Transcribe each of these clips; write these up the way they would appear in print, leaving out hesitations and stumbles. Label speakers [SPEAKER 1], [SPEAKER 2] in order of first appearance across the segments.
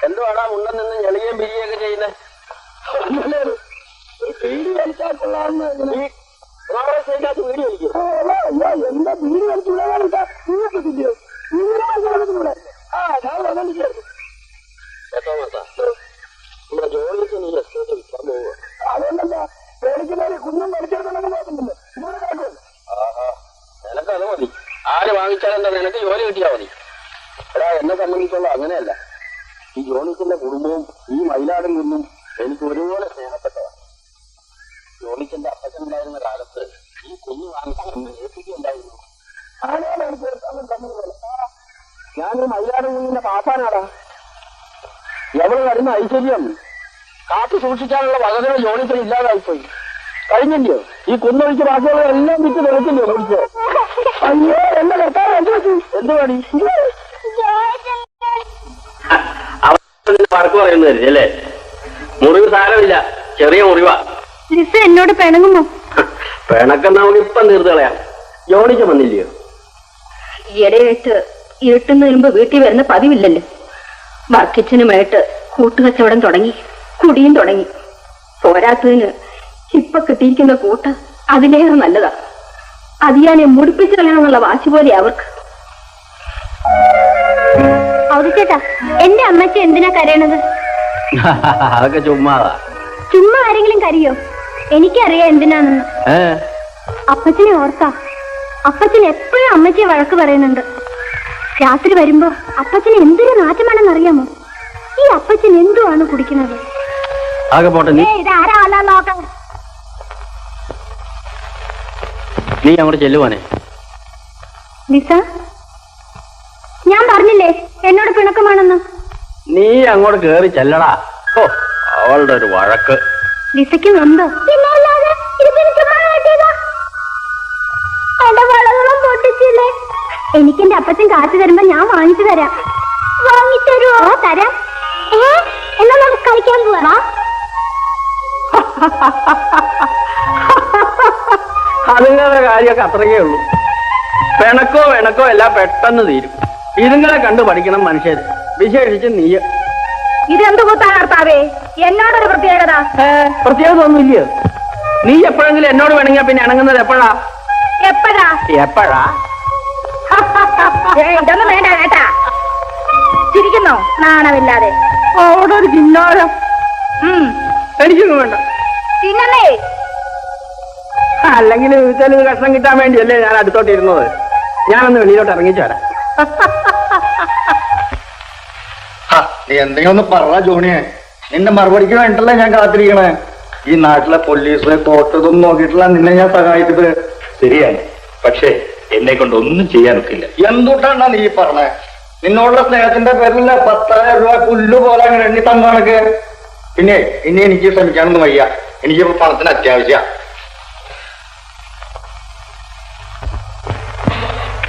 [SPEAKER 1] എന്തുവാടാ മുന്നിൽ നിന്ന് ഞെളിയും പിരിയൊക്കെ ചെയ്യുന്നത്? വീട് വലിച്ചാൽ കൊള്ളാമെന്ന് വീട് വലിക്കും. എന്താ വീട് വലിച്ചുള്ളതാ? നമ്മുടെ ജോലിക്ക് നീ എസ്റ്റേറ്റ് വിൽക്കാൻ പോവുക. അതുകൊണ്ടല്ല പേടിക്കുന്നവര് കുഞ്ഞും പഠിച്ചെടുക്കണമെന്ന് നോക്കുന്നില്ല. നിനക്കത് മതി. ആര് വാങ്ങിച്ചാലെന്താ, നിനക്ക് ജോലി കിട്ടിയാൽ മതി. എടാ, എന്നെ സംബന്ധിച്ചുള്ള അങ്ങനെയല്ല. ഈ ജോണിച്ചന്റെ കുടുംബവും ഈ മയിലാടും കുഞ്ഞും എനിക്ക് ഒരുപോലെ സ്നേഹപ്പെട്ടതാണ്. ജോണിച്ചന്റെ അപ്പച്ചനുണ്ടായിരുന്ന കാലത്ത് ഈ കുഞ്ഞു വാങ്ങിക്കാൻ ഏൽപ്പിക്കുന്നുണ്ടായിരുന്നു. ഞാനൊരു മയിലാടും കുഞ്ഞിന്റെ പാപ്പാനാടാ. എവിടെ വരുന്ന ഐശ്വര്യം കാത്തു സൂക്ഷിക്കാനുള്ള വകകൾ ജോണിച്ചന് ഇല്ലാതായിപ്പോയി. കഴിഞ്ഞില്ലയോ? ഈ കുന്നൊഴിച്ച് ബാക്കിയുള്ളതെല്ലാം വിറ്റ് നിറച്ചില്ലയോ കുടിച്ചോ? അയ്യോ, എന്റെ കർത്താവ് എന്ത് പണി? വഴക്ക് പറയുന്നതല്ലേ അല്ലേ? മുറിവ് സാരമില്ല, ചെറിയ മുറിവാ.
[SPEAKER 2] എന്നോട് പിണങ്ങുമോ?
[SPEAKER 1] പിണക്കം നമുക്ക് ഇപ്പം തീർത്ത് കളയാം. ജോണിക്ക് വന്നില്ലയോ?
[SPEAKER 2] ഈയിടെയായിട്ട് ഇരുട്ടുന്ന വരുമ്പോ വീട്ടിൽ വരുന്ന പതിവില്ലല്ലോ. വർക്കിച്ചനുമായിട്ട് കൂട്ടുകച്ചവടം തുടങ്ങി, കുടിയും തുടങ്ങി. പോരാത്തതിന് ഇപ്പൊ കിട്ടിയിരിക്കുന്ന കൂട്ട് അതിലേറെ നല്ലതാ. അത് ഞാൻ മുടിപ്പിച്ചു കളയാമെന്നുള്ള വാശി പോലെ അവർക്ക്. ചേട്ടാ, എന്റെ അമ്മയ്ക്ക് എന്തിനാ കരയണത്?
[SPEAKER 1] അതൊക്കെ ചുമ്മാതാ.
[SPEAKER 2] ചുമ്മാ ആരെങ്കിലും കരയോ? എനിക്കറിയാം എന്തിനാണെന്ന്. അപ്പച്ചനെ ഓർത്താ. അപ്പച്ചൻ എപ്പോഴും അമ്മച്ചിയെ വഴക്ക് പറയുന്നുണ്ട്. രാത്രി വരുമ്പോ അപ്പച്ചന് എന്തൊരു നാറ്റമാണെന്ന് അറിയാമോ? ഈ അപ്പച്ചൻ എന്തുവാണ് കുടിക്കുന്നത്?
[SPEAKER 1] നീ അങ്ങോട്ട് ചെല്ലുവാനേ.
[SPEAKER 2] ലിസ, ഞാൻ പറഞ്ഞില്ലേ എന്നോട് പിണക്കമാണെന്ന്.
[SPEAKER 1] നീ അങ്ങോട്ട് കേറി ചെല്ലടാ. ഓ, അവളുടെ ഒരു വഴക്ക്.
[SPEAKER 2] ലിസയ്ക്ക് നമ്പോ? എനിക്ക് എന്റെ അപ്പച്ചൻ കാശ് തരുമ്പോ ഞാൻ വാങ്ങിച്ചു തരാം. വാങ്ങിത്തരുമോ? തരാം. എന്നാ നമുക്ക് കളിക്കാൻ പോവാ.
[SPEAKER 1] അതുങ്ങളുടെ കാര്യമൊക്കെ അത്രയേ ഉള്ളൂ. പിണക്കോ എല്ലാം പെട്ടെന്ന് തീരും. ഇതുങ്ങളെ കണ്ടു പഠിക്കണം മനുഷ്യർ, വിശേഷിച്ച് നീ.
[SPEAKER 2] ഇതെന്ത് കൂത്താ കർത്താവേ? എന്നോടൊരു പ്രത്യേകത.
[SPEAKER 1] പ്രത്യേകത ഒന്നുമില്ലയോ? നീ എപ്പോഴെങ്കിലും എന്നോട് വേണമെങ്കിൽ പിന്നെ ഇണങ്ങുന്നത് എപ്പോഴാ? എപ്പോഴാ?
[SPEAKER 2] ഇതൊന്നും വേണ്ട കേട്ടാ. ചിരിക്കുന്നോ നാണമില്ലാതെ?
[SPEAKER 1] അവിടെ ഒരു ചിന്നാരം. എനിക്കൊന്നും വേണ്ട.
[SPEAKER 2] ചിന്നേ,
[SPEAKER 1] അല്ലെങ്കിൽ ചെലവ് കഷ്ണം കിട്ടാൻ വേണ്ടിയല്ലേ ഞാൻ അടുത്തോട്ട് ഇരുന്നത്. ഞാനൊന്ന് വെളിയിലോട്ട് ഇറങ്ങിച്ചു വരാം.
[SPEAKER 3] നീ എന്തെങ്കിലും ഒന്ന് പറ ജോണിയെ. നിന്റെ മറുപടിക്ക് വേണ്ടിട്ടല്ലേ ഞാൻ കാത്തിരിക്കണേ. ഈ നാട്ടിലെ പോലീസ് കോട്ടതൊന്നും നോക്കിയിട്ടില്ല നിന്നെ ഞാൻ സഹായിച്ചത്.
[SPEAKER 4] ശരിയാണ്, പക്ഷേ എന്നെ കൊണ്ട് ഒന്നും ചെയ്യാനൊക്കില്ല.
[SPEAKER 3] എന്തുകൊണ്ടാണ് നീ പറഞ്ഞേ? നിന്നോടുള്ള സ്നേഹത്തിന്റെ പേരിൽ 10,000 രൂപ പുല്ല് പോലെ അങ്ങനെ എണ്ണി തന്നണക്ക്. പിന്നെ ഇനി എനിക്ക് ശ്രമിക്കാനൊന്നും വയ്യ. എനിക്ക് പണത്തിന് അത്യാവശ്യ.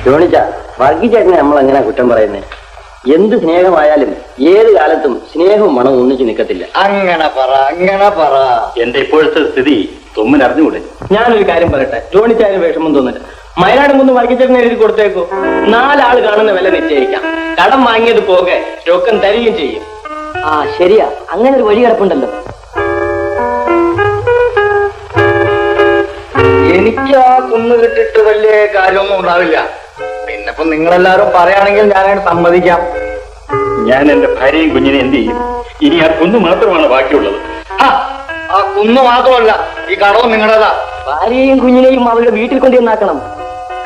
[SPEAKER 1] ജോണിച്ച, വർഗീച്ചേട്ടനെ നമ്മൾ എങ്ങനെ കുറ്റം പറയുന്നേ? എന്ത് സ്നേഹമായാലും ഏത് കാലത്തും സ്നേഹവും മണവും ഒന്നിച്ച് നിൽക്കത്തില്ല.
[SPEAKER 3] അങ്ങനെ പറ.
[SPEAKER 4] എന്റെ ഇപ്പോഴത്തെ സ്ഥിതി തൊമ്മിനറിഞ്ഞുകൂടെ?
[SPEAKER 1] ഞാനൊരു കാര്യം പറയട്ടെ, ജോണിച്ചായാലും വിഷമം തോന്നില്ല. മയിലാടും കുന്ന് വർഗീച്ചേട്ടനെ എഴുതി കൊടുത്തേക്കോ. 4 ആള് കാണുന്ന വില നിശ്ചയിക്കാം. കടം വാങ്ങിയത് പോകെ രൊക്കം തരികയും ചെയ്യും. ആ ശരിയാ, അങ്ങനെ ഒരു വഴി കിടപ്പുണ്ടല്ലോ.
[SPEAKER 3] എനിക്ക് ആ കുന്ന് കിട്ടിട്ട് വലിയ കാര്യമൊന്നും ഉണ്ടാവില്ല. പിന്നിപ്പോ നിങ്ങളെല്ലാരും പറയുകയാണെങ്കിൽ ഞാനതിന് സമ്മതിക്കാം.
[SPEAKER 4] ഞാൻ എന്റെ ഭാര്യയും കുഞ്ഞിനെ എന്ത് ചെയ്യും? ഇനി ആ കുന്ന് മാത്രമാണ് ബാക്കിയുള്ളത്.
[SPEAKER 3] ആ കുന്ന് മാത്രമല്ല, ഈ കടവും നിങ്ങളുടേതാ.
[SPEAKER 1] ഭാര്യയെയും കുഞ്ഞിനെയും അവരുടെ വീട്ടിൽ കൊണ്ടുവന്നാക്കണം.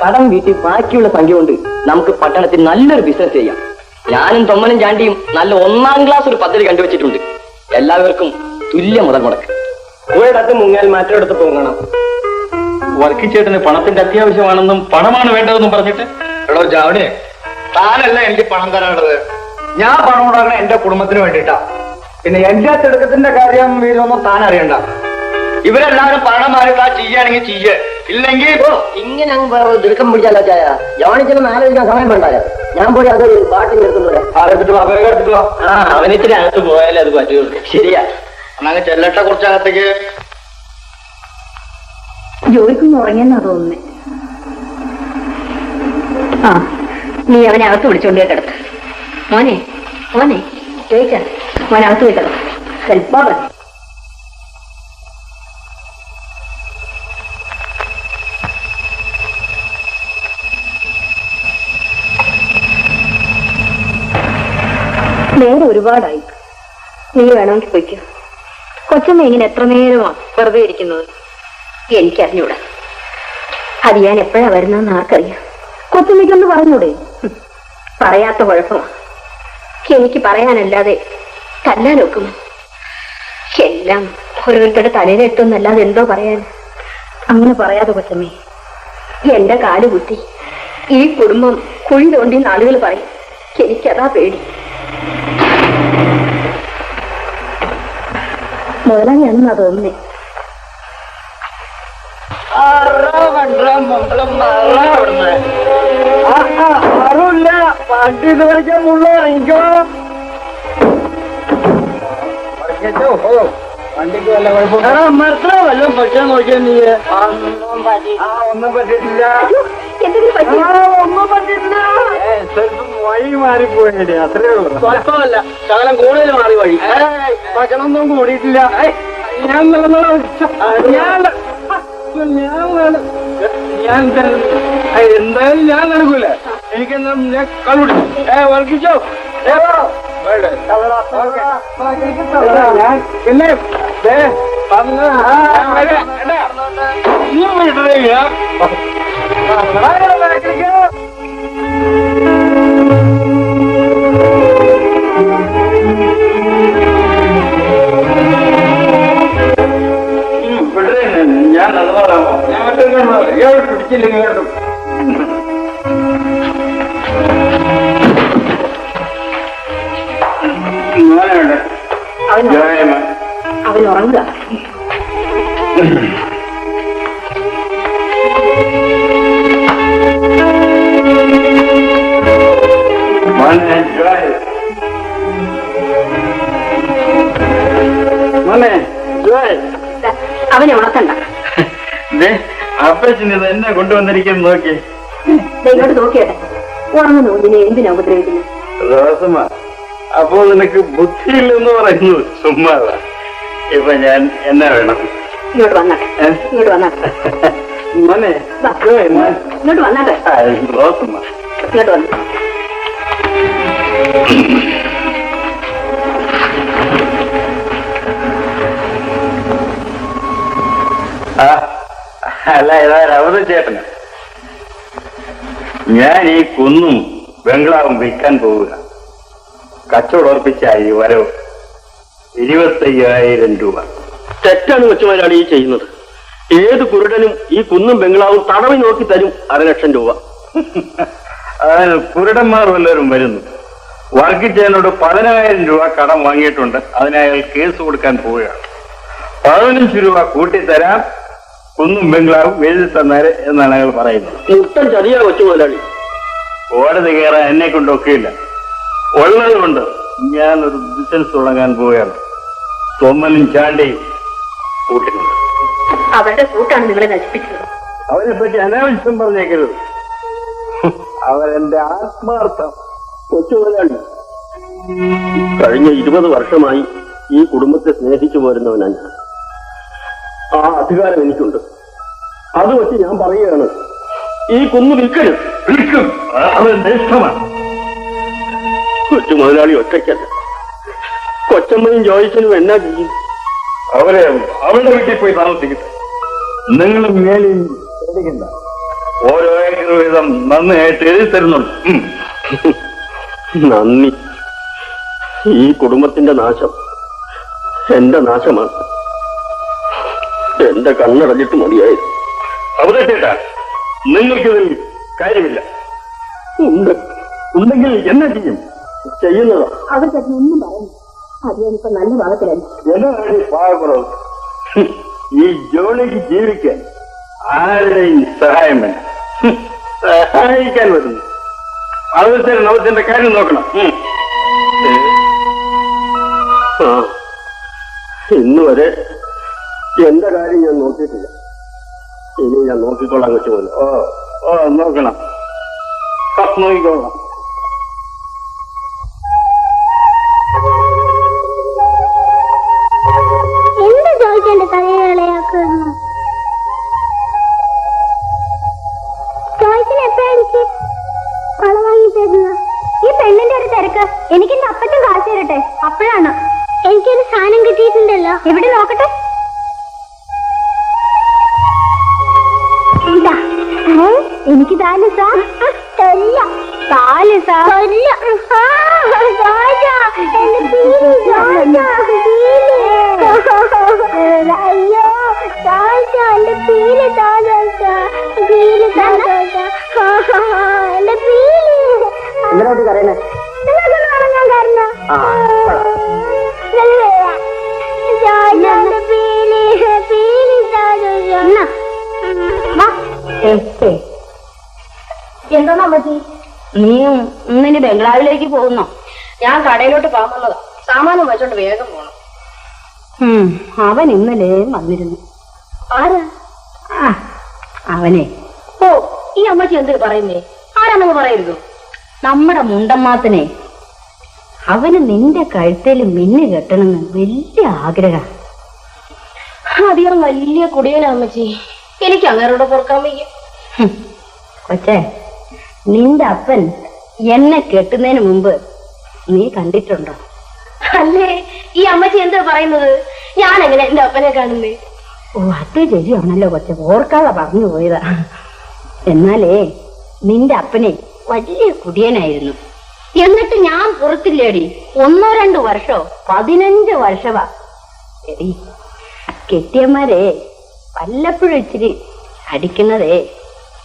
[SPEAKER 1] കടം വീട്ടിൽ ബാക്കിയുള്ള സംഖ്യ കൊണ്ട് നമുക്ക് പട്ടണത്തിൽ നല്ലൊരു ബിസിനസ് ചെയ്യാം. ഞാനും തൊമ്മനും ചാണ്ടിയും നല്ല 1ാം ക്ലാസ് ഒരു പദ്ധതി കണ്ടുവച്ചിട്ടുണ്ട്. എല്ലാവർക്കും തുല്യ മുതൽ മുടക്ക്. ഒരിടത്ത് മുങ്ങിയാൽ മറ്റൊരിടത്ത് പോകണം.
[SPEAKER 4] വർക്കിച്ചേട്ടന് പണത്തിന്റെ അത്യാവശ്യമാണെന്നും പണമാണ് വേണ്ടതെന്നും പറഞ്ഞിട്ട്.
[SPEAKER 3] എടോ ജാവണി, താനല്ല എനിക്ക് പണം തരേണ്ടത്. ഞാൻ പണം ഉണ്ടാക്കണ എന്റെ കുടുംബത്തിന് വേണ്ടിയിട്ടാ. പിന്നെ എന്റെ തിടുക്കത്തിന്റെ കാര്യം വീരൊന്നും താൻ അറിയണ്ട. ഇവരെല്ലാവരും പണം മാറി താ ചെയ്യുകയാണെങ്കിൽ ചെയ്യേ, ഇല്ലെങ്കിൽ
[SPEAKER 1] ഇങ്ങനെ അങ്ങ് ദുഃഖം പിടിച്ചാലോ ചായ. ജോണിച്ചൊന്നും ആലോചിക്കാൻ സമയം വേണ്ടായോ? ഞാൻ പോയി അതൊരു പാട്ടിൽ എടുത്തുകൊണ്ട് വരാം.
[SPEAKER 3] എടുത്തിട്ട് വാ.
[SPEAKER 1] അവനിത്തിരി അകത്ത് പോയാലേ അത് പറ്റുള്ളൂ. ശരിയാ.
[SPEAKER 3] എന്നങ്ങ് ചെല്ലട്ട കുറച്ചകത്തേക്ക്.
[SPEAKER 2] ജോലിക്കൊന്നും ഉറങ്ങിയെന്നാ തോന്നുന്നേ. ആ, നീ അവനെ അകത്ത് വിളിച്ചോണ്ടേ കിടത്ത്. മോനെ മോനെ ചോദിച്ച മോനകത്ത് പോയി കിടക്കും. ചിലപ്പോ നേരെ ഒരുപാടായി. നീ വേണമെങ്കിൽ പൊയ്ക്കോ. കൊച്ചമ്മ ഇങ്ങനെ എത്ര നേരമാ വെറുതെ ഇരിക്കുന്നത്? എനിക്കറിഞ്ഞൂടാ. അത് ഞാൻ എപ്പോഴാ വരുന്നതെന്ന് ആർക്കറിയാം. കൊച്ചമ്മയ്ക്കൊന്ന് പറഞ്ഞൂടെ? പറയാത്ത കുഴപ്പമാ. എനിക്ക് പറയാനല്ലാതെ തല്ലാനൊക്കുമോ? എല്ലാം ഓരോരുത്തരുടെ തലയിലെത്തുന്നല്ലാതെ എന്തോ പറയാൻ. അങ്ങനെ പറയാതെ കൊച്ചമ്മേ. എന്റെ കാല് കുത്തി ഈ കുടുംബം കുഴി തോണ്ടിന്ന് ആളുകൾ പറയും. എനിക്കതാ പേടി. മുതലാളിയാണെന്നാ തോന്നുന്നേ.
[SPEAKER 1] അറിവില്ല. വണ്ടി ഇത് കളിക്കാൻ മുള്ള ഇറങ്ങിക്കോ. വണ്ടിക്ക് വല്ല കുഴപ്പമില്ല. മരത്ര വല്ലതും പറ്റാൻ നോക്കിയാ നീ? ഒന്നും പറ്റിയിട്ടില്ല. ഒന്നും പറ്റിയിട്ടില്ല. സ്വല്പം വഴി മാറിപ്പോയില്ലേ, അത്രേ ഉള്ളൂ. സ്വല്പമല്ല, ശകലം കൂടുതൽ മാറി വഴി. ഭക്ഷണമൊന്നും കൂടിയിട്ടില്ല. ഞാൻ എന്തായാലും ഞാൻ നടക്കൂല. എനിക്കെന്താ ഞാൻ കളുടി വർക്കിച്ചോ. പിന്നെ നീ വീട്ടിലേ ഞാൻ നടന്നോളാമോ? ഞാൻ പിടിച്ചില്ലെങ്കിൽ കേട്ടോ.
[SPEAKER 2] അവൻ ഉറങ്ങുക. അവനെ ഉണർത്തണ്ട.
[SPEAKER 4] അപ്പച്ചനിത് എന്നെ കൊണ്ടുവന്നിരിക്കുന്നു നോക്കി.
[SPEAKER 2] ഇങ്ങോട്ട് നോക്കിയട്ടെ. ഉറങ്ങുന്നു. ഇതിനെ എന്തിനാ ഉപദ്രവിക്കുന്നത്?
[SPEAKER 4] റോസമ്മ, അപ്പോ നിനക്ക് ബുദ്ധിയില്ലെന്ന് പറയുന്നു. ചുമ്മാ ഇപ്പൊ ഞാൻ എന്നാ വേണം?
[SPEAKER 2] ഇങ്ങോട്ട് വന്നാട്ടെ. ഇങ്ങോട്ട് വന്നാട്ടെ.
[SPEAKER 4] മോനെ
[SPEAKER 2] ഇങ്ങോട്ട് വന്നാട്ടെ.
[SPEAKER 4] റോസമ്മ
[SPEAKER 2] ഇങ്ങോട്ട് വന്നു.
[SPEAKER 4] അല്ല, ഇതാരവത ചേട്ടന്. ഞാൻ ഈ കുന്നും ബംഗ്ലാവും വിൽക്കാൻ പോവുക. കച്ചവടം ഉറപ്പിച്ചായി വരവ് 25,000 രൂപ.
[SPEAKER 1] തെറ്റാണ് കൊച്ചുമാരാണ് ഈ ചെയ്യുന്നത്. ഏത് കുരുടനും ഈ കുന്നും ബംഗ്ലാവും തടവി നോക്കി തരും 5,00,000 രൂപ.
[SPEAKER 4] അതിന് കുരുടന്മാർ വല്ലവരും വരുന്നു. വർഗിച്ചതിനോട് 10,000 രൂപ കടം വാങ്ങിയിട്ടുണ്ട്. അതിനയാൾ കേസ് കൊടുക്കാൻ പോവുകയാണ്. 15 രൂപ കൂട്ടിത്തരാം, കുന്നും ബംഗ്ലാവും എഴുതി തന്നാല് എന്നാണ് അയാൾ പറയുന്നത്.
[SPEAKER 1] മുട്ടൻ ചതിയാ കൊച്ചുമുതലാളി.
[SPEAKER 4] കോടതി കയറാൻ എന്നെ കൊണ്ടൊക്കെയില്ല. ഉള്ളത് കൊണ്ട് ഞാനൊരു ബിസിനസ് തുടങ്ങാൻ പോവുകയാണ്. തൊമ്മനും ചാണ്ടിയും കൂട്ടിനുണ്ട്.
[SPEAKER 2] അവരുടെ കൂട്ടാണ് നിങ്ങളെ നശിപ്പിച്ചത്.
[SPEAKER 4] അവരെ പറ്റി അനാവശ്യം പറഞ്ഞേക്കരുത്. അവരെന്റെ ആത്മാർത്ഥം.
[SPEAKER 1] കൊച്ചുമുതലാളി, കഴിഞ്ഞ 20 വർഷമായി ഈ കുടുംബത്തെ സ്നേഹിച്ചു പോരുന്നവനാണ്. ആ അധികാരം എനിക്കുണ്ട്. അത് വെച്ച് ഞാൻ പറയുകയാണ്, ഈ കുന്ന് വിൽക്കരുത്.
[SPEAKER 4] വിൽക്കും, അതെന്റെ ഇഷ്ടമാണ്.
[SPEAKER 1] കൊച്ചുമുതലാളി ഒറ്റയ്ക്കല്ല, കൊച്ചമ്മയും ജോയിച്ചനും എന്നാ ചെയ്യും?
[SPEAKER 4] അവരെ അവരുടെ വീട്ടിൽ പോയി താമസിക്കട്ടെ. നിങ്ങളും മേലെയും പേടിക്കണ്ട. ഓരോ ഏക്കർ വീതം നന്നായിട്ട് എഴുതി തരുന്നുണ്ട്.
[SPEAKER 1] നന്ദി. ഈ കുടുംബത്തിന്റെ നാശം എന്റെ നാശമാണ്. എന്റെ കണ്ണടഞ്ഞിട്ട് മതിയായിരുന്നു.
[SPEAKER 4] അവതരിച്ചേട്ടാ, നിങ്ങൾക്കിതിൽ കാര്യമില്ല.
[SPEAKER 1] ഉണ്ടെങ്കിൽ എന്നാ ചെയ്യും? ചെയ്യുന്നതാ.
[SPEAKER 2] അവർ ചേട്ടൻ ഒന്നും പറയുന്നു. അത് ഞാനിപ്പോ നല്ല ഭാഗത്തിലല്ല.
[SPEAKER 4] എന്നാണ് പാകക്കുറവ്? ഈ ജോലിക്ക് ജീവിക്കാൻ ആരുടെയും സഹായം വേണ്ട. സഹായിക്കാൻ വരുന്നു. അവസരം അവസരന്റെ കാര്യം നോക്കണം.
[SPEAKER 1] ഇന്ന് വരെ എന്റെ കാര്യം ഞാൻ നോക്കിയിട്ടില്ല. ഇനി ഞാൻ നോക്കിക്കൊള്ളാൻ വെച്ചുപോലെ.
[SPEAKER 4] നോക്കണം, നോക്കിക്കൊള്ളാം.
[SPEAKER 5] എന്താ ചോദിച്ചെന്റെ തലയിളയാക്കുന്നു? ചോദിച്ചിന് എപ്പോഴാ എനിക്ക് പണം വാങ്ങി തരുന്ന? ഈ പെണ്ണിന്റെ ഒരു തിരക്ക്. എനിക്ക് എന്റെ അപ്പച്ചും കാശ് തരട്ടെ, അപ്പോഴാണ്. എനിക്കൊരു സാധനം കിട്ടിയിട്ടുണ്ടല്ലോ. എവിടെ നോക്കട്ടെ. എനിക്ക് താലസാ താലസാ അയ്യോ എന്റെ പീല് താലസാ പീല് താലസാ എന്റെ പീല്.
[SPEAKER 1] എന്തിനോട്ട് കരയണേ?
[SPEAKER 5] ഞാൻ കാരണം പീലി പീലി താലസാ.
[SPEAKER 2] എന്തോന്നാ പറ്റി? നീ ഇന്നിനി ബംഗ്ലാവിലേക്ക് പോകുന്നോ? ഞാൻ കടയിലോട്ട് പോകുന്നതാ. സാമാനം വെച്ചോണ്ട് വേഗം പോണം. അവൻ ഇന്നലെ വന്നിരുന്നു. ആരാ? അവനെ. ഓ, ഈ അമ്മച്ചി എന്ത് പറയുന്നേ? ആരാണെന്ന് പറയരുത്. നമ്മുടെ മുണ്ടമ്മാത്തനെ. അവന് നിന്റെ കഴുത്തേൽ മിന്നു കെട്ടണമെന്ന് വലിയ ആഗ്രഹം. അധികം വലിയ കുടിയനാ അമ്മച്ചി. എനിക്ക് അങ്ങേരോട് പൊറുക്കാൻ വയ്യ. കൊച്ചേ, നിന്റെ അപ്പൻ എന്നെ കെട്ടുന്നതിന് മുമ്പ് നീ കണ്ടിട്ടുണ്ടോ? അല്ലേ, ഈ അമ്മച്ചി എന്താ പറയുന്നത്? ഞാൻ എങ്ങനെ എന്റെ അപ്പനെ കാണുന്നേ? ഓ, അത് ശരിയാണല്ലോ കൊച്ചെ, ഓർക്കാതെ പറഞ്ഞു പോയതാ. എന്നാലേ നിന്റെ അപ്പനെ വലിയ കുടിയനായിരുന്നു. എന്നിട്ട് ഞാൻ പുറത്തില്ലേടി. 1-2 വർഷോ 15 വർഷവാ. എടി, കെട്ടിയന്മാരെ വല്ലപ്പോഴും ഇച്ചിരി അടിക്കുന്നതേ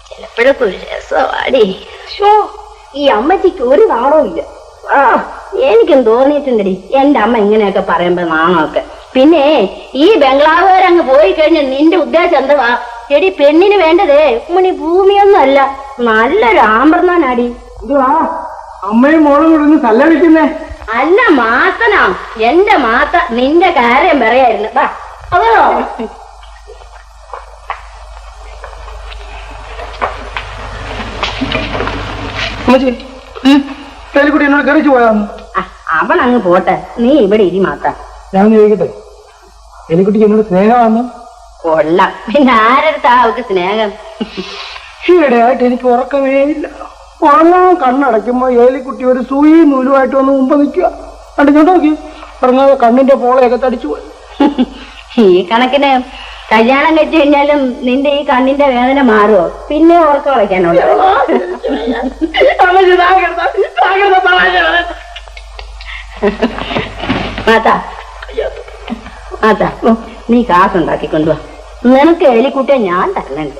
[SPEAKER 2] ചിലപ്പോഴൊക്കെ ഒരു രസമാടി. ഷോ, ഈ അമ്മച്ചിക്ക് ഒരു നാണവും ഇല്ല. എനിക്കും തോന്നിയിട്ടുണ്ടടി എന്റെ അമ്മ ഇങ്ങനെയൊക്കെ പറയുമ്പോ നാണമൊക്കെ. പിന്നെ ഈ ബംഗ്ലാവുകാരങ്ങ് പോയി കഴിഞ്ഞ നിന്റെ ഉദ്ദേശം എന്തുവാ? എടി, പെണ്ണിന് വേണ്ടതേ ഉമ്മണി ഭൂമിയൊന്നും അല്ല, നല്ലൊരു ആമ്പർന്നാനാടി.
[SPEAKER 3] അമ്മയും മോളും കൂടെ ഒന്ന് സല്ലടിക്കുന്നേ.
[SPEAKER 2] അല്ല, മാത്തനാ എന്റെ മാത്ത. നിന്റെ കാര്യം പറയായിരുന്നു. വാ. അതോ
[SPEAKER 3] പേലിക്കുട്ടി എന്നോട് കറിച്ചു പോയാന്ന്.
[SPEAKER 2] അവൻ അങ്ങ് പോട്ടെ, നീ ഇവിടെ ഇരി മാത്ത.
[SPEAKER 3] ഞാൻ ചോദിക്കട്ടെ, പേലിക്കുട്ടിക്ക് എന്നോട് സ്നേഹമാന്ന്?
[SPEAKER 2] കൊള്ളാം. പിന്നെ ആരടുത്താ അവക്ക് സ്നേഹം?
[SPEAKER 3] ഈയിടെയായിട്ട് എനിക്ക് ഉറക്കമേ ഇല്ല. ഉറങ്ങാൻ കണ്ണടയ്ക്കുമ്പോ ഏലിക്കുട്ടി ഒരു സൂയി നൂലുമായിട്ട് വന്ന് മുമ്പ് നിൽക്കുക. കണ്ടു ഞാൻ നോക്കി ഉറങ്ങാതെ കണ്ണിന്റെ പോളയൊക്കെ തടിച്ചു പോയി.
[SPEAKER 2] ഈ കണക്കിന് കല്യാണം കഴിച്ചു കഴിഞ്ഞാലും നിന്റെ ഈ കണ്ണിന്റെ വേദന മാറുമോ? പിന്നെ ഉറക്കം കളിക്കാനുണ്ടോ? മാതാ, മാതാ, നീ കാശുണ്ടാക്കിക്കൊണ്ടുവാ. നിനക്ക് എലിക്കുട്ടിയെ ഞാൻ തരണുണ്ട്.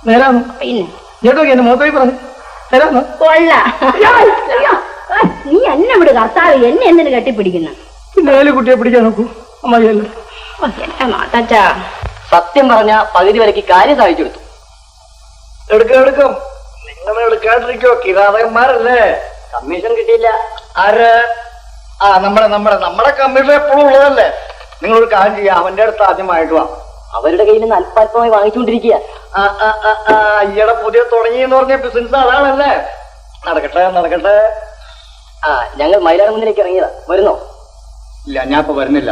[SPEAKER 3] നേരാന്ന്?
[SPEAKER 2] പിന്നെ
[SPEAKER 3] ചേട്ടോക്കി എന്റെ മുഖത്തേക്ക് പറഞ്ഞു നേരാന്ന്?
[SPEAKER 2] കൊള്ളാം. നീ എന്നെ വിട് കർത്താവ്, എന്നെ എന്തിനു കെട്ടിപ്പിടിക്കുന്ന?
[SPEAKER 3] പിന്നെ ഏലിക്കുട്ടിയെ പിടിക്കാൻ നോക്കൂ അമ്മയല്ലേ.
[SPEAKER 2] എന്റെ മാതാച്ചാ,
[SPEAKER 1] സത്യം പറഞ്ഞ പകുതി വരയ്ക്ക് കാര്യം സാധിച്ചെടുത്തു.
[SPEAKER 3] എടുക്കും നിങ്ങൾ എടുക്കാണ്ടിരിക്കോ? കിരാതകന്മാരല്ലേ.
[SPEAKER 1] കമ്മീഷൻ കിട്ടിയില്ല.
[SPEAKER 3] ആര്? നമ്മുടെ കമ്മീഷൻ എപ്പോഴും ഉള്ളതല്ലേ. നിങ്ങളൊരു കാര്യം ചെയ്യാം, അവന്റെ അടുത്ത് ആദ്യമായിട്ട് വാ.
[SPEAKER 1] അവരുടെ കയ്യിൽ നിന്ന് അല്പാൽപമായി വാങ്ങിച്ചുകൊണ്ടിരിക്കുക.
[SPEAKER 3] ഈയിടെ പുതിയ തുടങ്ങിയെന്ന് പറഞ്ഞ ബിസിനസ് അതാണല്ലേ. നടക്കട്ടെ.
[SPEAKER 1] ഞങ്ങൾ മൈലാരമുന്നിലേക്ക് ഇറങ്ങിയതാ. വരുന്നോ?
[SPEAKER 3] ഇല്ല, ഞാൻ ഇപ്പൊ വരുന്നില്ല.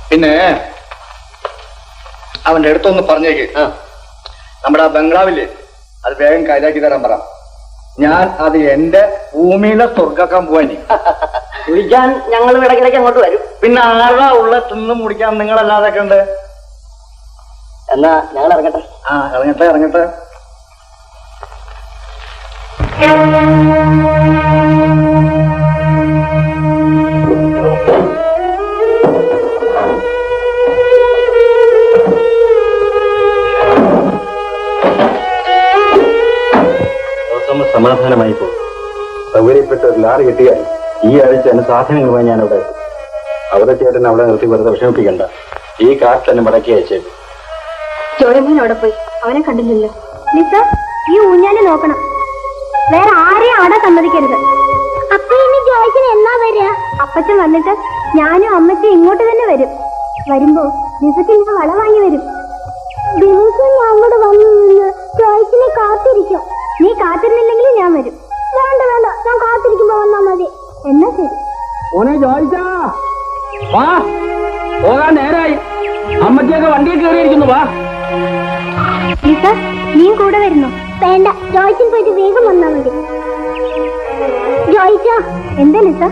[SPEAKER 3] പിന്നെ അവന്റെ അടുത്തൊന്ന് പറഞ്ഞേക്ക്, നമ്മുടെ ആ ബംഗ്ലാവില് അത് വേഗം കൈലാക്കി തരാൻ പറ. ഞാൻ അത് എന്റെ ഭൂമിയിലെ സ്വർഗാക്കാൻ പോവാനി.
[SPEAKER 1] കുഴിക്കാൻ ഞങ്ങൾ ഇടയ്ക്കിടയ്ക്ക് അങ്ങോട്ട് വരും.
[SPEAKER 3] പിന്നെ ആരാ ഉള്ള തിന്നും മുടിക്കാൻ നിങ്ങളല്ലാതൊക്കെ ഉണ്ട്.
[SPEAKER 1] എന്നാ ഞങ്ങൾ ഇറങ്ങട്ടെ.
[SPEAKER 3] ഇറങ്ങട്ടെ.
[SPEAKER 4] സമാധാനമായി പോകും. സൗകര്യപ്പെട്ട ഒരു ലാറി കിട്ടിയാൽ ഈ ആഴ്ച എന്റെ സാധനങ്ങളുമായി ഞാൻ അവിടെ എത്തും. അവിടെ ചേട്ടൻ അവിടെ നിർത്തി വെറുതെ വിഷമിപ്പിക്കണ്ട. ഈ കാറ്റ് തന്നെ മടക്കി അയച്ചേക്കും.
[SPEAKER 5] ജോയമോൻ അവിടെ പോയി, അവനെ കണ്ടില്ലല്ലോ. മിസ്, ഈ ഊഞ്ഞാല് നോക്കണം. വേറെ ആരെയും അവിടെ സമ്മതിക്കരുത്. അപ്പൊ ഇനി ജോയ്സിന് എന്നാ വരിക? അപ്പച്ചൻ വന്നിട്ട് ഞാനും അമ്മച്ചും ഇങ്ങോട്ട് തന്നെ വരും. വരുമ്പോ ദിവസത്തിന് വള വാങ്ങി വരും. ദിവസം അങ്ങോട്ട് വന്നു നിന്ന് ചോയ്സിനെ കാത്തിരിക്കും. നീ കാത്തിരുന്നില്ലെങ്കിൽ ഞാൻ വരും. വേണ്ട വേണ്ട, ഞാൻ കാത്തിരിക്കുമ്പോ വന്നാ മതി. എന്നാ ശരി.
[SPEAKER 1] ഓനെ ചോദിച്ചാ വാ, പോകാൻ നേരായി. അമ്മച്ചൊക്കെ വണ്ടിയിൽ കയറിയിരിക്കുന്നു. വാ
[SPEAKER 5] ലിസ, നീ കൂടെ വരുന്നു? വേണ്ട, ജോയ്സിന് പോയിട്ട് വേഗം വന്നാ മതി. ജോയിച്ചാ, എന്താ ലിസ?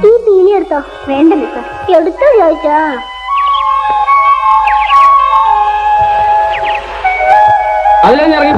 [SPEAKER 5] ഈ പീലി എടുത്തോ? വേണ്ട ലിസ. എടുത്തോ ജോയിച്ചാ.
[SPEAKER 1] അതിലേ ഇറങ്ങി.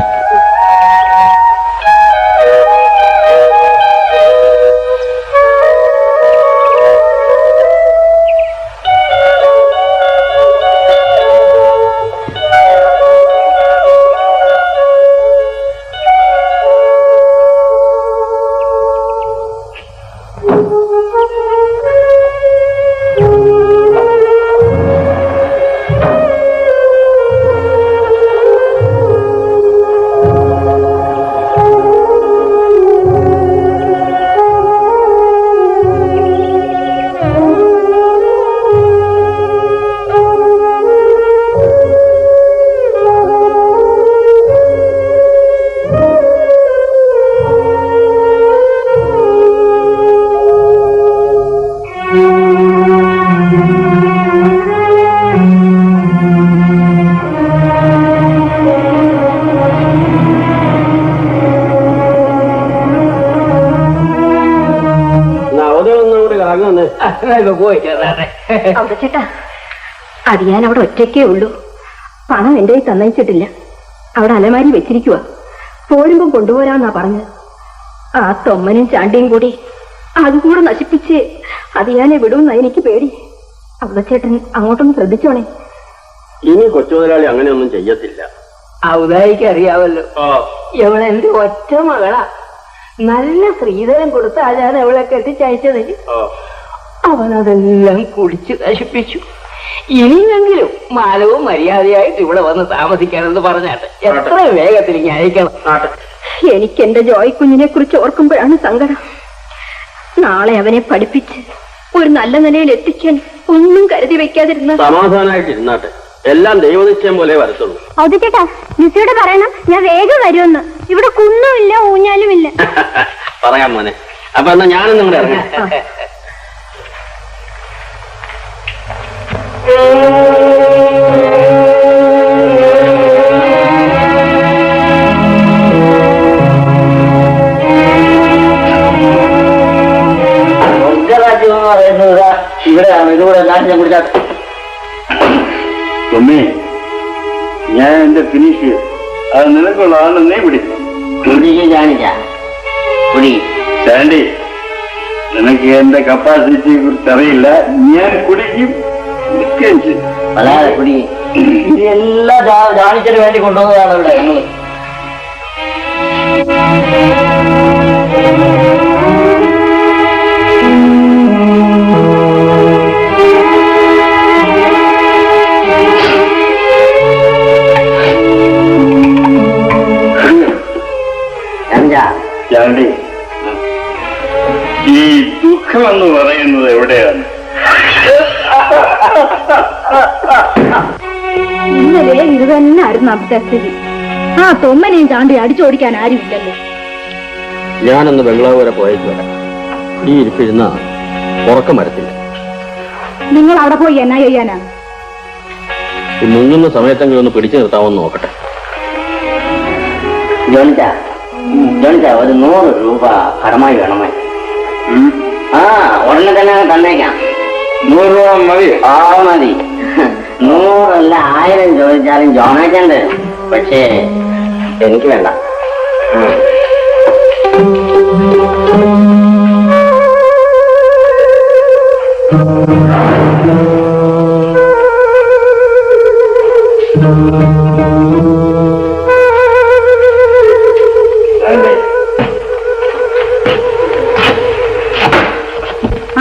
[SPEAKER 2] അവിടെ ചേട്ടാ, അത് ഞാൻ അവിടെ ഒറ്റയ്ക്കേ ഉള്ളൂ. പണം എന്റെ കയ്യിൽ തന്നയിച്ചിട്ടില്ല. അവിടെ അലമാരി വെച്ചിരിക്കുക. പോരുമ്പം കൊണ്ടുപോരാന്നാ പറഞ്ഞത്. ആ തൊമ്മനും ചാണ്ടിയും കൂടി അതും കൂടെ നശിപ്പിച്ച് അത് ഞാനെ വിടുമെന്നാ എനിക്ക് പേടി. അവിടെ ചേട്ടൻ അങ്ങോട്ടൊന്ന് ശ്രദ്ധിച്ചോണേ.
[SPEAKER 4] ഇനി കൊച്ചുമുതലാളി അങ്ങനെയൊന്നും ചെയ്യത്തില്ല.
[SPEAKER 6] ഔദായിക്ക് അറിയാവല്ലോ, ഇവളെന്റെ ഒറ്റ മകളാ. നല്ല സ്ത്രീധനം കൊടുത്ത ഞാൻ അവളെ കെട്ടിച്ചയച്ചത്. അവനതെല്ലാം കുടിച്ച് നശിപ്പിച്ചു. ഇനിയെങ്കിലും മാനവും മര്യാദയായിട്ട് ഇവിടെ വന്ന് താമസിക്കാനെന്ന് പറഞ്ഞാട്ടെ. എത്ര വേഗത്തിൽ ഇങ്ങനെ അയക്കണം.
[SPEAKER 2] എനിക്ക് എന്റെ ജോയ് കുഞ്ഞിനെ കുറിച്ച് ഓർക്കുമ്പോഴാണ് സങ്കടം. നാളെ അവനെ പഠിപ്പിച്ച് ഒരു നല്ല നിലയിൽ എത്തിക്കാൻ ഒന്നും കരുതി വെക്കാതിരുന്ന
[SPEAKER 4] സമാധാനമായിട്ടിരുന്നാട്ടെ. എല്ലാം ദൈവനിശ്ചയം പോലെ വരത്തുള്ളൂ.
[SPEAKER 5] ഔദിച്ചേട്ടാ, ലിസിയോട് പറയണം ഞാൻ വേഗം വരുമെന്ന്. ഇവിടെ കുന്നുമില്ല, ഊഞ്ഞാലുമില്ല.
[SPEAKER 4] പറയാം മോനെ. അപ്പൊ എന്നാ ഞാനും നിങ്ങളുടെ ഇറങ്ങാം.
[SPEAKER 3] സ്വർഗരാജ്യം എന്ന് പറയുന്നത് ഇവിടെയാണ്. ഇതുകൂടെ ഞാൻ കുടിച്ചാൽ
[SPEAKER 4] തൊമ്മി, ഞാൻ എന്റെ ഫിനിഷ് ചെയ്തു. അത് നിനക്കുള്ളതാണ്. നീ പിടിക്കും.
[SPEAKER 3] കുടിക്കും ഞാനില്ല. കുടി
[SPEAKER 4] ചാണ്ടി, നിനക്ക് എന്റെ കപ്പാസിറ്റിയെ കുറിച്ച് അറിയില്ല. ഞാൻ കുടിക്കും, നിൽക്കുകയും ചെയ്യും.
[SPEAKER 3] അല്ലാതെ കുടി. ഇതെല്ലാം ജാണിച്ചിന് വേണ്ടി കൊണ്ടുവന്നതാണ് ഇവിടെ ഞങ്ങള്.
[SPEAKER 4] ചാണ്ടി, ഈ ദുഃഖം എന്ന് പറയുന്നത് എവിടെയാണ്?
[SPEAKER 2] ഇന്നലെ ഇത് തന്നെ ആയിരുന്നു അവിടുത്തെ സ്ഥിതി. ആ തൊമ്മനെയും ചാണ്ടി അടിച്ചോടിക്കാൻ ആരുമില്ലല്ലോ.
[SPEAKER 4] ഞാനന്ന് ബംഗ്ലാവ് വരെ പോയേക്ക് വരാം. ഈ ഇരിപ്പിരുന്ന ഉറക്കം വരത്തില്ല.
[SPEAKER 2] നിങ്ങൾ അവിടെ പോയി എന്നാ ചെയ്യാനാ?
[SPEAKER 4] ഈ മുങ്ങുന്ന സമയത്തെങ്കിലും ഒന്ന് പിടിച്ചു നിർത്താമെന്ന് നോക്കട്ടെ.
[SPEAKER 3] ജോണിച്ച, ഒരു 100 രൂപ കടമായി വേണമേ. ഉടനെ തന്നെ തന്നേക്കാം.
[SPEAKER 4] 100 രൂപ മതി?
[SPEAKER 3] മതി. 100 അല്ല 1000 ചോദിച്ചാലും ജോണേച്ചണ്ട്. പക്ഷേ എനിക്ക് വേണ്ട.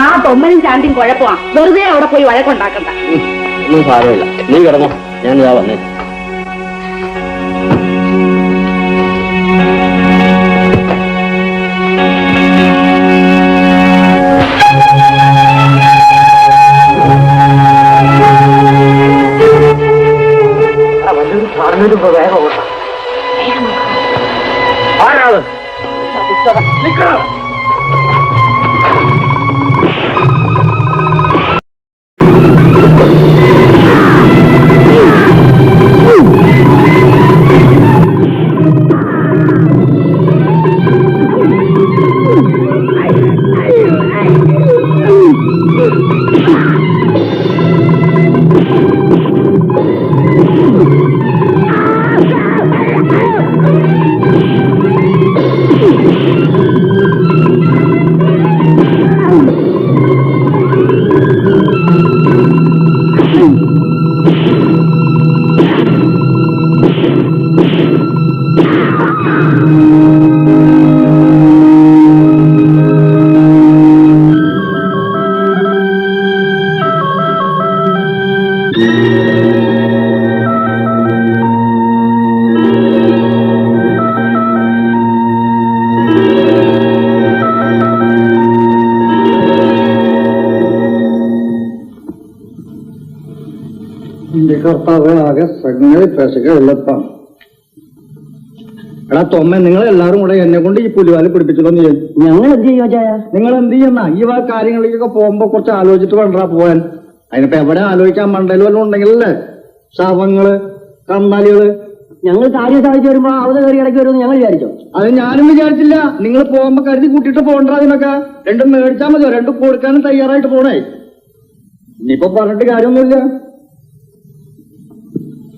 [SPEAKER 2] ആ തൊമ്മനും ചാണ്ടിയും കുഴപ്പമാ. വെറുതെ അവിടെ പോയി വഴക്കുണ്ടാക്കണ്ട.
[SPEAKER 4] ഒന്നും സാരമില്ല, നീ കിടന്നോ. ഞാനിതാ വന്നേ.
[SPEAKER 3] എന്റെ കർത്താവ് ആകെ സംഗതി പെശകല്ലപ്പം. എടാ തൊമ്മ, നിങ്ങൾ എല്ലാവരും കൂടെ എന്നെ കൊണ്ട് ഈ പുലിവാല് പിടിപ്പിച്ചല്ലോ.
[SPEAKER 6] ഞങ്ങൾ എന്ത് ചെയ്യോ ചായ?
[SPEAKER 3] നിങ്ങൾ എന്ത് ചെയ്യുന്ന ഈ കാര്യങ്ങളിലേക്കൊക്കെ പോകുമ്പോ കുറച്ച് ആലോചിച്ചിട്ട് വേണ്ടാ പോവാൻ. അതിനിപ്പോ എവിടെ ആലോചിക്കാൻ മണ്ടയിൽ വല്ലതും ഉണ്ടെങ്കിലല്ലേ? ശവങ്ങള്, കന്നാലികള്.
[SPEAKER 6] ഞങ്ങൾ കാര്യം സാധിച്ചു വരുമ്പോ അവധ കയറി ഇടയ്ക്ക് വരുമെന്ന് ഞങ്ങൾ വിചാരിച്ചോ?
[SPEAKER 3] അത് ഞാനും വിചാരിച്ചില്ല. നിങ്ങൾ പോകുമ്പോ കരുതി കൂട്ടിയിട്ട് പോകണ്ട. അതിനൊക്കെ രണ്ടും മേടിച്ചാൽ മതിയോ? രണ്ടും കൊടുക്കാനും തയ്യാറായിട്ട് പോണേ. ഇനിയിപ്പോ പറഞ്ഞിട്ട് കാര്യമൊന്നുമില്ല.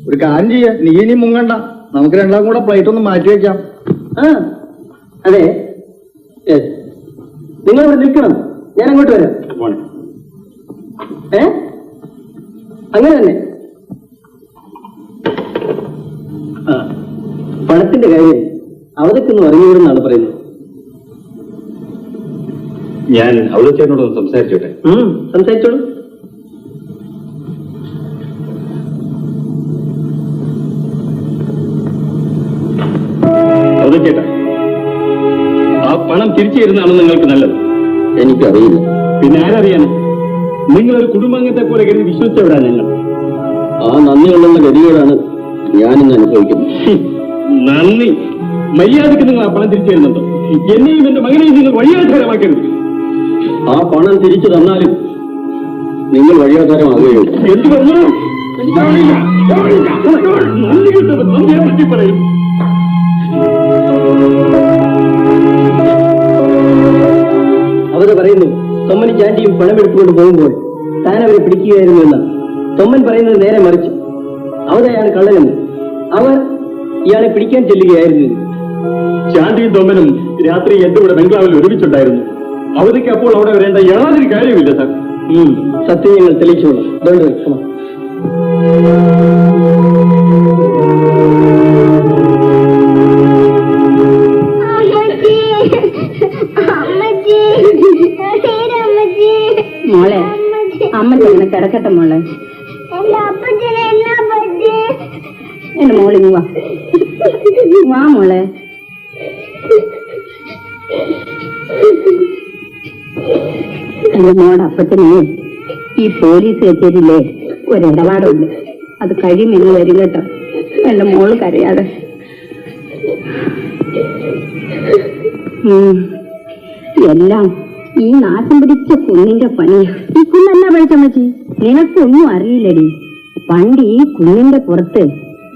[SPEAKER 3] ഒരു കാര്യം ചെയ്യ, നീ ഇനി മുങ്ങണ്ട. നമുക്ക് രണ്ടാം കൂടെ പ്ലേറ്റ് ഒന്ന് മാറ്റി വെക്കാം.
[SPEAKER 6] അതെ, നിങ്ങൾ ഇവിടെ നിൽക്കണം, ഞാൻ അങ്ങോട്ട് വരാം. അങ്ങനെ തന്നെ. പണത്തിന്റെ കാര്യം അവതൊക്കെ അറിഞ്ഞുവിടുന്നാണ് പറയുന്നത്.
[SPEAKER 4] ഞാൻ അവതച്ചേട്ടനോട് സംസാരിച്ചോട്ടെ?
[SPEAKER 6] സംസാരിച്ചോളൂ.
[SPEAKER 4] ചേട്ടാ, ആ പണം തിരിച്ചു തരുന്നതാണ് നിങ്ങൾക്ക് നല്ലത്.
[SPEAKER 6] എനിക്കറിയില്ല.
[SPEAKER 4] പിന്നെ ആരറിയാൻ? നിങ്ങളൊരു കുടുംബാംഗത്തെ പോലെ കരുതി വിശ്വസിച്ചവിടാ ഞങ്ങൾ.
[SPEAKER 6] ആ നന്ദിയുണ്ടെന്ന ഗതികേടാണ് ഞാനിന്ന് അനുഭവിക്കുന്നത്.
[SPEAKER 4] നന്ദി. മര്യാദയ്ക്ക് നിങ്ങൾ ആ പണം തിരിച്ചു തരുന്നുണ്ടോ? എന്നെയും എന്റെ മകനെയും നിങ്ങൾ വഴിയാധാരമാക്കരുത്.
[SPEAKER 6] ആ പണം തിരിച്ചു തന്നാലും നിങ്ങൾ വഴിയാധാരമാകുകയുള്ളൂ.
[SPEAKER 4] എന്ത് പറഞ്ഞു? നന്ദി കിട്ടുന്നത് നന്ദിയെ പറ്റി പറയും.
[SPEAKER 6] അവര് പറയുന്നു തൊമ്മനും ചാണ്ടിയും പണമെടുത്തുകൊണ്ട് പോകുമ്പോൾ താൻ അവരെ പിടിക്കുകയായിരുന്നു എന്ന്. തൊമ്മൻ പറയുന്നത് നേരെ മറിച്ചു. അവരയാണ് കള്ളനെന്ന്. അവർ ഇയാളെ പിടിക്കാൻ ചെല്ലുകയായിരുന്നു.
[SPEAKER 4] ചാണ്ടിയും തൊമ്മനും രാത്രി എന്റെ കൂടെ ബംഗ്ലാവിൽ ഒരുമിച്ചുണ്ടായിരുന്നു. അവധിക്ക് അപ്പോൾ അവിടെ വരേണ്ട യാതൊരു കാര്യമില്ല സാർ.
[SPEAKER 6] സത്യം ഞങ്ങൾ തെളിയിച്ചോളാം.
[SPEAKER 2] മോളെ, അമ്മ ചെന്ന് കിടക്കട്ടെ മോളെ. എന്റെ മോളിങ് വാ, വാ മോളെ. എന്റെ മോടെ അപ്പത്തിന് ഈ പോലീസ് കച്ചേരിയില്ലേ ഒരിടപാടുണ്ട്. അത് കഴിയുമെന്ന് വരും കേട്ടോ. എന്റെ മോള് കരയാതെ. എല്ലാം ഈ നാശം പിടിച്ച കുഞ്ഞിന്റെ പണിയാ. ഈ കുഞ്ഞല്ല പഠിച്ചമ്മച്ചി, നിനക്കൊന്നും അറിയില്ലടി. പണ്ട് ഈ കുഞ്ഞിന്റെ പുറത്ത്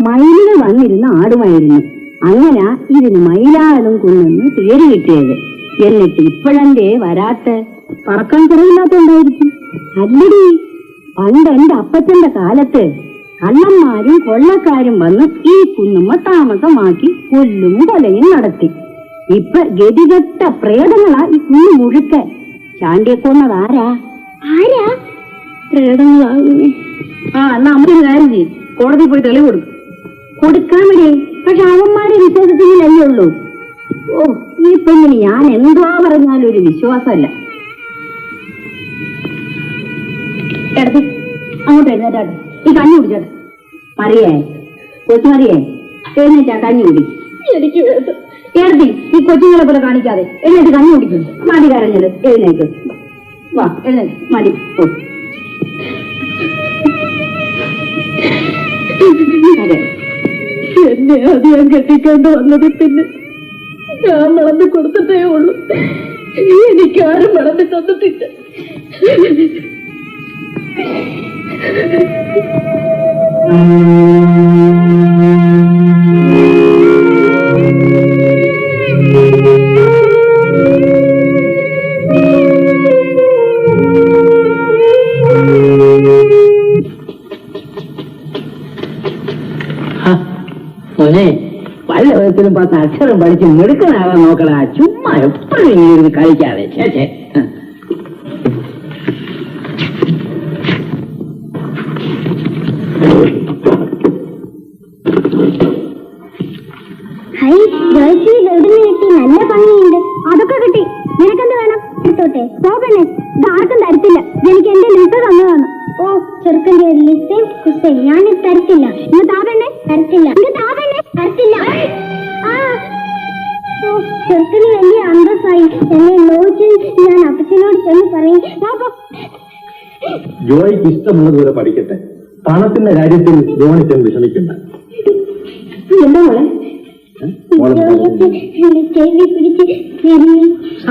[SPEAKER 2] മയിലുകൾ വന്നിരുന്ന് ആടുമായിരുന്നു. അങ്ങനാ ഇതിന് മയിലാടും കുഞ്ഞെന്ന് പേര് കിട്ടിയത്. എന്നിട്ട് ഇപ്പോഴെന്തേ വരാത്ത? പറക്കാൻ കുറവില്ലാത്തോണ്ടായിരിക്കും. അല്ലടി, പണ്ട് എന്റെ അപ്പച്ചന്റെ കാലത്ത് കള്ളന്മാരും കൊള്ളക്കാരും വന്ന് ഈ കുന്നുമ്മ താമസമാക്കി കൊല്ലും കൊലയും നടത്തി. ഇപ്പൊ ഗതികെട്ട പ്രേതങ്ങളാ ഈ കുഞ്ഞു മുഴുക്ക. ചാണ്ടിയെ കൊന്നത് ആരാ? പ്രേതങ്ങളാകുന്നേ. എന്നാ അമ്മയൊരു കാര്യം ചെയ്യും, കോടതി പോയി തെളിവ് കൊടുക്കും. കൊടുക്കാൻ വേണ്ടി. പക്ഷെ അവന്മാരെ വിശ്വസിച്ചില്ലല്ലേ ഉള്ളൂ. ഓ, ഈ പെണ്ണിന് ഞാൻ എന്തോ പറഞ്ഞാലും ഒരു വിശ്വാസമല്ല. എടുത്തി അങ്ങോട്ട് എഴുന്നേറ്റാട്ടെ. ഈ കഞ്ഞി കുടിച്ചോട്ടെ. മറിയേ, കൊച്ചുമറിയേ, എഴുന്നേറ്റാ കഞ്ഞി കുടി. എനിക്ക് വേണ്ട. എഴുതി ഈ കൊച്ചുങ്ങളെ പോലെ കാണിക്കാതെ എഴുന്നേറ്റ് കഞ്ഞി കുടിക്കും. മതി കരഞ്ഞത്. എഴുന്നേറ്റ് വാ, എഴുന്നേറ്റ് മതി. എന്നെ ആദ്യം കെട്ടിക്കൊണ്ട് വന്നത് പിന്നെ ഞാൻ വളർന്നു കൊടുത്തിട്ടേ ഉള്ളൂ. എനിക്കാരും വളർന്നു തന്നിട്ടില്ല.
[SPEAKER 6] മോനെ, പല വിധത്തിലും 10 അക്ഷരം പഠിച്ച് മിടുക്കനാകാൻ നോക്കടാ. ചുമ്മാ എപ്പോഴും ഇങ്ങനെ ഇരുന്ന് കളിക്കാതെ. ചേച്ചേ,
[SPEAKER 5] നല്ല ഭംഗിയുണ്ട്. അതൊക്കെ കിട്ടി. നിനക്കെന്ത് വേണം? എടുത്തോട്ടെ. പോകണേ, ആർക്കും തരത്തില്ല. എനിക്ക് എന്റെ ലിസ്റ്റ് തന്നതാണ്. ഓ ചെറുക്കൻ്റെ ലിസേ കുസേ ഞാൻ തരത്തില്ല. ഇന്ന് താപണ്ണേ തരത്തില്ല. ഇന്ന് താപണ്ണേ തരത്തില്ല. ചെറുക്കന് വലിയ അന്തസ്സായി എന്നെ നോക്കി ഞാൻ അപ്പച്ചനോട് ചെന്ന് പറയും.
[SPEAKER 4] ജോയിക്ക് ഇഷ്ടമുള്ളതുപോലെ പഠിക്കട്ടെ. പണത്തിന്റെ കാര്യത്തിൽ ജോണിച്ചൻ വിഷമിക്കണ്ട.
[SPEAKER 2] എന്താ മോളെ
[SPEAKER 5] ചെവി പിടിച്ച്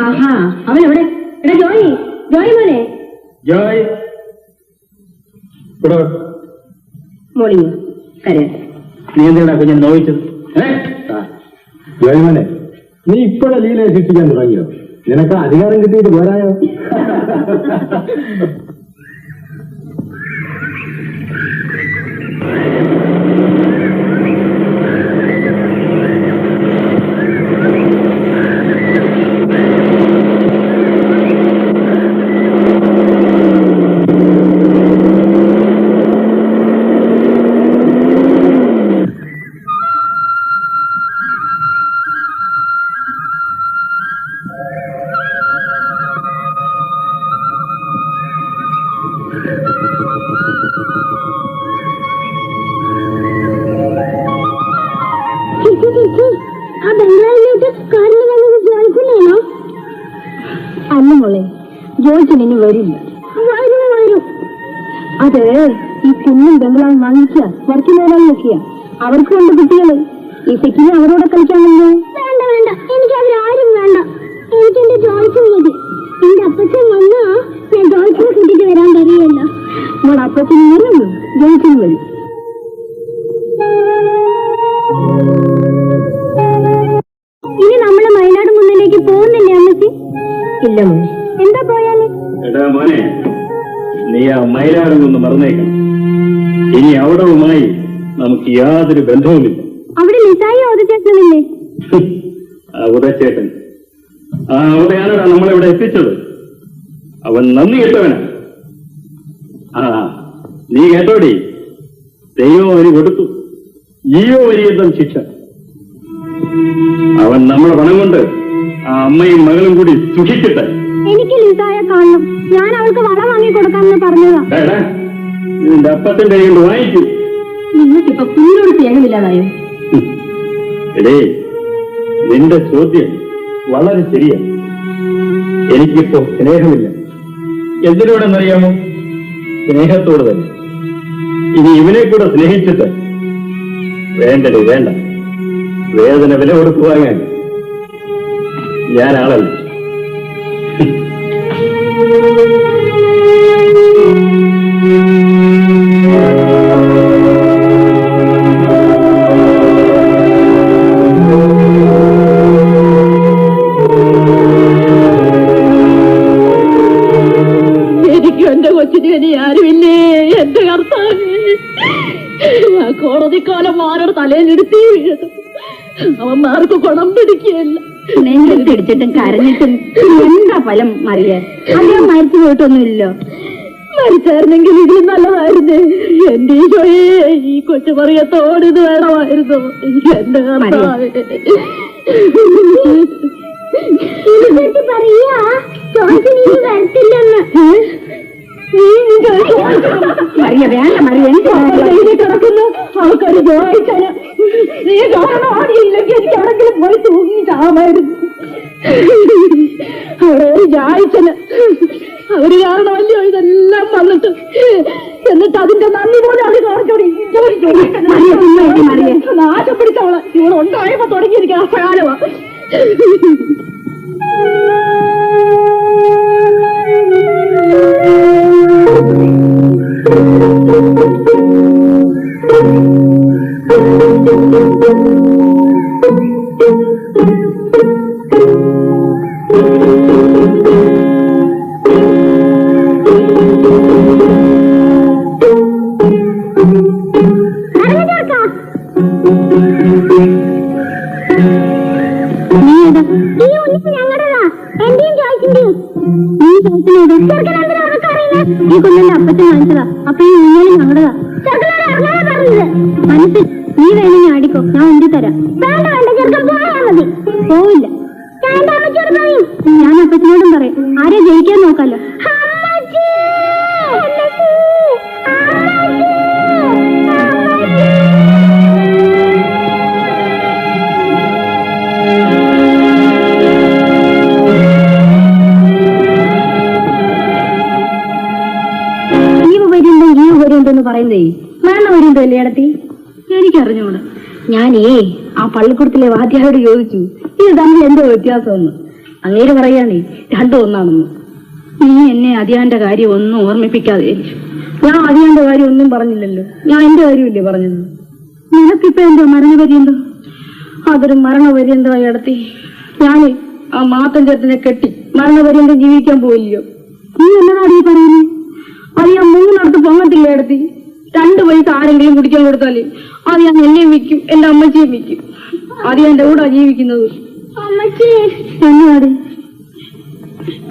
[SPEAKER 2] ആഹാ അവൻ എവിടെ? എടാ ജോയ്, ജോയ് മോനെ.
[SPEAKER 4] ജോയ്
[SPEAKER 2] മോളി കരയാ.
[SPEAKER 4] നീ എന്തിനാ കുഞ്ഞൻ നോവിച്ചത്? ജോയ് മോനെ, നീ ഇപ്പോഴെ ലീലയെ ശിക്ഷിക്കാൻ തുടങ്ങിയോ? നിനക്ക് അധികാരം കിട്ടിയിട്ട് പോരായോ?
[SPEAKER 5] ആ ബംഗ്ലാവിലേക്ക് കാറിൽ വന്നത് ജോയിക്കുന്നാണോ?
[SPEAKER 2] അല്ല മോളെ, ജോയിച്ചൻ ഇനി വരില്ല.
[SPEAKER 5] വരും.
[SPEAKER 2] അത് ഈ കുഞ്ഞും ബംഗ്ലാവ് വാങ്ങിച്ച വർക്കിനൊക്കെയ അവർക്ക് കൊണ്ട് കുട്ടികള് ഈ സെക്കിനെ അവരോടെ കളിക്കാമല്ലോ.
[SPEAKER 5] വേണ്ട വേണ്ട, എനിക്ക് അവരാരും വേണ്ട. എനിക്ക് എന്റെ ജോയിക്കും മതി. എന്റെ അപ്പച്ചൻ വന്നാ ഞാൻ ജോയിച്ചിനെ കൂട്ടിട്ട് വരാൻ കഴിയല്ല.
[SPEAKER 2] മോളെ അപ്പച്ചനും വരും, ജോയിച്ചനും വരും.
[SPEAKER 5] ഇനി നമ്മള് വയനാട് മുന്നിലേക്ക് പോകുന്നില്ലേ അമ്മച്ചി?
[SPEAKER 2] ഇല്ല മോനെ.
[SPEAKER 5] എന്താ പോയാലും
[SPEAKER 4] എടാ മോനെ, നീ ആ മൈലാടുമൊന്ന് മറന്നേക്കണം. ഇനി അവിടവുമായി നമുക്ക് യാതൊരു ബന്ധവുമില്ല.
[SPEAKER 5] അവിടെ മിസായി ഓതച്ചേട്ടനില്ലേ?
[SPEAKER 4] ആ ഉദച്ചേട്ടൻ, ആ ഉദയാനടാ നമ്മളിവിടെ എത്തിച്ചത്. അവൻ നന്ദി കെട്ടവനാ. ആ നീ കേട്ടോടി, ദൈവം അവന് കൊടുത്തു ജീവപര്യന്തം ശിക്ഷ. അവൻ നമ്മുടെ പണം കൊണ്ട് ആ അമ്മയും മകളും കൂടി സുഖിക്കട്ടെ.
[SPEAKER 5] എനിക്ക് ലിസായെ കാണണം. ഞാൻ അവൾക്ക് വള വാങ്ങി കൊടുക്കാമെന്ന് പറഞ്ഞതാ.
[SPEAKER 4] നിന്റെ അപ്പത്തിന്റെ കൈ കൊണ്ട് വാങ്ങിക്കൂ.
[SPEAKER 2] നിങ്ങൾക്കിപ്പൊ കുഞ്ഞിനോട് സ്നേഹമില്ലാതായോ?
[SPEAKER 4] എടേ, നിന്റെ ചോദ്യം വളരെ ശരിയാണ്. എനിക്കിപ്പോ സ്നേഹമില്ല. എന്തിനോടെന്നറിയാമോ? സ്നേഹത്തോട് തന്നെ. ഇനി ഇവനെ കൂടെ സ്നേഹിച്ചിട്ട് വേണ്ടടേ വേണ്ട. വേദന വില കൊടുത്തു വാങ്ങാൻ ഞാൻ ആളല്ല.
[SPEAKER 2] എനിക്കും എന്റെ കൊച്ചിന് ഇനി ആരുമില്ലേ? എന്റെ കർത്താവ്, കോടതിക്കാലം ആരോട് തലയിലെടുത്തി വീഴും. അവന്മാർക്ക് കുണം പിടിക്കുകയല്ല. നെഞ്ചടിച്ചിട്ടും കരഞ്ഞിട്ടും എന്താ ഫലം? മറിയാൻ അദ്ദേഹം മരിച്ചു പോയിട്ടൊന്നുമില്ലോ. മരിച്ചായിരുന്നെങ്കിൽ ഇതിൽ നല്ലതായിരുന്നു. എന്റെ ഈശോയെ, ഈ കൊച്ചു മറിയത്തോട് ഇത് വേണമായിരുന്നു. എന്റെ കർത്താവേ.
[SPEAKER 5] പറയാ ജോയിച്ചിന് ഇനി വരത്തില്ലെന്ന്.
[SPEAKER 2] മറിയ വേണ്ട, മറിയ കിടക്കുന്നു. അവൾക്കൊരു ജോയിച്ചന് നീ കാരണം ആടിയില്ലെങ്കിൽ എനിക്ക് എവിടെങ്കിലും പോയി തൂങ്ങി ചാവായിരുന്നു. അവിടെ ഒരു ജായിച്ചന് അവര് കാരണമല്ലോ ഇതെല്ലാം വന്നിട്ട്. എന്നിട്ട് അതിന്റെ നന്ദി പോലെ അത് കാണിച്ചോടി നാശപ്പിടിച്ചവള് ഇവിടെ ഉണ്ടായപ്പോ തുടങ്ങിയിരിക്കുക കാലമാ.
[SPEAKER 5] ഈ കുഞ്ഞിന്റെ അപ്പച്ചൻ വാങ്ങിച്ചതാ. അപ്പൊ ഈ ഉണ്ണിയാലും ഞങ്ങളുടെതാ. മനസ്സിൽ നീ വേണമെങ്കിൽ ആടിക്കോ, ഞാൻ ഉണ്ടി തരാം. വേണ്ട വേണ്ട, ചെറുക്കൻ പോയാ മതി. പോവില്ല. ഞാൻ അപ്പച്ചനോടും പറയും. ആരെ ജയിക്കാൻ നോക്കാലോ.
[SPEAKER 2] പറയുന്നേ മരണം വരുന്നതല്ലേ ഇടത്തി? എനിക്കറിഞ്ഞൂടെ. ഞാനേ ആ പള്ളിക്കൂടത്തിലെ വാദ്യാരോട് ചോദിച്ചു ഇത് തമ്മിൽ എന്തോ വ്യത്യാസമെന്ന്. അങ്ങേര് പറയാനേ രണ്ടും ഒന്നാണെന്ന്. നീ എന്നെ അതിയാന്റെ കാര്യം ഒന്നും ഓർമ്മിപ്പിക്കാതെ. ഞാൻ അതിയാന്റെ കാര്യം ഒന്നും പറഞ്ഞില്ലല്ലോ. ഞാൻ എന്റെ കാര്യമില്ലേ പറഞ്ഞത്. നിനക്കിപ്പോ എന്തോ മരണപര്യന്തോ? അതൊരു മരണപര്യന്തോ ഇടത്തി. ഞാന് ആ മാത്തൻ ചേട്ടനെ കെട്ടി മരണപര്യന്തം ജീവിക്കാൻ പോയില്ലയോ? നീ എന്നതാടി പറയുന്നേ? അത് ഞാൻ 3 അടുത്ത് പൊങ്ങത്തില്ല ഇടത്തി. 2 പൈസ ആരെങ്കിലും കുടിക്കാൻ കൊടുത്താല് അത് ഞാൻ എന്നെയും വിൽക്കും, എന്റെ അമ്മച്ചിയും വിൽക്കും. അത് ഞാൻ എന്റെ കൂടെ ജീവിക്കുന്നത്.
[SPEAKER 5] അമ്മച്ചി
[SPEAKER 2] എന്നാടി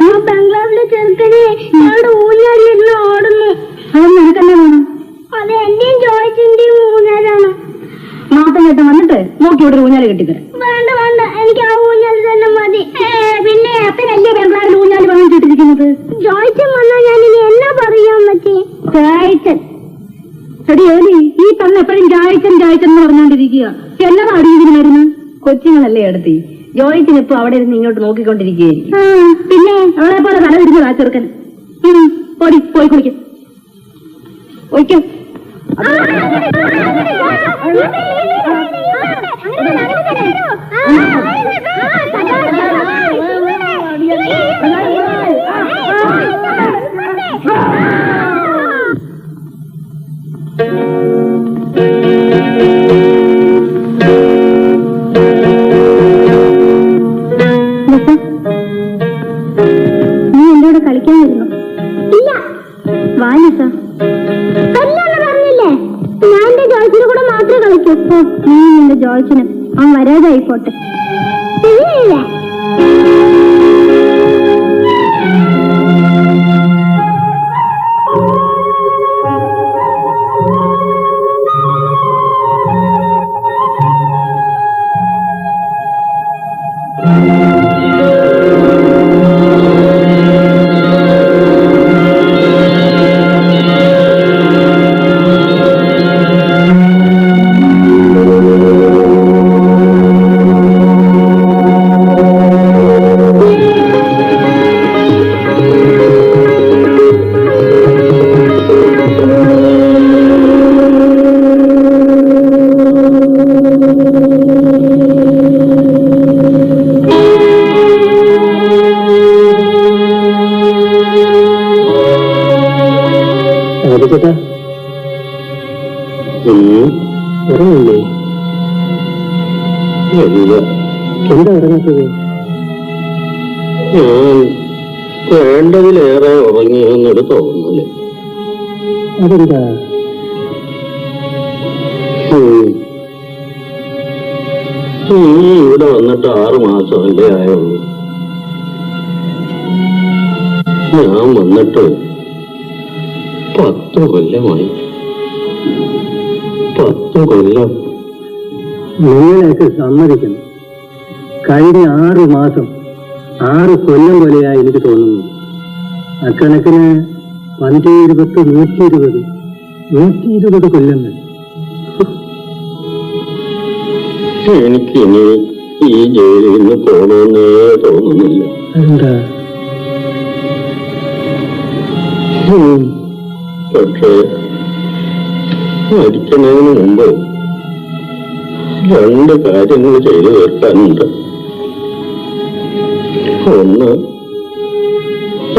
[SPEAKER 5] ആ ബംഗ്ലാവിലെ ചെറുക്കനെ ഞങ്ങളുടെ ഊഞ്ഞാലിരുന്ന് ഓടുന്നു.
[SPEAKER 2] അത് നിനക്കെന്നെ വേണം?
[SPEAKER 5] അത് എന്റെയും ജോയ്സിന്റെയും ഊഞ്ഞാലാണ്.
[SPEAKER 2] മാത്തൻ ചേട്ടൻ വന്നിട്ട് നോക്കി ഇവിടെ ഊഞ്ഞാല് കെട്ടിത്തരാം.
[SPEAKER 5] വേണ്ട വേണ്ട, എനിക്ക് ആ ഊഞ്ഞാൽ തന്നെ മതി.
[SPEAKER 2] പിന്നെ അപ്പനല്ലേ ബംഗ്ലാവിൽ ഊഞ്ഞാല് വാങ്ങിച്ചിട്ടിരിക്കുന്നത്?
[SPEAKER 5] ജോയ്ച്ചൻ വന്നാൽ ഞാൻ ഇനി എന്നാ പറയാ അമ്മച്ചി?
[SPEAKER 2] ചായച്ചൻ എടി ഏലി, ഈ തന്നെ എപ്പോഴും ചായച്ചൻ ചായച്ചൻ എന്ന് പറഞ്ഞുകൊണ്ടിരിക്കുക. എന്നതാ അടിയതിന് മരുന്ന്? കൊച്ചുങ്ങളല്ലേ എടുത്തി. ജോയിച്ചിന് ഇപ്പൊ അവിടെ ഇരുന്ന് ഇങ്ങോട്ട് നോക്കിക്കൊണ്ടിരിക്കുകയായിരിക്കും. പിന്നെ അവളെ പോലെ തല തിരിഞ്ഞതാ ചെറുക്കൻ. പോയി പോയി കുളിക്കും. ഒഴിക്കും.
[SPEAKER 5] നീ എന്റെ കൂടെ കളിക്കാൻ വരുന്നു? ഇല്ല. വാലിസ പറഞ്ഞില്ലേ ഞാൻ എന്റെ ജോയ്സിന് കൂടെ മാത്രമേ കളിക്കൂ. നീ എന്റെ ജോയ്സിന് അവൻ വരാതായിപ്പോട്ടെ. ഇല്ല
[SPEAKER 6] ചേട്ടാ ഉറങ്ങില്ലേ? എന്താ ഉറങ്ങാത്തത്?
[SPEAKER 4] ഞാൻ വേണ്ടതിലേറെ ഉറങ്ങിയെന്നൊരു തോന്നല്.
[SPEAKER 6] അതെന്താ?
[SPEAKER 4] നീ ഇവിടെ വന്നിട്ട് 6 മാസമല്ലേ ആയുള്ളൂ. ഞാൻ വന്നിട്ട് 10 കൊല്ലമായി. 10 കൊല്ലം.
[SPEAKER 6] നിങ്ങളെയൊക്കെ സമ്മതിക്കണം. കഴിഞ്ഞ 6 മാസം 6 കൊല്ലം പോലെയായി എനിക്ക് തോന്നുന്നു. അക്കണക്കിന് 120, 120 കൊല്ലങ്ങൾ.
[SPEAKER 4] എനിക്കിനി ഈ ജയിലിൽ നിന്ന് പോകണമെന്നേ തോന്നുന്നില്ല.
[SPEAKER 6] എന്താ?
[SPEAKER 4] പക്ഷേ മരിക്കുന്നതിന് മുമ്പ് 2 കാര്യങ്ങൾ ചെയ്തു തീർക്കാനുണ്ട്. ഒന്ന്,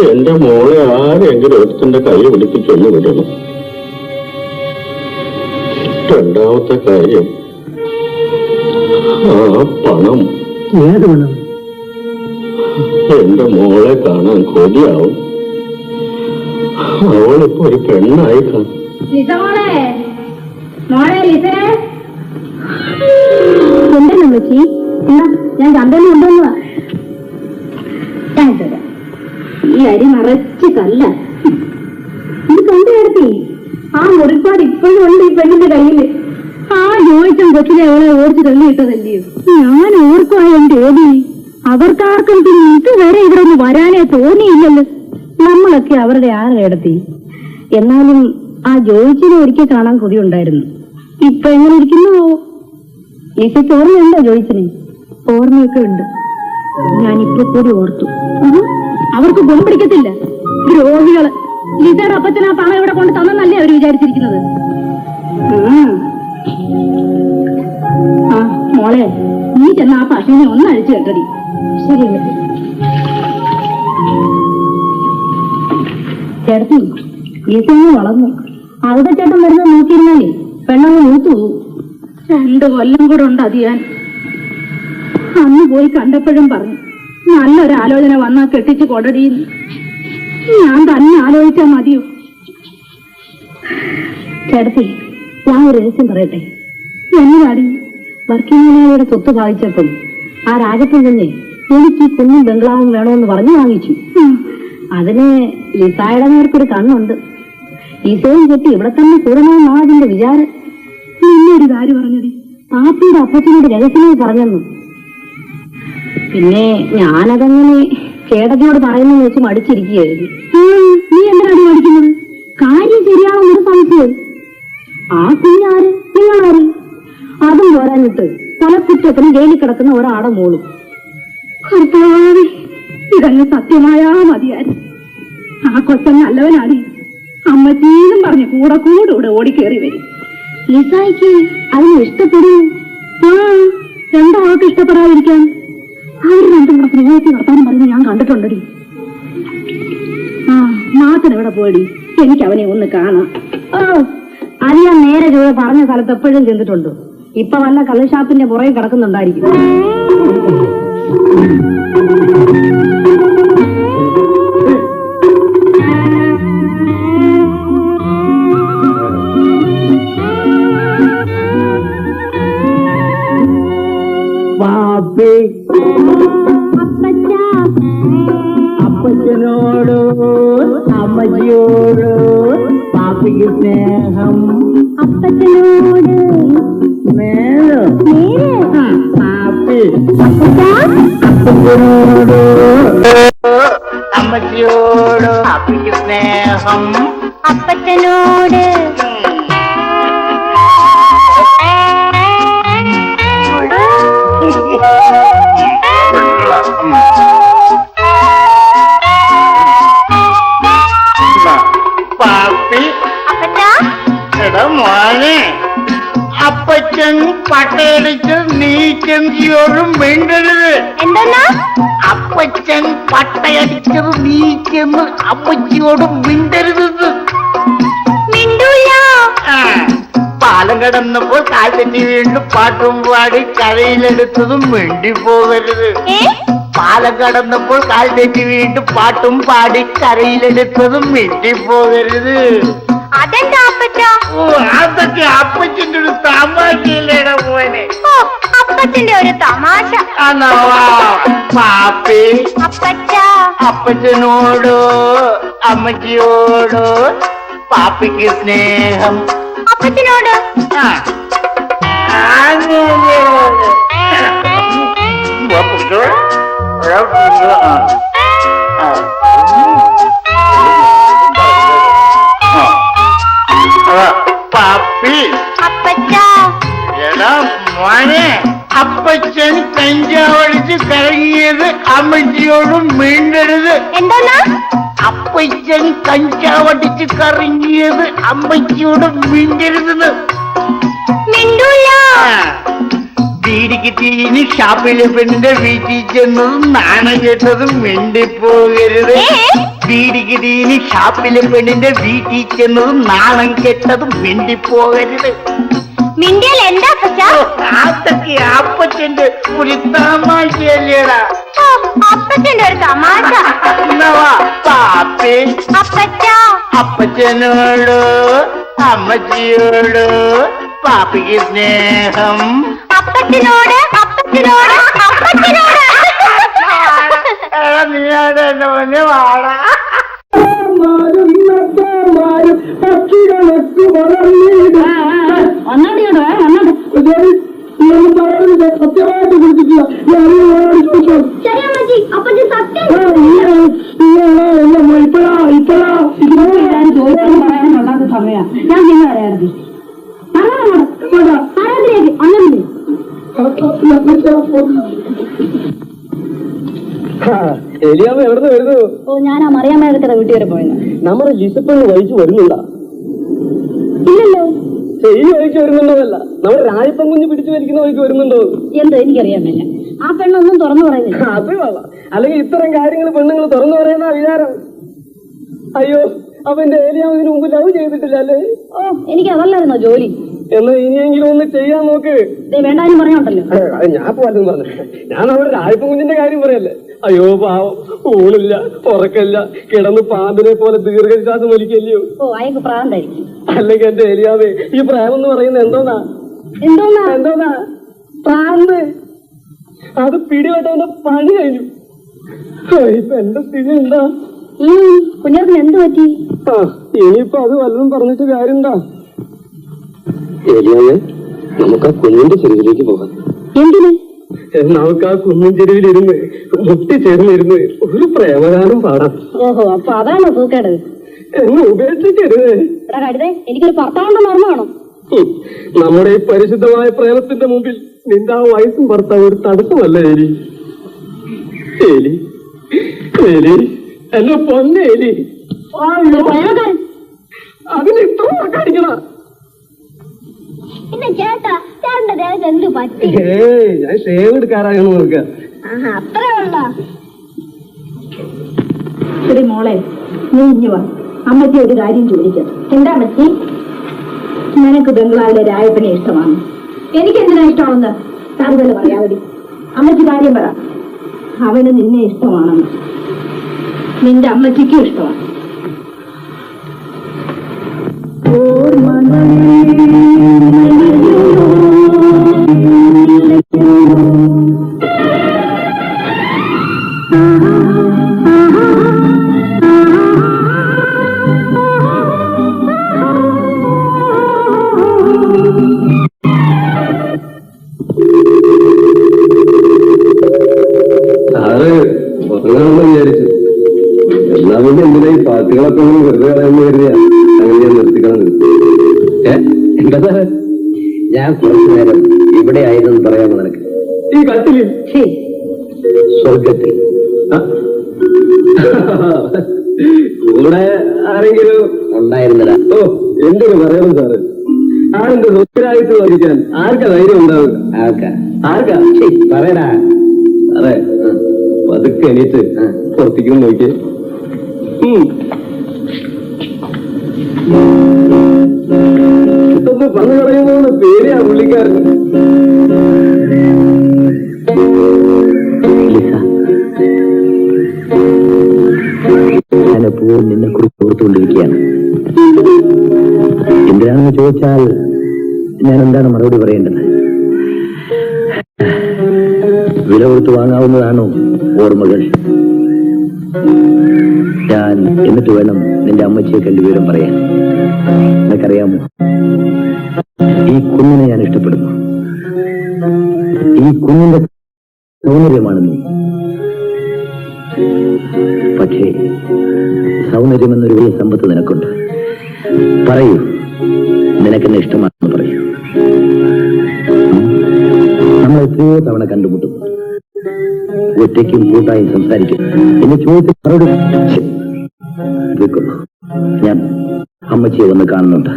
[SPEAKER 4] എന്റെ മോളെ ആരെങ്കിലും ഒരുത്തന്റെ കൈ പിടിപ്പിച്ചൊന്നു വിടണം. രണ്ടാമത്തെ കാര്യം, ആ പണം.
[SPEAKER 6] ഏത് പണം?
[SPEAKER 4] എന്റെ മോളെ കാണാൻ കൊതിയാവും. അവളിപ്പോ ഒരു പെണ്ണായി കാണും.
[SPEAKER 5] എന്താ അമ്മച്ചി?
[SPEAKER 2] ഞാൻ ചന്തയിൽ കൊണ്ടുവന്നതാ. ഞാൻ തരാം. ഈ അരി നിറച്ച് കല്ല. ഇത് കണ്ടു കിടത്തി. ആ മുറിപ്പാട് ഇപ്പോഴും ഉണ്ട് ഈ പെണ്ണിന്റെ കയ്യില്. ആ ജോയിച്ചൻ കൊച്ചിനെ അവളെ ഓടിച്ച് തള്ളിയിട്ടതല്ലയോ? ഞാൻ ഓർക്കുവാ എന്റെ ഓടി. അവർക്കാർക്കും പിന്നെ ഇതുവരെ ഇവിടെ ഒന്ന് വരാനേ തോന്നിയില്ലല്ലോ. നമ്മളൊക്കെ അവരുടെ ആരെടുത്തി. എന്നാലും ആ ജോയിച്ചിനെ ഒരിക്കൽ കാണാൻ കൊതിയുണ്ടായിരുന്നു. ഇപ്പൊ എങ്ങനെ ഇരിക്കുന്നു? ലിസയ്ക്ക് ഓർമ്മയുണ്ടോ ജോയിച്ചിനെ? ഓർമ്മയൊക്കെ ഉണ്ട്. ഞാനിപ്പോ കൂടി ഓർത്തു. അവർക്ക് ഗുണം പിടിക്കത്തില്ല. ദ്രോഹികള്. ലീസയുടെ അപ്പച്ചന് ആ പണം ഇവിടെ കൊണ്ട് തന്നല്ലേ അവര് വിചാരിച്ചിരിക്കുന്നത്. ആ മോളെ, നീ ചെന്ന് ആ പശുവിനെ ഒന്ന് അഴിച്ചു കെട്ടടി. ശരി ചേട്ടത്തി, ലീസങ്ങ് വളർന്നു. അവിടെ ചേട്ടൻ വരുന്നത് നോക്കിയിരുന്നാലേ പെണ്ണങ്ങ് മൂത്തു പോകും. 2 കൊല്ലം കൂടെ ഉണ്ട് അതിയാൻ. അന്ന് പോയി കണ്ടപ്പോഴും പറഞ്ഞു നല്ലൊരാലോചന വന്നാ കെട്ടിച്ച് കൊടടിയെന്ന്. ഞാൻ തന്നെ ആലോചിച്ചാ മതിയോ? ചേട്ടത്തി, ഞാൻ ഒരു രഹസ്യം പറയട്ടെ. എന്നതാടി? വർക്കിംഗ് സ്വത്ത് ഭാവിച്ചപ്പം ആ രാജപ്പൻ തന്നെ എനിക്ക് ഈ കുഞ്ഞും ബംഗ്ലാവും വേണമെന്ന് പറഞ്ഞു വാങ്ങിച്ചു. അതിന് ലിസായുടെ നേർക്കൊരു കണ്ണുണ്ട്. ലിസയും കെട്ടി ഇവിടെ തന്നെ കൂടണമെന്നാണ് അതിന്റെ വിചാരം. നിന്നൊരു കാര്യം പറഞ്ഞടി, പാപ്പിയുടെ അപ്പച്ചനോട് രഹസ്യമായി പറഞ്ഞെന്നു. പിന്നെ ഞാനതങ്ങനെ കേടത്തിനോട് പറയുന്നത് വെച്ച് മടിച്ചിരിക്കുകയായിരുന്നു. നീ എന്തിനാണ് മടിക്കുന്നത്? കാര്യം ശരിയാണെന്നൊരു സംശയം. ആ കുഞ്ഞാര് നിങ്ങളാര്? അതും പോരാഞ്ഞിട്ട് കൊലക്കുറ്റത്തിന് ജയിലിൽ കിടക്കുന്ന ഒരാടെ മോളും. കർത്താവേ, ഇതങ്ങ് സത്യമായാ മതിയായിരുന്നു. ആ കൊച്ചൻ നല്ലവനാടി. അമ്മച്ചീന്നും പറഞ്ഞ് കൂടെ കൂടെ ഓടിക്കേറി വരും. ലിസായിക്ക് അതിന് ഇഷ്ടപ്പെടും. രണ്ടാൾക്ക് ഇഷ്ടപ്പെടാതിരിക്കാൻ അവർ രണ്ടും കൂടെ സ്നേഹത്തിൽ വർത്താനം പറയുന്നത് ഞാൻ കണ്ടിട്ടുണ്ടടി. മാത്തിന് എവിടെ പോയടി? എനിക്ക് അവനെ ഒന്ന് കാണാം. അത് ഞാൻ നേരെ ചൂട് പറഞ്ഞ സ്ഥലത്ത് എപ്പോഴും ചെന്നിട്ടുണ്ടോ? ഇപ്പൊ വല്ല കള്ളുഷാപ്പിന്റെ പുറകെ കിടക്കുന്നുണ്ടായിരിക്കും.
[SPEAKER 6] പാപ്പി അപ്പച്ചനോടോ അമ്മച്ചിയോടോ പാപ്പിക്ക് സ്നേഹം.
[SPEAKER 5] അപ്പച്ചനോട്
[SPEAKER 6] നേരോ പാപ്പി അപ്പച്ചനോടോ അമ്മച്ചിയോടോ പാപ്പിക്ക് സ്നേഹം.
[SPEAKER 5] അപ്പച്ചനോട്
[SPEAKER 6] പാപ്പി മോനെ, അപ്പച്ചൻ പട്ടയടിച്ച് നീ ചെന്തിയോടും മിണ്ടരുത്.
[SPEAKER 5] എന്താ?
[SPEAKER 6] അപ്പച്ചൻ പട്ടയടിച്ചത് നീ ചെന്ന് അമ്മച്ചിയോടും മിണ്ടരുത്.
[SPEAKER 5] മിണ്ടൂല.
[SPEAKER 6] പാലം കടന്നപ്പോൾ കാറ്റത്തി വീണ്ടും പാട്ടും പാടി കരയിലെടുത്തതും മിണ്ടിപ്പോകരുത്. പാലം കടന്നപ്പോൾ കാൽ തെറ്റി വീണ്ടും പാട്ടും പാടി കരയിലെടുത്തതും മിണ്ടിപ്പോകരുത്.
[SPEAKER 5] അതെന്താ അപ്പച്ച?
[SPEAKER 6] ഓ, അതൊക്കെ അപ്പച്ചന്റെ ഒരു തമാശയില്ലേടാ മോനെ.
[SPEAKER 5] അപ്പച്ചന്റെ ഒരു തമാശ.
[SPEAKER 6] പാപ്പി
[SPEAKER 5] അപ്പച്ച
[SPEAKER 6] അപ്പച്ചനോടോ അമ്മച്ചിയോടോ പാപ്പിക്ക് സ്നേഹം.
[SPEAKER 5] അപ്പച്ചനോട്
[SPEAKER 6] പാപ്പി
[SPEAKER 5] അപ്പച്ച
[SPEAKER 6] എടാ മോനെ, അപ്പച്ചൻ കഞ്ചാവടിച്ച് കറങ്ങിയത് അമ്മച്ചിയോടും മിണ്ടരുത്.
[SPEAKER 5] എന്താ?
[SPEAKER 6] അപ്പച്ചൻ കഞ്ചാവടിച്ച് കറങ്ങിയത് അമ്മച്ചിയോടും മിണ്ടരുത്.
[SPEAKER 5] മിണ്ടൂല.
[SPEAKER 6] തീരിക്ക് തീനി ഷാപ്പിലെ പെണ്ണിന്റെ വീട്ടിൽ ചെന്നതും നാണം കേട്ടതും മിണ്ടിപ്പോകരുത്. തീരിക്ക് തീനി ഷാപ്പിലെ പെണ്ണിന്റെ വീട്ടിൽ ചെന്നതും നാണം കെട്ടതും മിണ്ടിപ്പോകരുത്.
[SPEAKER 5] മിണ്ടിയാൽ എന്താ അപ്പച്ച?
[SPEAKER 6] അതൊക്കെ അപ്പച്ചന്റെ ഒരു തമാശയല്ലേടാ.
[SPEAKER 5] അപ്പച്ചന്റെ ഒരു തമാശ.
[SPEAKER 6] പാപ്പി
[SPEAKER 5] അപ്പച്ച
[SPEAKER 6] അപ്പച്ചനോടോ അമ്മച്ചിയോടോ പാപ്പിക്ക് സ്നേഹം.
[SPEAKER 5] അപ്പച്ചനോട് അപ്പച്ചനോട് അപ്പച്ചനോട്.
[SPEAKER 6] നീയാടെ എന്റെ മുന്നേ വാടാ.
[SPEAKER 1] സത്യമായിട്ട് കുടിച്ചിട്ടില്ല.
[SPEAKER 5] അപ്പച്ചൻ സത്യം.
[SPEAKER 2] സമയ ഞാൻ പിന്നെ പറയാറുണ്ട്. അങ്ങനെ
[SPEAKER 1] എലിയാമ്മ എവിടുന്ന് വരുന്നു?
[SPEAKER 2] ഓ, ഞാൻ ആ മറിയാമ്മ എടുക്കുന്ന വീട്ടിൽ വരെ പോയത്.
[SPEAKER 6] നമ്മുടെ ലിസപ്പണ് വഹിച്ചു വരുന്നുണ്ടാ?
[SPEAKER 2] ഇല്ലല്ലോ.
[SPEAKER 6] ഈ വഴിക്ക് വരുന്നുണ്ടോന്നല്ല, നമ്മുടെ രായപ്പൻ കുഞ്ഞ് പിടിച്ചു വലിക്കുന്ന വഴിക്ക് വരുന്നുണ്ടോ
[SPEAKER 2] എന്തോ എനിക്കറിയാൻ പറ്റില്ല. ആ പെണ്ണൊന്നും തുറന്നു പറയുന്നില്ല.
[SPEAKER 6] അത് കൊള്ളാം. അല്ലെങ്കിൽ ഇത്തരം കാര്യങ്ങൾ പെണ്ണുങ്ങൾ തുറന്നു പറയുന്ന വിചാരം. അയ്യോ, അവന്റെ ഏരിയാവിന് മുമ്പ് ലവ് ചെയ്തിട്ടില്ല അല്ലേ?
[SPEAKER 2] ഓ, എനിക്ക് അതല്ലായിരുന്നോ ജോലി?
[SPEAKER 6] എന്നാ ഇനിയെങ്കിലും ഒന്ന് ചെയ്യാൻ നോക്ക്.
[SPEAKER 2] വേണ്ടാനും പറഞ്ഞോണ്ടല്ലോ.
[SPEAKER 6] ഞാൻ പോലും പറഞ്ഞു. ഞാൻ അവിടെ രായപ്പൻ കുഞ്ഞിന്റെ കാര്യം പറയല്ലേ. അയ്യോ പാവം, ഊണില്ല, ഉറക്കല്ല, കിടന്ന് പാമ്പിനെ പോലെ ദീർഘശ്വാസം വലിക്കല്ലയോ.
[SPEAKER 2] ഓ, അയക്ക് പ്രാന്തായിരിക്കും.
[SPEAKER 6] അല്ലെങ്കിൽ എന്റെ ഏരിയാവേ, ഈ പ്രേമം എന്ന് പറയുന്നത് എന്തോന്നാ പ്രാന്ത്. അത് പിടിവെട്ടവന്റെ പണി കഴിഞ്ഞു. ഇപ്പൊ എന്റെ സ്ഥിതി എന്താ?
[SPEAKER 2] കുഞ്ഞിന് എന്ത് പറ്റി?
[SPEAKER 6] ഇനിയിപ്പോ അത് വല്ലതും പറഞ്ഞിട്ട് കാര്യണ്ടാ? ഏരിയാവേ, നമുക്ക് ആ കുഞ്ഞിന്റെ ചെരുവിലേക്ക് പോകാം.
[SPEAKER 2] എന്തിന്?
[SPEAKER 6] നമുക്ക് ആ കുഞ്ഞിൻ ചെരുവിലിരുന്ന് മുട്ടിച്ചേർന്നിരുന്ന് ഒരു പ്രേമഗാനം പാടാം.
[SPEAKER 2] ഓഹോ, അപ്പൊ അതാണോ തൂക്കേണ്ടത്?
[SPEAKER 6] എന്നെ ഉപേക്ഷിക്കരുത്.
[SPEAKER 2] ഇവിടെ കരുതേ, എനിക്കൊരു ഭർത്താവിന്റെ ഓർമ്മ വേണം.
[SPEAKER 6] നമ്മുടെ ഈ പരിശുദ്ധമായ പ്രേമത്തിന്റെ മുമ്പിൽ നിന്റെ ആ വയസ്സും ഭർത്താവ് ഒരു തടസ്സമല്ല എലി. എലി എലി എന്നെ പൊന്നെ എലി. അതിന് ഇത്ര ഉറക്കടിക്കണ?
[SPEAKER 5] പിന്നെ ചേട്ടാ, ചേട്ടന്റെ ദേഹത്ത് എന്ത് പറ്റി?
[SPEAKER 6] ഞാൻ ഷേവ് എടുക്കാറായെന്ന് നോക്കുക.
[SPEAKER 5] അത്രേ ഉള്ള.
[SPEAKER 2] ശരി മോളെ, നീ ഇഞ്ഞു വാ. അമ്മയ്ക്ക് ഒരു കാര്യം ചോദിക്കാം. എന്താ അമ്മച്ചി? നിനക്ക് ബംഗ്ലാവിലെ രായപ്പനെ ഇഷ്ടമാണ്. എനിക്ക് എന്തിനാ ഇഷ്ടമാണെന്ന് താങ്കൾ പറയാവടി. അമ്മച്ചി കാര്യം പറ. അവന് നിന്നെ ഇഷ്ടമാണെന്ന്. നിന്റെ അമ്മച്ചിക്കും ഇഷ്ടമാണ്.
[SPEAKER 6] സാറ് ഉറങ്ങാമെന്ന് വിചാരിച്ചു. എന്നാ പിന്നെ എന്തിനാ ഈ പാട്ടുകളൊക്കെ വെറുതെ കളയാമെന്ന് കരുതിയാ അങ്ങനെ ഞാൻ നിർത്തിക്കണം. എന്താ സാറ്?
[SPEAKER 7] ഞാൻ കുറച്ചു നേരം ഇവിടെ ആയിരുന്നു പറയാമോ നിനക്ക്?
[SPEAKER 6] ഈ കട്ടിലിൽ
[SPEAKER 7] സ്വർഗത്തിൽ
[SPEAKER 6] കൂടെ ആരെങ്കിലും
[SPEAKER 7] ഉണ്ടായിരുന്നടാ.
[SPEAKER 6] ഓ, എന്തൊരു പറയണം സാറ്. ആരെന്ത് സ്വസ്ഥരായിട്ട് വഹിക്കാൻ ആർക്കാ ധൈര്യം ഉണ്ടാവുക? ആർക്കാ
[SPEAKER 7] പറയടാ.
[SPEAKER 6] അതെ, പതുക്കെ എണീറ്റ് പുറത്തേക്കും നോക്കിയേ. ഇതൊന്ന് പങ്കു കളയുന്നോന്ന് പേടിയാ പുള്ളിക്കാരൻ.
[SPEAKER 7] ഞാൻ എപ്പോഴും നിന്നെ കുറിച്ച് ഓർത്തുകൊണ്ടിരിക്കുകയാണ്. എന്തിനാണെന്ന് ചോദിച്ചാൽ ഞാൻ എന്താണ് മറുപടി പറയേണ്ടത്? വില കൊടുത്ത് വാങ്ങാവുന്നതാണോ ഓർമ്മകൾ? ഞാൻ എന്നിട്ട് വേണം നിന്റെ അമ്മച്ചിയെ കണ്ട് വിവരം പറയാൻ. നിനക്കറിയാമോ, ഈ കുഞ്ഞിനെ ഞാൻ ഇഷ്ടപ്പെടുന്നു. ഈ കുഞ്ഞിന്റെ സൗന്ദര്യമാണ് നീ. പക്ഷേ സൗന്ദര്യമെന്നൊരു വലിയ സമ്പത്ത് നിനക്കുണ്ട്. പറയൂ, നിനക്കെന്നെ ഇഷ്ടമാണെന്ന് പറയൂ. നമ്മൾ എത്രയോ തവണ കണ്ടുമുട്ടുന്നു, ഒറ്റയ്ക്കും കൂട്ടായും സംസാരിക്കും. എന്നെ ചോദിച്ച് മറുപടി ഞാൻ അമ്മച്ചിയെ വന്ന് കാണുന്നുണ്ട്.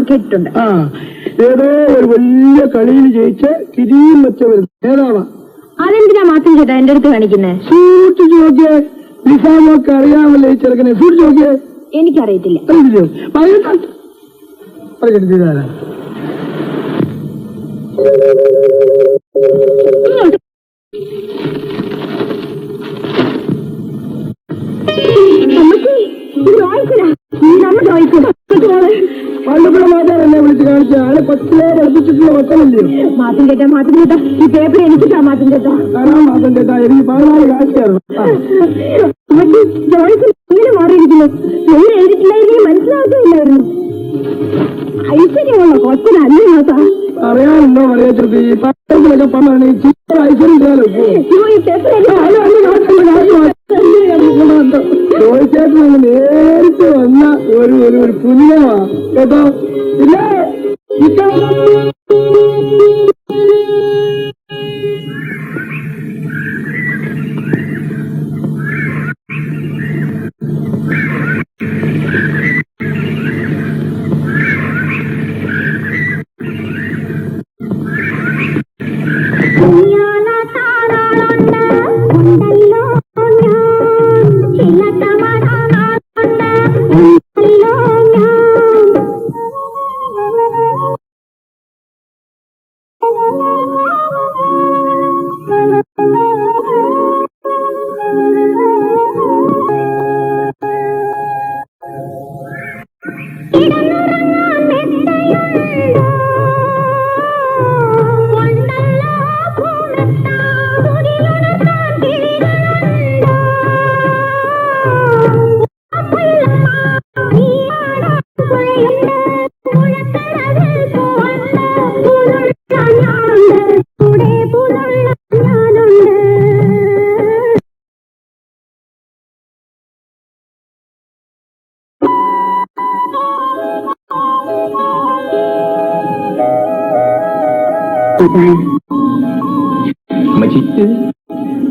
[SPEAKER 2] കേട്ടിട്ടുണ്ട്.
[SPEAKER 1] ഏതോ ഒരു വലിയ കളിയിൽ ജയിച്ച് കിരീം വെച്ചവർ ഏതാണ്?
[SPEAKER 2] അതെന്തിനാ മാത്രം ചേട്ടാ എന്റെ അടുത്ത് കാണിക്കുന്നത്?
[SPEAKER 1] സൂക്ഷിച്ചു നോക്കിയേ, നിസാമൊക്കെ അറിയാമല്ലോ ഈ ചെറുക്കനെ. സൂക്ഷിച്ചു നോക്കിയേ.
[SPEAKER 2] എനിക്കറിയത്തില്ല.
[SPEAKER 1] പറഞ്ഞിട്ടില്ല. പണ്ടപ്പോഴും മാതാറെന്നെ വിളിച്ചു കാണിച്ച ആളെ പത്തിലേ പഠിപ്പിച്ചിട്ടുള്ള മക്കളല്ലേ?
[SPEAKER 2] മാസം കേട്ടാ ഈ പേപ്പർ എനിക്ക് മാസം കേട്ടോ.
[SPEAKER 1] മാസം കേട്ടാ എനിക്ക് 14 കാഴ്ചയായിരുന്നു.
[SPEAKER 2] ഇങ്ങനെ മാറിയിരിക്കുന്നു. എങ്ങനെ എഴുതിട്ടില്ലായിരുന്നു മനസ്സിലാക്കുകയില്ലായിരുന്നു. ഐശ്വര്യമുള്ള കൊച്ചനല്ലേ മാതാ?
[SPEAKER 1] അറിയാമല്ലോ അറിയാച്ചത് ഈ പത്രത്തിലൊക്കെ പറഞ്ഞാണ് ചിത്ര ഐശ്വര്യം ചോദിച്ചേട്ടനാണ് നേരിട്ട് വന്ന ഒരു പുണ്യമാ കേട്ടോ. ഇല്ല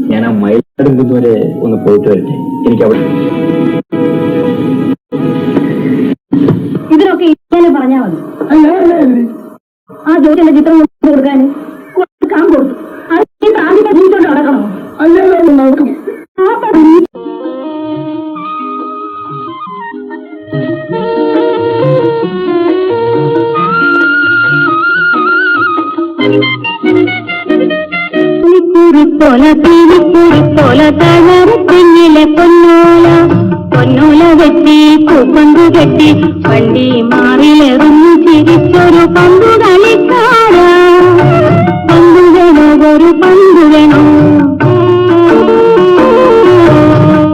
[SPEAKER 7] ഞാൻ ആ മയിലാടും വരെ ഒന്ന് പോയിട്ട് വരട്ടെ. എനിക്ക് അവിടെ
[SPEAKER 2] ഇതിനൊക്കെ ഇങ്ങനെ പറഞ്ഞാൽ മതി. ആ ജോലിയുടെ ചിത്രം കൊടുക്കാൻ കൊടുത്തു. അത് ആദ്യം ജീവിച്ചോണ്ട് നടക്കണോ?
[SPEAKER 1] അല്ലല്ലോ നടക്കും.
[SPEAKER 5] ോല തളർത്തിങ്ങിലെ പൊന്നോല വെട്ടി പൂപ്പന്തു കെട്ടി വണ്ടി മാറിലെറിഞ്ഞു ചിരിച്ചൊരു പന്തു കളിക്കാരാ. പന്തു വേണോ ഒരു പന്തു വേണോ?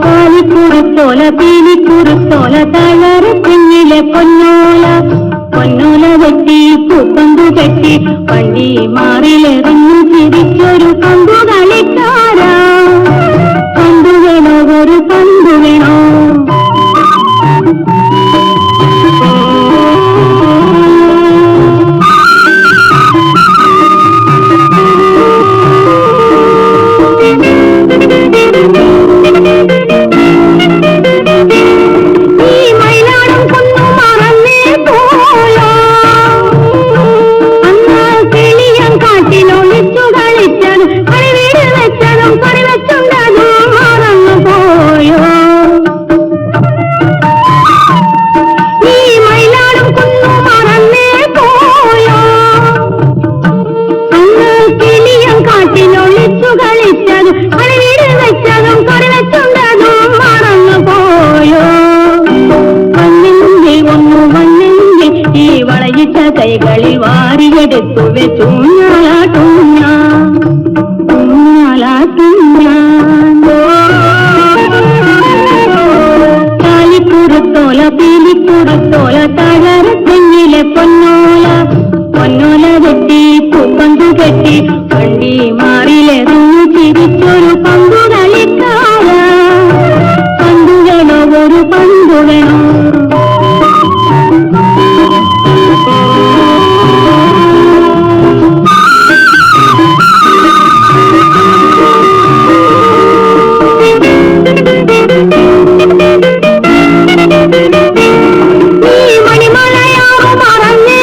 [SPEAKER 5] കാലിക്കുറുത്തോല പീലിക്കുറുത്തോല തളർത്തിങ്ങിലെ പൊന്നോല വെട്ടി പൂപ്പന്തു കെട്ടി വണ്ടി മാറിലെറിഞ്ഞു ചിരിച്ചൊരു പന്തു കളിക്കാരാ. പന്തു വേണോ ഒരു പന്തു വേണോ? കൈകളിൽ വാരിയെടുത്തു വെച്ചൂഞ്ഞാലാട്ടും കാലിക്കുറുത്തോല പീലിക്കുറുത്തോല തകരത്തെങ്ങിലെ പൊന്നോല വെട്ടി പൂപ്പന്തു കെട്ടി വണ്ടി മാറിലെറിഞ്ഞു ചിരിച്ചൊരു പന്തു കളിക്കാരാ. പന്തു വേണോ ഒരു പന്തു വേണോ? ഈ മണിമലയാറ് മറന്നേ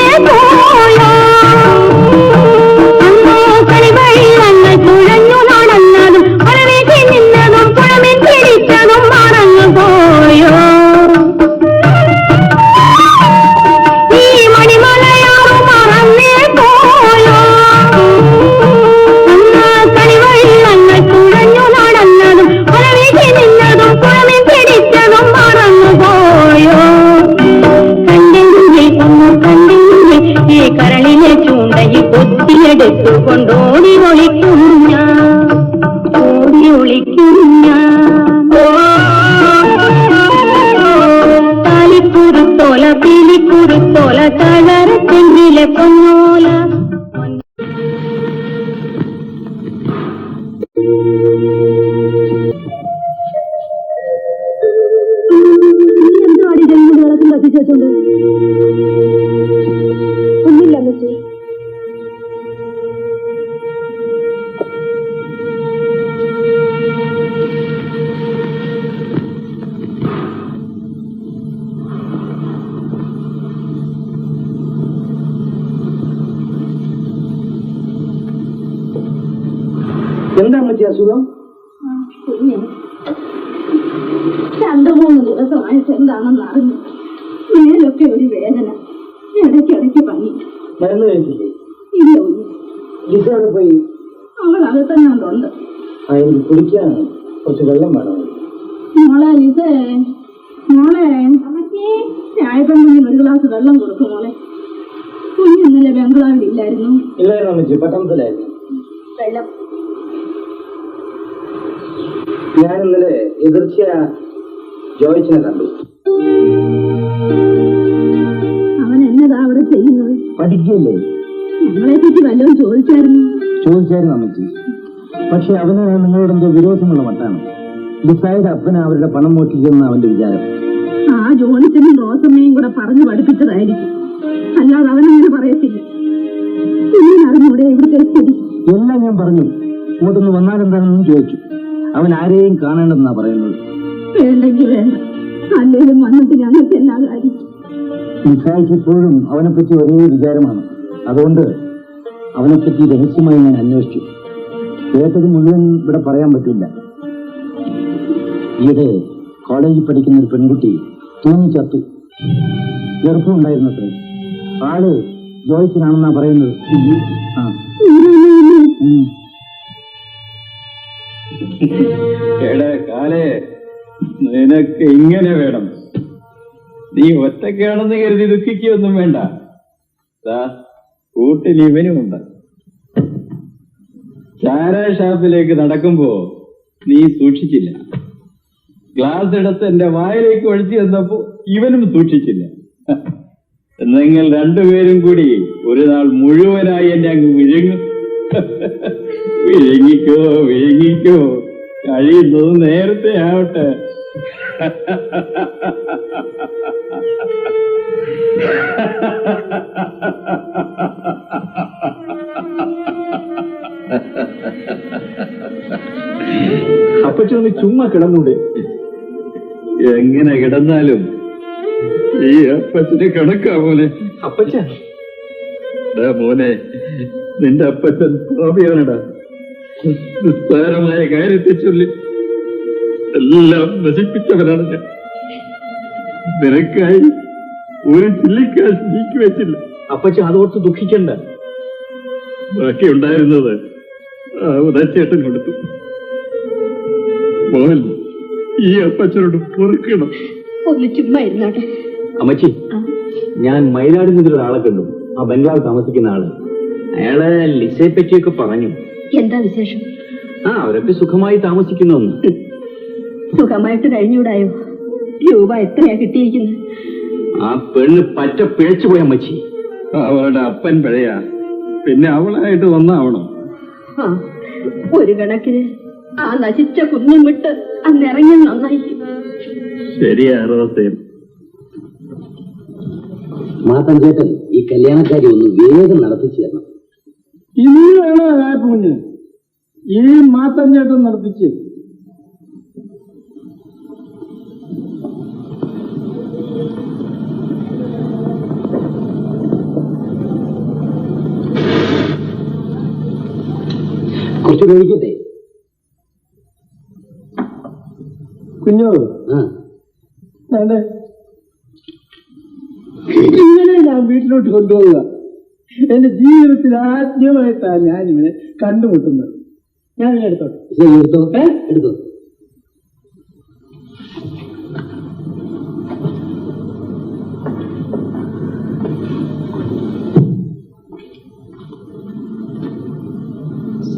[SPEAKER 2] എടുത്തുകൊണ്ടോടി ഒളിക്കും ഞാൻ, ഓടി ഒളിക്കും ഞാൻ. താലിക്കുരുത്തോല പീലിക്കുരുത്തോല തളരത്തെങ്കിലെ പൊന്നോല. എന്താണ് ജന്മ വെള്ളത്തിൽ കത്തിച്ചോണ്ട്? ഒന്നില്ല അമ്മച്ചി.
[SPEAKER 6] എന്താ അമ്മച്ചി അസുഖം?
[SPEAKER 2] രണ്ടു മൂന്ന് ദിവസമായിട്ട് എന്താണെന്ന് അറിഞ്ഞു. മേലൊക്കെ ഒരു വേദന, ഇടയ്ക്കിടയ്ക്ക് പനി.
[SPEAKER 6] മരുന്ന് കഴിച്ചില്ലേ?
[SPEAKER 2] ഇല്ല ഒന്നും.
[SPEAKER 6] ലിസ പോയി?
[SPEAKER 2] അവൾ അകത്തന്നെയുണ്ട്.
[SPEAKER 6] എനിക്ക് കുടിക്കാൻ കുറച്ച് വെള്ളം വേണം.
[SPEAKER 2] മോളെ ലിസേ, മോളെ ചായപ്പണ്ണി ഒരു ഗ്ലാസ് വെള്ളം കൊടുക്കും മോളെ. കുഞ്ഞിന്നലെ ബംഗ്ലാവിലില്ലായിരുന്നു?
[SPEAKER 6] ഇല്ലായിരുന്നു അമ്മച്ചി, പട്ടണത്തിലായിരുന്നു.
[SPEAKER 2] വെള്ളം
[SPEAKER 6] ഞാൻ ഇന്നലെ എതിർച്ച ജോയിച്ചിനെ കണ്ടു.
[SPEAKER 2] അവൻ എന്നതാ അവിടെ ചെയ്യുന്നത്?
[SPEAKER 6] പഠിക്കില്ലേ?
[SPEAKER 2] ഞങ്ങളെ പറ്റി വല്ലതും
[SPEAKER 6] ചോദിച്ചായിരുന്നു അമ്മച്ചി. പക്ഷെ അവന് നിങ്ങളോടെന്തോ വിരോധമുള്ള മട്ടാണ്. ലിസായുടെ അപ്പന് അവരുടെ പണം മോഷ്ടിക്കുന്ന അവന്റെ വിചാരം.
[SPEAKER 2] ആ ജോലിച്ചനും റോസമ്മയും കൂടെ പറഞ്ഞു പഠിപ്പിച്ചതായിരിക്കും, അല്ലാതെ അവനങ്ങനെ പറയത്തില്ല. അറിഞ്ഞൂടെ ഇവിടുത്തെ സ്ഥിതി?
[SPEAKER 6] എല്ലാം ഞാൻ പറഞ്ഞു. ഇങ്ങോട്ടൊന്ന് വന്നാലെന്താണെന്നും ചോദിച്ചു. അവൻ ആരെയും കാണേണ്ടെന്നാ പറയുന്നത്.
[SPEAKER 2] വേണ്ടെങ്കിൽ വേണ്ട, അല്ലേലും വന്നിട്ട് ഞങ്ങൾക്ക് എല്ലാ കാര്യം.
[SPEAKER 6] ലിസായ്ക്ക് ഇപ്പോഴും അവനെപ്പറ്റി ഒരേ വിചാരമാണ്. അതുകൊണ്ട് അവനെപ്പറ്റി രഹസ്യമായി ഞാൻ അന്വേഷിച്ചു. കേട്ടത് മുഴുവൻ ഇവിടെ പറയാൻ പറ്റില്ല. ഈയിടെ കോളേജിൽ പഠിക്കുന്ന ഒരു പെൺകുട്ടി തൂങ്ങിച്ചത്തു. ഗർഭമുണ്ടായിരുന്നത്രേ. ആള് ജോയിച്ചനാണെന്നാ പറയുന്നത്.
[SPEAKER 4] എടാ കാലേ, നിനക്ക് ഇങ്ങനെ വേണം. നീ ഒറ്റയ്ക്കാണെന്ന് കരുതി ദുഃഖിക്കൊന്നും വേണ്ട. കൂട്ടിൽ ഇവനുമുണ്ട്. ചാരായ ഷാപ്പിലേക്ക് നടക്കുമ്പോ നീ സൂക്ഷിച്ചില്ല. ഗ്ലാസ് എടുത്ത് എന്റെ വായിലേക്ക് ഒഴിച്ചു തന്നപ്പോ ഇവനും സൂക്ഷിച്ചില്ല. നിങ്ങൾ രണ്ടുപേരും കൂടി ഒരു നാൾ മുഴുവനായി എന്നെ അങ്ങ് വിഴുങ്ങും. വിഴുങ്ങിക്കോ വിഴുങ്ങിക്കോ, കഴിയുന്നത് നേരത്തെ ആവട്ടെ.
[SPEAKER 6] അപ്പച്ചൊന്ന് ചുമ്മാ കിടന്നൂടെ?
[SPEAKER 4] എങ്ങനെ കിടന്നാലും ഈ അപ്പച്ചന് കണക്കാ മോനെ.
[SPEAKER 6] അപ്പച്ച
[SPEAKER 4] മോനെ, നിന്റെ അപ്പച്ചൻ പാപിയാണടാ. നിസ്സാരമായ കാര്യത്തെ ചൊല്ലി എല്ലാം നശിപ്പിച്ചവനാണ് ഞാൻ. നിനക്കായി ഒരു ചില്ലിക്കാശ് നീക്കി വെച്ചില്ല.
[SPEAKER 6] അപ്പച്ച അതോർത്ത് ദുഃഖിക്കണ്ട.
[SPEAKER 4] ബാക്കിയുണ്ടായിരുന്നത് ഉദാച്ചേട്ടൻ കൊടുത്തു. മോൻ ഈ അപ്പച്ചനോട് പൊറുക്കണം.
[SPEAKER 2] ഒന്ന് ചുമ്മാ ഇരുന്നാട്ടെ.
[SPEAKER 6] അമ്മച്ചി, ഞാൻ മയിലാടി മുതൽ ഒരാളെ കണ്ടു. ആ ബംഗ്ലാവ് താമസിക്കുന്ന ആള്. അയാളെ ലിസയെ പറ്റിയൊക്കെ പറഞ്ഞു.
[SPEAKER 2] എന്താ വിശേഷം?
[SPEAKER 6] അവരൊക്കെ സുഖമായി താമസിക്കുന്നു.
[SPEAKER 2] സുഖമായിട്ട് കഴിഞ്ഞൂടായോ? രൂപ എത്രയാ കിട്ടിയിരിക്കുന്നത്?
[SPEAKER 6] ആ പെണ്ണ് പറ്റ പിഴച്ചുപോയ അമ്മച്ചി.
[SPEAKER 4] അവളുടെ അപ്പൻ പിഴയാ, പിന്നെ അവളായിട്ട് വന്നാവണം.
[SPEAKER 2] ഒരു കണക്കിന് ആ നശിച്ച കുഞ്ഞും വിട്ട് അന്നിറങ്ങി നന്നായി.
[SPEAKER 4] ശരിയാ റോസേൻ.
[SPEAKER 7] മാത്തൻ ചേട്ടൻ ഈ കല്യാണക്കാരി ഒന്ന് വേഗം നടത്തിച്ചു തരണം.
[SPEAKER 6] ഇനി വേണോ കുഞ്ഞ്? ഈ മാത്തൻ ചേട്ടൻ നടത്തിച്ച്.
[SPEAKER 7] കുറച്ച് കഴിക്കട്ടെ
[SPEAKER 6] കുഞ്ഞോ? വേണ്ടേ?
[SPEAKER 1] ഇങ്ങനെ ഞാൻ വീട്ടിലോട്ട് കൊണ്ടുപോവുക. എന്റെ ജീവിതത്തിൽ ആദ്യമായിട്ടാണ് ഞാനിങ്ങനെ കണ്ടുമുട്ടുന്നത്. ഞാൻ എടുത്തോട്ടെ.
[SPEAKER 7] എടുത്തോ.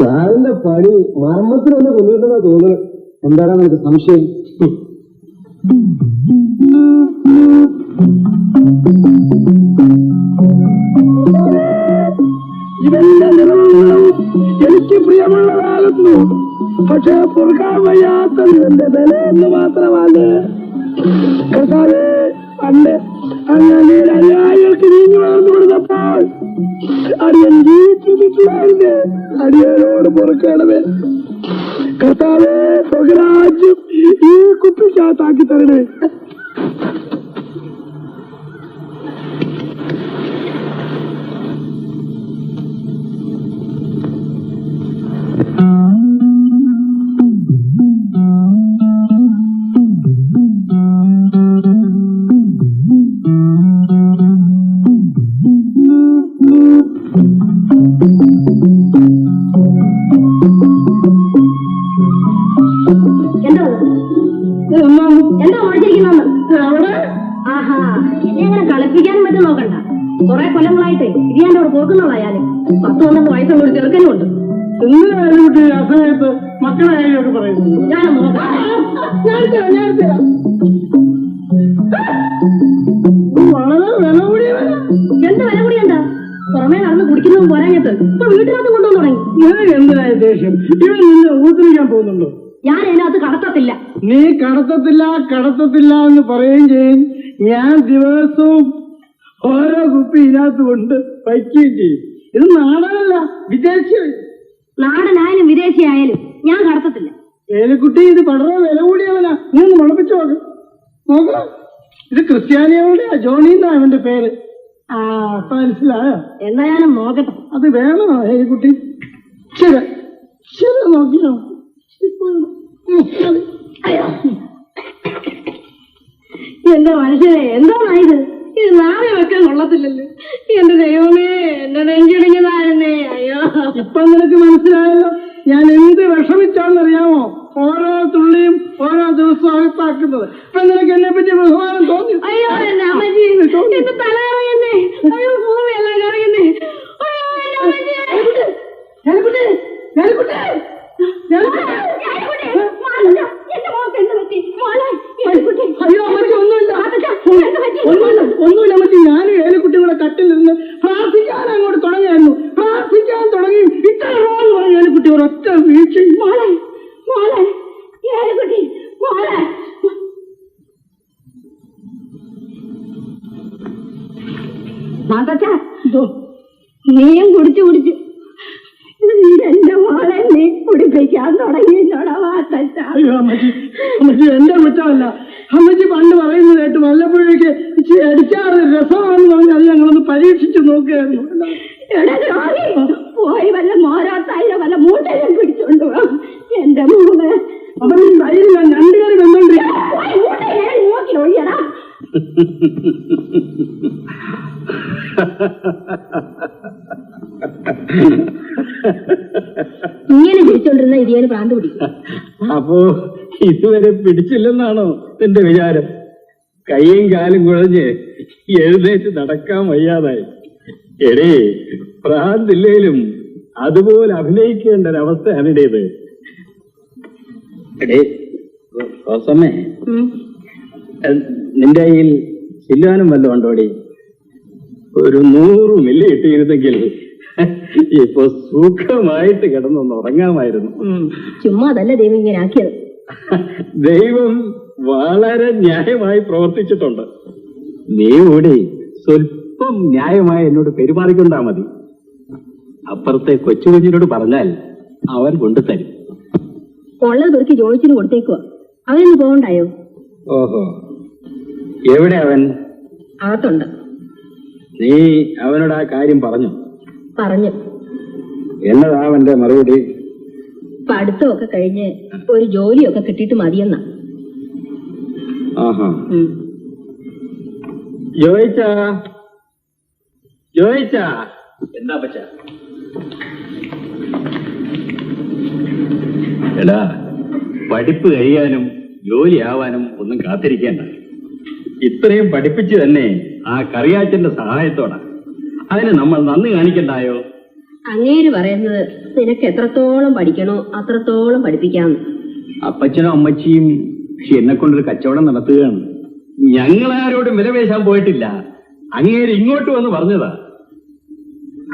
[SPEAKER 6] സാറിന്റെ പണി മർമ്മത്തിലൊന്ന് കൊണ്ടുവരുന്നതാ തോന്നുന്നു. എന്താണ് നിനക്ക് സംശയം?
[SPEAKER 1] എനിക്ക് പ്രിയമുള്ളതാകുന്നു, പക്ഷെ പൊറുക്കാൻ വയ്യാത്തത് എന്റെ വില എന്ന് മാത്രമാണ്. കർത്താവേ, പണ്ട് അങ്ങനെ അനുയായികൾക്ക് നീങ്ങി വളർന്നു കൊടുത്തപ്പോൾ അടിയൻ ജീവിച്ചിട്ടില്ലായിരുന്നു. അടിയനോട് പൊറുക്കണമേ കർത്താവേ. സ്വരാജ്യം ഈ കുപ്പിക്കകത്താക്കി തരണേ.
[SPEAKER 2] എന്താ ഓടിച്ചിരിക്കുന്ന ആഹാ, എന്നെ അങ്ങനെ കളിപ്പിക്കാനും പറ്റും നോക്കണ്ട. കുറെ കൊല്ലങ്ങളായിട്ട് ഇരിയാണ്ടോട് പോക്കുന്നതായാലും 10-12 വയസ്സുള്ള ഒരു ചെറുക്കനുമുണ്ട്.
[SPEAKER 1] എന്തിനായിട്ട് ആ സമയത്ത് മക്കളെ കാര്യമൊക്കെ പറയുന്നു?
[SPEAKER 2] ഞാൻ
[SPEAKER 1] വളരെ വില കൂടിയവരാ.
[SPEAKER 2] എന്ത് വില കൂടിയുണ്ടാ? പുറമേ നടന്ന് കുടിക്കുന്നതും പോരാഞ്ഞിട്ട് ഇപ്പൊ വീട്ടിനകത്ത് കൊണ്ടുവന്നു തുടങ്ങി.
[SPEAKER 1] നിനക്ക് എന്തിനായ ദേഷ്യം? ഇവൻ നിന്നെ ഊത്തിരിക്കാൻ പോകുന്നുണ്ടോ?
[SPEAKER 2] ഞാൻ അതിനകത്ത് കടത്തത്തില്ല.
[SPEAKER 1] നീ കടത്തത്തില്ല എന്ന് പറയുകയും ചെയ്യും. ഞാൻ ദിവസവും ഓരോ കുപ്പി ഇതിനകത്ത് കൊണ്ട് വയ്ക്കുകയും ചെയ്യും. ഇത് നാടനല്ല, വിദേശി.
[SPEAKER 2] നാടനായാലും വിദേശിയായാലും ഞാൻ കടത്തത്തില്ല.
[SPEAKER 1] ഏലിക്കുട്ടി, ഇത് വളരെ വില കൂടിയവനാ. നീ ഒന്ന് മുളപ്പിച്ചു നോക്ക. ഇത് ക്രിസ്ത്യാനികളുടെ ജോണി എന്നാ അവന്റെ പേര്. ആ, മനസ്സിലായോ?
[SPEAKER 2] എന്തായാലും നോക്കട്ടെ.
[SPEAKER 1] അത് വേണോ ഏലിക്കുട്ടി? ശരി ശരി, നോക്കിയോ?
[SPEAKER 2] എന്റെ മനുഷ്യനെ, എന്താണായത്? ഇത് നാളെ വെക്കാൻ കൊള്ളത്തില്ലല്ലോ. എന്റെ ദൈവമേ, എന്റെ നെഞ്ചിടിഞ്ഞതായിരുന്നേ. അയ്യോ,
[SPEAKER 1] ഇപ്പൊ നിനക്ക് മനസ്സിലായല്ലോ ഞാൻ എന്ത് വിഷമിച്ചാണെന്നറിയാമോ ഓരോ തുള്ളിയും ഓരോ ദിവസവും അകത്താക്കുന്നത്. ഇപ്പൊ നിനക്ക് എന്നെ പറ്റി ബഹുമാനം തോന്നി?
[SPEAKER 2] അയ്യോ, എന്റെ അമ്മജി, എന്റെ തല കറയുന്നേ. അയ്യോ, ഭൂമിയെല്ലാം കറയുന്നേ. അയ്യോ, എന്റെ അമ്മജി.
[SPEAKER 1] അയ്യോ അമ്മച്ചി, ഒന്നുമില്ല അമ്മച്ചി. ഞാനും ഏലിക്കുട്ടിയുടെ കട്ടിലിരുന്ന് പ്രാർത്ഥിക്കാൻ അങ്ങോട്ട് തുടങ്ങിയായിരുന്നു. പ്രാർത്ഥിക്കാൻ തുടങ്ങി ഇത്ര റോന്ന് പറഞ്ഞു ഏലിക്കുട്ടി ഒരൊറ്റ വീഴ്ച.
[SPEAKER 2] നീയും കുടിച്ചു എന്റെ മോളെ നീ കുടിപ്പിക്കാൻ തുടങ്ങിയോടാ മാത്തച്ഛ.
[SPEAKER 1] അയ്യോ അമ്മച്ചി, എന്റെ കുറ്റമല്ല. അമ്മച്ചി പണ്ട് പറയുന്നത് കേട്ട് വല്ലപ്പോഴേക്ക് ഇച്ചിരി അടിക്കാറ് രസമാണെന്ന് പറഞ്ഞ് അത് ഞങ്ങളൊന്ന് പരീക്ഷിച്ചു നോക്കുകയായിരുന്നു.
[SPEAKER 2] പോയി വല്ല മോരാത്തായിരം വല്ല മൂട്ടയും പിടിച്ചോണ്ട് പോവാം എന്റെ മോള്.
[SPEAKER 1] അപ്പൊ നീ കയ്യിൽ ഞാൻ 2 പേര് വന്നോണ്ടിരിക്കും.
[SPEAKER 2] നോക്കി ഒഴിയടാ. ഇങ്ങനെ പിടിച്ചോണ്ടിരുന്ന ഇതിന് പ്രാന്ത് പിടിക്കും.
[SPEAKER 4] അപ്പോ ഇതുവരെ പിടിച്ചില്ലെന്നാണോ നിന്റെ വിചാരം? കൈയും കാലും കുഴഞ്ഞ് എഴുന്നേറ്റ് നടക്കാൻ വയ്യാതായി. എടേ, പ്രാന്തില്ലേലും അതുപോലെ അഭിനയിക്കേണ്ട ഒരവസ്ഥയാണ് ഇടേത്. എടേ റോസമ്മേ, നിന്റെ കയ്യിൽ ചില്ലാനും വല്ലതും ഉണ്ടോടി? ഒരു 100 മില്ലി ഇട്ടിരുന്നെങ്കിൽ ഇപ്പൊ സുഖമായിട്ട് കിടന്നൊന്ന് ഉറങ്ങാമായിരുന്നു.
[SPEAKER 2] ചുമ്മാ അതല്ല ദൈവം ഇങ്ങനെ ആക്കിയത്.
[SPEAKER 4] ദൈവം വളരെ ന്യായമായി പ്രവർത്തിച്ചിട്ടുണ്ട്. നീ കൂടി സ്വല്പം ന്യായമായി എന്നോട് പെരുമാറിക്കൊണ്ടാ മതി. അപ്പുറത്തെ കൊച്ചുകുഞ്ഞിനോട് പറഞ്ഞാൽ അവൻ കൊണ്ടുതരും.
[SPEAKER 2] ഉള്ളത് പെറുക്കി ജോയിച്ചിന് കൊടുത്തേക്കുവാ. അവനൊന്ന് പോകണ്ടായോ?
[SPEAKER 4] ഓഹോ, എവിടെ അവൻ?
[SPEAKER 2] അകത്തുണ്ട്.
[SPEAKER 4] നീ അവനോട് ആ കാര്യം പറഞ്ഞു? എന്നതാ അവന്റെ മറുപടി?
[SPEAKER 2] പഠിത്തമൊക്കെ കഴിഞ്ഞ് ഒരു ജോലിയൊക്കെ കിട്ടിയിട്ട് മതിയെന്നാ.
[SPEAKER 4] ആഹാ. ജോയിച്ചാ എന്താ പറ്റ? എടാ, പഠിപ്പ് കഴിയാനും ജോലിയാവാനും ഒന്നും കാത്തിരിക്കേണ്ട. ഇത്രയും പഠിപ്പിച്ച് തന്നെ ആ കറിയാച്ചന്റെ സഹായത്തോടെ അതിന് നമ്മൾ നന്ദി കാണിക്കണ്ടായോ?
[SPEAKER 2] അങ്ങേര് പറയുന്നത് നിനക്ക് എത്രത്തോളം പഠിക്കണോ അത്രത്തോളം പഠിപ്പിക്കാന്ന്.
[SPEAKER 4] അപ്പച്ചനും അമ്മച്ചിയും എന്നെ കൊണ്ടൊരു കച്ചവടം നടത്തുകയാണ്. ഞങ്ങളാരോടും വിലപേശാൻ പോയിട്ടില്ല. അങ്ങേര് ഇങ്ങോട്ട് വന്ന് പറഞ്ഞതാ.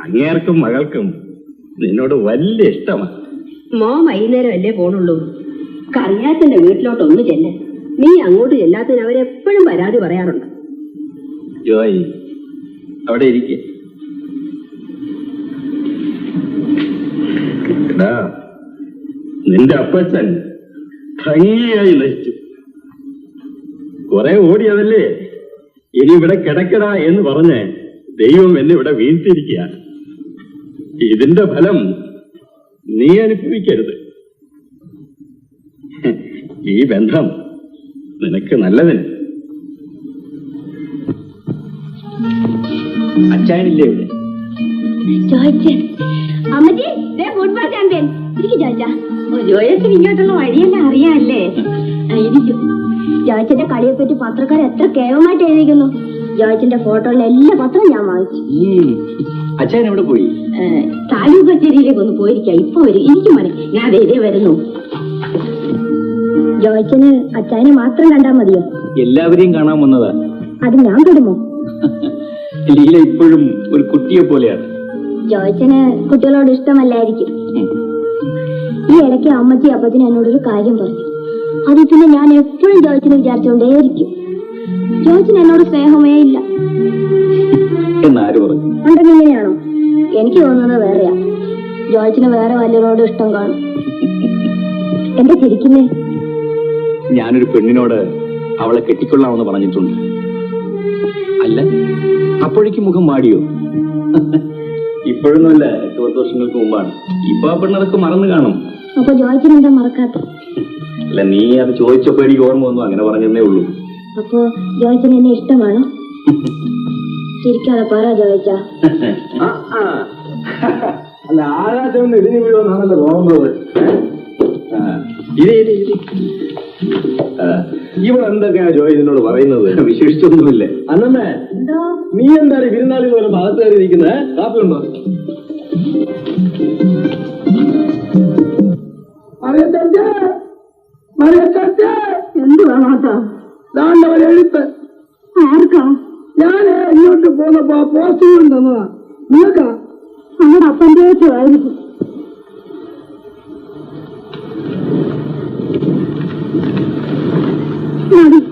[SPEAKER 4] അങ്ങേർക്കും മകൾക്കും നിന്നോട് വലിയ ഇഷ്ടമാണ്.
[SPEAKER 2] വൈകുന്നേരം അല്ലേ പോണുള്ളൂ. കറിയാത്തിന്റെ വീട്ടിലോട്ടൊന്ന് ചെല്ല. നീ അങ്ങോട്ട് ചെല്ലാത്തതിന് അവരെപ്പോഴും പരാതി പറയാറുണ്ട്.
[SPEAKER 4] ജോയ് അവിടെ ഇരിക്കേ. നിന്റെ അപ്പച്ചൻ ഭംഗിയായി നശിച്ചു. കുറെ ഓടിയതല്ലേ, ഇനി ഇവിടെ കിടക്കടാ എന്ന് പറഞ്ഞ് ദൈവം എന്നെ ഇവിടെ വീഴ്ത്തിയിരിക്കുക. ഇതിന്റെ ഫലം നീ അനുഭവിക്കരുത്. ഈ ബന്ധം നിനക്ക് നല്ലതിന്. അച്ചായനില്ലേ ഇവിടെ?
[SPEAKER 5] ഫുട്ബോൾ ചാമ്പ്യൻ
[SPEAKER 2] ജോയസിന് ഇങ്ങോട്ടുള്ള വഴിയെല്ലാം അറിയാമല്ലേ?
[SPEAKER 5] ജോയ്ച്ചന്റെ കളിയെ പറ്റി പത്രക്കാർ എത്ര കേവമായിട്ട് എഴുതിക്കുന്നു. ജോയ്ച്ചന്റെ ഫോട്ടോയിലെ എല്ലാ പത്രവും ഞാൻ വാങ്ങിച്ചു.
[SPEAKER 4] അച്ചായൻ എവിടെ പോയി?
[SPEAKER 2] താലൂക്ക് കച്ചേരിയിലേക്ക് ഒന്ന് പോയിരിക്കാം. ഇപ്പൊ വരും. എനിക്ക് മതി, ഞാൻ ഇതേ വരുന്നു.
[SPEAKER 5] ജോയ്ച്ചന് അച്ചായനെ മാത്രം കണ്ടാ മതിയോ?
[SPEAKER 4] എല്ലാവരെയും കാണാൻ വന്നതാ.
[SPEAKER 5] അത് ഞാൻ പെടുമോ?
[SPEAKER 4] ലീല ഇപ്പോഴും ഒരു കുട്ടിയെ പോലെയാണ്.
[SPEAKER 5] ജോയ്ച്ചന് കുട്ടികളോട് ഇഷ്ടമല്ലായിരിക്കും. ഈ ഇടയ്ക്ക് അമ്മച്ചി അപ്പച്ചന് എന്നോടൊരു കാര്യം പറഞ്ഞു. അത് പിന്നെ ഞാൻ എപ്പോഴും ജോയ്ച്ചന് വിചാരിച്ചുകൊണ്ടേയിരിക്കും. ജോയ്ച്ചന് എന്നോട് സ്നേഹമേ ഇല്ല
[SPEAKER 4] എന്നാര് പറഞ്ഞു?
[SPEAKER 5] ഉണ്ടെങ്കിൽ ഇങ്ങനെയാണോ? എനിക്ക് തോന്നുന്നത് വേറെയാ. ജോയ്ച്ചന് വേറെ വല്ലവരോടും ഇഷ്ടം കാണും. എന്താ ചിരിക്കുന്നേ?
[SPEAKER 4] ഞാനൊരു പെണ്ണിനോട് അവളെ കെട്ടിക്കൊള്ളാമെന്ന് പറഞ്ഞിട്ടുണ്ട്. അല്ല, അപ്പോഴേക്കും മുഖം മാടിയോ? ഇപ്പോഴൊന്നുമല്ല, 8 വർഷങ്ങൾക്ക് മുമ്പാണ്. ഇപ്പൊ ആ പെണ്ണതൊക്കെ മറന്നു കാണും.
[SPEAKER 5] അപ്പൊ ജോയ്ച്ചന് എന്താ മറക്കാത്ത?
[SPEAKER 4] അല്ല, നീ അത് ചോദിച്ചപ്പോ എനിക്ക് ഓർമ്മ വന്നു, അങ്ങനെ പറഞ്ഞതേ ഉള്ളൂ.
[SPEAKER 5] അപ്പൊ ജോയ്ച്ചന് എന്നെ ഇഷ്ടമാണോ? ചിരിക്കാതെ പറ ജോയ്ച്ച.
[SPEAKER 4] അല്ല, ആകാശം ഇടിഞ്ഞു വീഴുമെന്നാണല്ലോ തോന്നുന്നത്. ഇവളെന്തൊക്കെയാ ജോയ് നിന്നോട് പറയുന്നത്? വിശേഷിച്ചൊന്നുമില്ല. അന്നമ്മേ, നീ എന്താ വിരുന്നാളിൽ പോലെ ഭാഗത്ത് കയറി ഇരിക്കുന്നത്? കാപ്പി ഉണ്ടോ?
[SPEAKER 1] എഴുത്ത്
[SPEAKER 5] ആർക്കാ?
[SPEAKER 1] ഞാൻ ഇങ്ങോട്ട് പോന്നപ്പോ പോസ്റ്റ് തന്നതാ. നിങ്ങൾക്കാ?
[SPEAKER 5] നമ്മുടെ അപ്പൻ്റെ ആയിരിക്കും.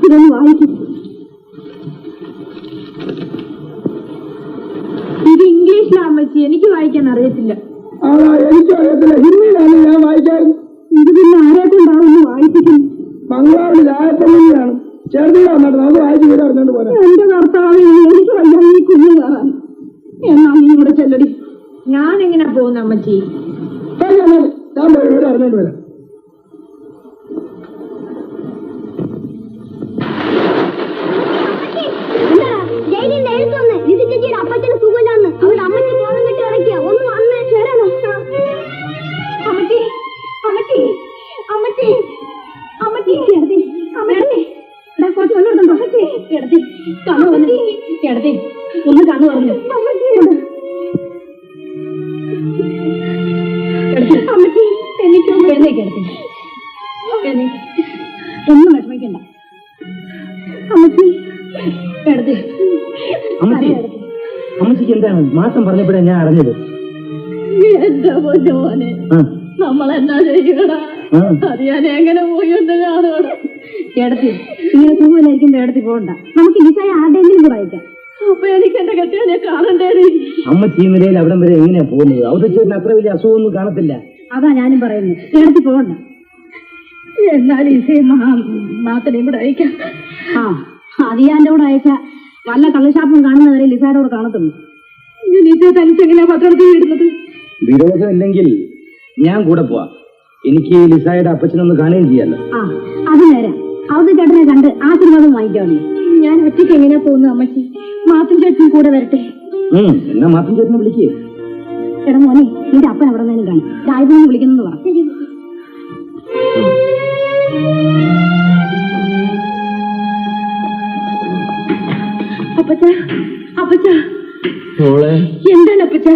[SPEAKER 5] ഇതൊന്ന് വായിക്കും. ഇത് ഇംഗ്ലീഷിലാമ്മച്ചി, എനിക്ക് വായിക്കാൻ അറിയത്തില്ല.
[SPEAKER 1] എനിക്കും അറിയത്തില്ല, ഹിന്ദിയിലാണ് ഞാൻ വായിക്കാറുണ്ട്.
[SPEAKER 5] ഇത് പിന്നെ ആരെക്കൊണ്ടാവുന്നു വായിപ്പിക്കുന്നു?
[SPEAKER 1] ബംഗ്ലാവിൽ രാജപ്പള്ളിയാണ് ചെറുതിൽ വന്നിട്ട് നമുക്ക് വായിച്ചു വീട് അറിഞ്ഞോണ്ട് പോലെ.
[SPEAKER 5] എന്റെ കർത്താവ്, എനിക്ക് വയ്യ ഈ കുഞ്ഞു കയറാൻ. എന്നാ നീ ഇവിടെ ചെല്ലടി. ഞാൻ എങ്ങനെ പോകുന്ന അമ്മച്ചി?
[SPEAKER 1] ഞാൻ പോയി വീട് അറിഞ്ഞോണ്ട് വരാം.
[SPEAKER 5] അപ്പച്ചന് സുഖമില്ലാന്ന് അവിടെ അമ്മച്ചി ഫോണും കിട്ടി ഇറക്കിയ ഒന്ന് വന്നേ. അമ്മച്ചി അമ്മച്ചി അമ്മച്ചി അമ്മച്ചി കിടത്തി അമ്മച്ചി കുറച്ച് വെള്ളം എടുത്തുണ്ടോ? അമ്മച്ചി കിടത്തി കണ്ണു വന്നു. കിടത്തി ഒന്ന് കണ്ണു പറഞ്ഞു. അമ്മച്ചി എനിക്ക് എന്നെ കിടത്തി. ഒന്നും വിഷമിക്കണ്ട അമ്മച്ചി. കിടത്തി
[SPEAKER 6] അമ്മച്ചിക്ക് എന്താണ് മാസം പറഞ്ഞപ്പോഴാ ഞാൻ അറിഞ്ഞത്.
[SPEAKER 5] എന്റെ മോനെ, നമ്മളെന്നാ ചെയ്യണടാ? അത് ഞാൻ എങ്ങനെ പോയി ഒന്ന് കാണുകട. കിടത്തി ഇങ്ങനെ സുഖമില്ലായിരിക്കും. കിടത്തി പോകണ്ട, നമുക്ക് നിസായി ആരുടെയെങ്കിലും കൂടെ അയക്കാം. അപ്പൊ എനിക്ക് എന്റെ കെട്ടിയെ കാണണ്ടേ?
[SPEAKER 6] അമ്മച്ചി ഈ നിലയിൽ അവിടം വരെ എങ്ങനെയാ പോകുന്നത്? അവതരിച്ചതിന് അത്ര വലിയ അസുഖമൊന്നും കാണത്തില്ല.
[SPEAKER 5] അതാ ഞാനും പറയുന്നത്, കിടത്തി പോകണ്ട. എന്നാൽ ഈസേ മാത്തനെയും കൂടെ അയക്കാം. അതിയാന്റെ കൂടെ അയച്ചാ വല്ല കള്ളുഷാപ്പും കാണുന്നവരെ ലിസയുടെ കൂടെ കാണത്തുള്ളൂ. ലിസയെ തനിച്ചെങ്ങനെയാ പത്രത്തിൽ വിടുന്നത്?
[SPEAKER 6] വിരോധമില്ലെങ്കിൽ ഞാൻ കൂടെ പോവാം. എനിക്ക് ലിസായുടെ അപ്പച്ചനൊന്ന് കാണുകയും ചെയ്യാലോ.
[SPEAKER 5] അത് നേരെ അവധി ചേട്ടനെ കണ്ട് ആശീർവാദം വാങ്ങിക്കാമല്ലോ. ഞാൻ ഒറ്റയ്ക്ക് എങ്ങനെയാ പോകുന്നു അമ്മച്ചി? മാത്തും ചേട്ടനും കൂടെ വരട്ടെ.
[SPEAKER 6] എന്നാ മാത്തും ചേട്ടനെ വിളിക്കേ.
[SPEAKER 5] എടാ മോനെ, നിന്റെ അപ്പൻ അവിടെ നിന്നും കാണും. രാജ്യം വിളിക്കുന്നു പറ. അപ്പച്ച അപ്പച്ച എന്താണ് അപ്പച്ച?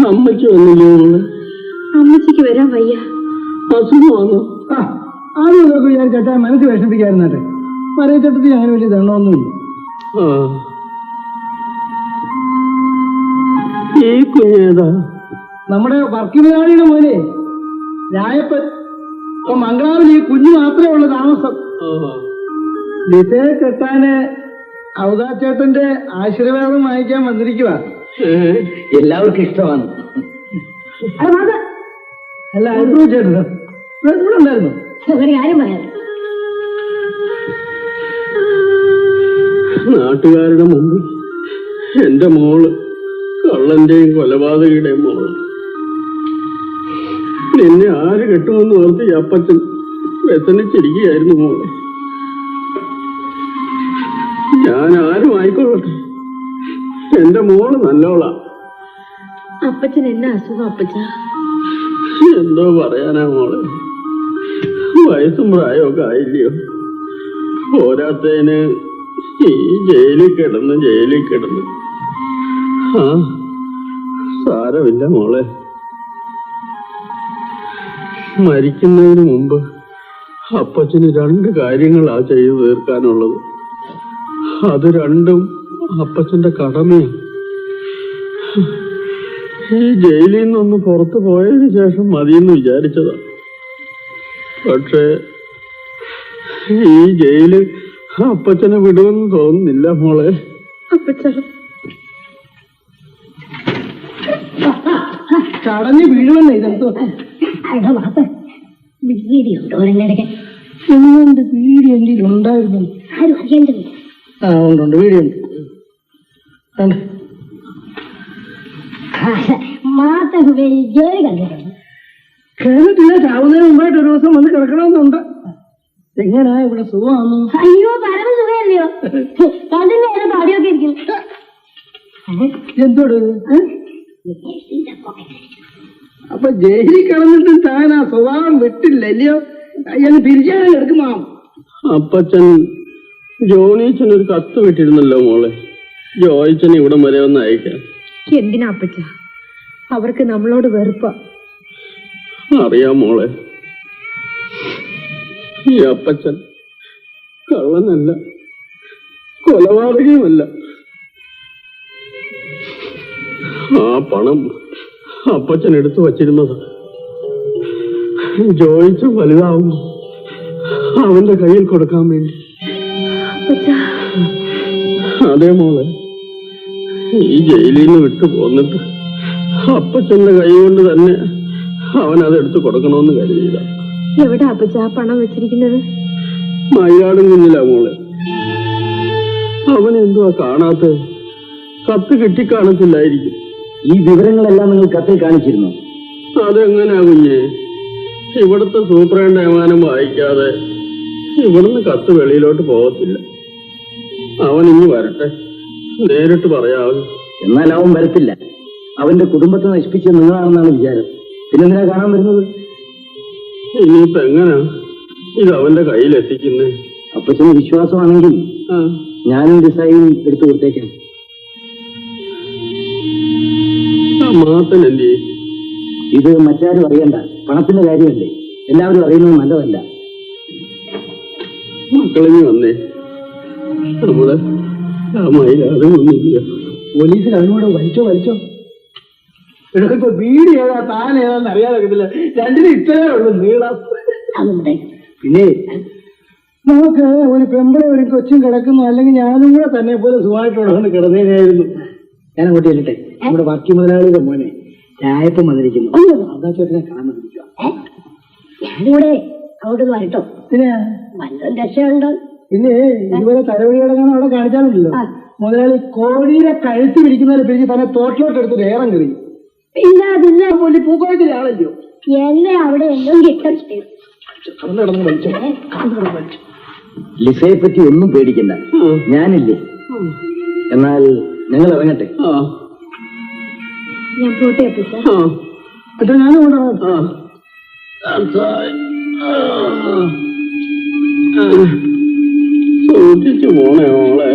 [SPEAKER 6] അമ്മയ്ക്ക് വന്നില്ലേ?
[SPEAKER 2] അമ്മച്ചിക്ക് വരാൻ വയ്യ.
[SPEAKER 6] അസുഖമാണോ? ആദ്യം ഞാൻ ചേട്ടാ മനസ്സ് വിഷമിപ്പിക്കാറുന്നട്ടെ. പറയച്ചട്ടത്തിൽ അങ്ങനെ വലിയ ദണ്ണമൊന്നുമില്ല. ഈ കുഞ്ഞേതാ? നമ്മുടെ വർക്കിനാളിയുടെ മോനെ രായപ്പൻ. അപ്പൊ മംഗളാവിൽ ഈ കുഞ്ഞു മാത്രമേ ഉള്ളൂ താമസം. ലിസയെ കെട്ടാന് ഔദാച്ചേട്ടന്റെ ആശീർവാദം വാങ്ങിക്കാൻ വന്നിരിക്കുക.
[SPEAKER 7] എല്ലാവർക്കും ഇഷ്ടമാണ്.
[SPEAKER 6] അല്ല ഐബ്രോ ചേട്ടനോ ഇവിടെ ഉണ്ടായിരുന്നു?
[SPEAKER 5] ഒരു കാര്യം പറയാം.
[SPEAKER 6] നാട്ടുകാരുടെ മുമ്പിൽ എന്റെ മോള് കള്ളന്റെയും കൊലപാതകയുടെയും മോള്. നിന്നെ ആര് കെട്ടുമെന്ന് ഓർത്ത് ഈ അപ്പച്ചൻ വ്യസനിച്ചിരിക്കുകയായിരുന്നു മോളെ. ഞാൻ ആരും ആയിക്കൊള്ളട്ടെ, എന്റെ മോള് നല്ലോളാ.
[SPEAKER 2] അപ്പച്ചൻ എന്നാ അസുഖം അപ്പച്ച?
[SPEAKER 6] എന്തോ പറയാനാ മോളെ, വയസ്സും പ്രായമൊക്കെ ആയില്ലയോ. പോരാത്തതിന് ഈ ജയിലിൽ കിടന്ന് ആ സാരമില്ല മോളെ. മരിക്കുന്നതിന് മുമ്പ് അപ്പച്ചന് 2 കാര്യങ്ങളാ ചെയ്തു തീർക്കാനുള്ളത്. അത് രണ്ടും അപ്പച്ചന്റെ കടമയാണ്. ഈ ജയിലിൽ നിന്നൊന്ന് പുറത്തു പോയതിനു ശേഷം മതിയെന്ന് വിചാരിച്ചതാ. പക്ഷേ ഈ ജയില് അപ്പച്ചനെ വിടുമെന്ന് തോന്നുന്നില്ല മോളെ.
[SPEAKER 2] അപ്പച്ച
[SPEAKER 6] ചടഞ്ഞ് വീഴുമെന്നേ. ഇതെന്തോ
[SPEAKER 5] വീടിയുണ്ടോ ഒരെണ്ണെടുക്കാൻ?
[SPEAKER 6] എന്തുകൊണ്ട് വീടി എന്റെ ഉണ്ടായിരുന്നു?
[SPEAKER 5] ആരും അറിയേണ്ടത്.
[SPEAKER 6] ആ ഉണ്ട്, വീടിയുണ്ട്.
[SPEAKER 5] മാത്രം ജോലി കണ്ടിട്ടുണ്ട്.
[SPEAKER 6] കേട്ടിട്ടില്ല. ചാവുന്നതിന് മുമ്പായിട്ട് ഒരു ദിവസം വന്ന് കിടക്കണമെന്നുണ്ട്. എങ്ങനാ ഇവിടെ സുഖമാണോ?
[SPEAKER 5] അയ്യോ പരമ സുഖമല്ലയോ. കണ്ടില്ലേ ഏതോ പാടിയൊക്കെ ഇരിക്കും.
[SPEAKER 6] എന്തോട്? അപ്പൊ ജയിലിൽ കിടന്നിട്ട് താൻ ആ സ്വഭാവം വിട്ടില്ലല്ലയോ? എന്ന് പിരിച്ചാലും എടുക്കുമാ. അപ്പച്ചൻ ജോണീച്ചനൊരു കത്ത് വിട്ടിരുന്നല്ലോ മോളെ. ജോയിച്ചൻ ഇവിടെ വരെ ഒന്ന് അയക്കാം.
[SPEAKER 2] എന്തിനാ അപ്പച്ച? അവർക്ക് നമ്മളോട് വെറുപ്പ.
[SPEAKER 6] അറിയാം മോളെ, ഈ അപ്പച്ചൻ കള്ളനല്ല, കൊലപാതകയുമല്ല. ആ പണം അപ്പച്ചൻ എടുത്തു വച്ചിരുന്നത് ജോയിച്ച് വലുതാവുമ്പോ അവന്റെ കയ്യിൽ കൊടുക്കാൻ വേണ്ടി. അതേ മോളെ, ഈ ജയിലിൽ നിന്ന് വിട്ടു പോന്നിട്ട് അപ്പച്ചന്റെ കൈ കൊണ്ട് തന്നെ അവൻ അതെടുത്ത് കൊടുക്കണമെന്ന് കരുതിയതാ.
[SPEAKER 2] എവിടെ അപ്പച്ച ആ പണം വെച്ചിരിക്കുന്നത്?
[SPEAKER 6] മയിലാടും കുഞ്ഞിലാ മോളെ. അവൻ എന്തുവാ കാണാത്ത? കത്ത് കിട്ടിക്കാണത്തില്ലായിരിക്കും.
[SPEAKER 7] ഈ വിവരങ്ങളെല്ലാം നിങ്ങൾ കത്തിൽ കാണിച്ചിരുന്നു?
[SPEAKER 6] അതെങ്ങനെയാ കുഞ്ഞേ? ഇവിടുത്തെ സൂപ്രണ്ട് ഏമാനം വായിക്കാതെ ഇവിടുന്ന് കത്ത് വെളിയിലോട്ട് പോകത്തില്ല. അവൻ ഇനി വരട്ടെ, നേരിട്ട് പറയാവും.
[SPEAKER 7] എന്നാൽ അവൻ വരത്തില്ല. അവന്റെ കുടുംബത്തെ നശിപ്പിച്ച് നിങ്ങളാണെന്നാണ് വിചാരം. പിന്നെന്തിനാ കാണാൻ വരുന്നത്?
[SPEAKER 6] ഇനിയിപ്പോ എങ്ങനാ ഇത് അവന്റെ കയ്യിലെത്തിക്കുന്നേ?
[SPEAKER 7] അപ്പച്ചന് വിശ്വാസമാണെങ്കിൽ ഞാനും ഡിസൈൻ എടുത്തു കൊടുത്തേക്കാം.
[SPEAKER 6] മാത്തൻ എന്ത്?
[SPEAKER 7] ഇത് മറ്റാരും അറിയണ്ട. പണത്തിന്റെ കാര്യമല്ലേ, എല്ലാവരും അറിയുന്നത് നല്ലതല്ല.
[SPEAKER 6] മക്കളിഞ്ഞ് വന്നേ. നമ്മളെ മയിലാതെ ഒന്നുമില്ല. പോലീസിൽ അതിനോട് വലിച്ചോ ഇപ്പൊ വീട് ഏതാ താൻ ഏതാന്ന് അറിയാതെ രണ്ടിനും ഇത്രയേ ഉള്ളൂ നീളം. പിന്നെ നമുക്ക് ഒരു പെമ്പളെ ഒരു കൊച്ചും കിടക്കുന്നു, അല്ലെങ്കിൽ ഞാനും കൂടെ തന്നെ പോലെ സുഖമായിട്ടുള്ളതെന്ന് കിടന്നേനായിരുന്നു. ഞാൻ അങ്ങോട്ട് ചെല്ലട്ടെ. നമ്മുടെ വർക്കി മുതലാളിയുടെ മോനെ ചായപ്പം വന്നിരിക്കുന്നു. അതാച്ചോട്ടിനെ കാണാൻ വന്നിരിക്കുക.
[SPEAKER 5] ഞാനിവിടെ അങ്ങോട്ട് വരട്ടോ?
[SPEAKER 6] പിന്നെ
[SPEAKER 5] വല്ലതും രക്ഷയുണ്ടോ?
[SPEAKER 6] പിന്നെ ഇതുവരെ തലവഴികളെങ്ങനെ അവിടെ കാണിച്ചാലുണ്ടല്ലോ, മുതലാളി കോഴിയുടെ കഴുത്ത് പിടിക്കുന്നവരെ പിടിച്ച് തന്നെ തോട്ടിലോട്ട് എടുത്തിട്ട് ഏറം കയറി.
[SPEAKER 5] പിന്നെ അതില്ല
[SPEAKER 6] പുള്ളി പൂക്കോഴത്തിന്റെ ആളല്ലോ.
[SPEAKER 5] എന്നെ അവിടെ എല്ലാം കിട്ടും.
[SPEAKER 7] ലിസയെ പറ്റി ഒന്നും പേടിക്കണ്ട, ഞാനില്ലേ. എന്നാൽ ഞങ്ങൾ ഇറങ്ങട്ടെ.
[SPEAKER 2] ഞാൻ പോട്ടെ അപ്പച്ച.
[SPEAKER 6] അച്ഛാ ഞാനും കൊണ്ടുപോകാം. സൂക്ഷിച്ചു പോണേ മോളെ.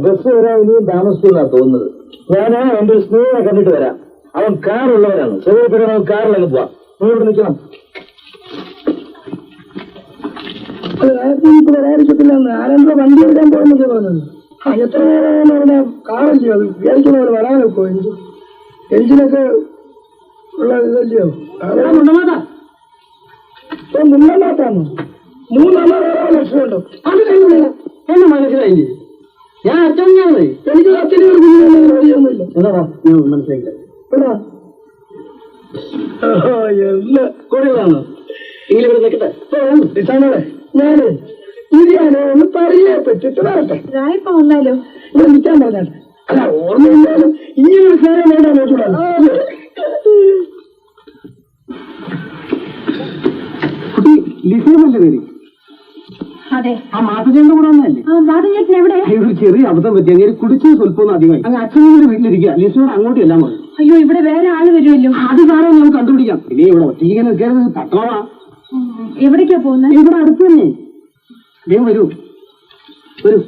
[SPEAKER 7] ബസ് വരാൻ ഇനിയും താമസിക്കുന്ന തോന്നുന്നത്. ഞാൻ എന്റെ ഒരു സ്നേഹിതനെ കണ്ടിട്ട് വരാം. അവൻ കാറുള്ളവനാണ്. ചെറിയ അവൻ കാറിലങ്ങ് പോവാം. നീ ഇവിടെ നിൽക്കണം.
[SPEAKER 1] ആരെന്തോ വണ്ടി എടുക്കാൻ പോകുന്നത് പറഞ്ഞത്. എത്ര നേരം അവനെ കാറല്ലയോ അത് വിചാരിക്കുന്ന പോലെ വരാനൊക്കെ എഞ്ചിനൊക്കെ ഉള്ള ഇതല്ലയോ മുന്നോട്ടാണ് 3 ലക്ഷമുണ്ടോ
[SPEAKER 6] എന്നെ മനസ്സിലായില്ലേ? ഞാൻ അച്ഛനാണ്.
[SPEAKER 1] എനിക്ക് അച്ഛനും ഒരു കുഞ്ഞിനൊന്നും വഴിയൊന്നുമില്ല.
[SPEAKER 6] എന്നാ ഞാൻ മനസ്സിലാക്കില്ല.
[SPEAKER 1] എല്ലാ
[SPEAKER 6] കൂടുതലാണോ? എങ്കിലും ഇവിടെ നിൽക്കട്ടെ.
[SPEAKER 1] ഞാന് ഇതിയാനെ ഒന്ന് പരിചയപ്പെട്ടിട്ട് വരട്ടെ.
[SPEAKER 2] രായപ്പ വന്നാലോ?
[SPEAKER 1] ഇവിടെ നിൽക്കാൻ പറഞ്ഞാട്ടെ. അല്ല ഓർമ്മയില്ലാലും ഇങ്ങനെ ഒരു സാധനം വേണ്ട നോക്കൂടാ.
[SPEAKER 6] ലിസിയമ്മന്റെ പേര്
[SPEAKER 2] അതെ.
[SPEAKER 6] ആ മാധുചേട്ടന്റെ കൂടെ വന്നല്ലേ?
[SPEAKER 2] മാധുചേട്ടൻ എവിടെ?
[SPEAKER 6] ഒരു ചെറിയ അബദ്ധം പറ്റി. അങ്ങനെ കുടിച്ചത് സ്വല്പം അധികമായി. അങ്ങ് അച്ഛനൊരു വീട്ടിലിരിക്കുക. ലിസിയോട് അങ്ങോട്ടും എല്ലാം മതി.
[SPEAKER 2] അയ്യോ, ഇവിടെ വേറെ ആള് വരുമല്ലോ.
[SPEAKER 6] അത് സാറേ നമുക്ക് കണ്ടുപിടിക്കാം. ഇനി ഇവിടെ ഒറ്റയ്ക്ക് നിൽക്കരുത്. പട്ടണമാ.
[SPEAKER 2] എവിടേക്കാ പോകുന്നത്?
[SPEAKER 6] ഇവിടെ അടുത്ത് തന്നെ. വേഗം വരൂ വരൂ.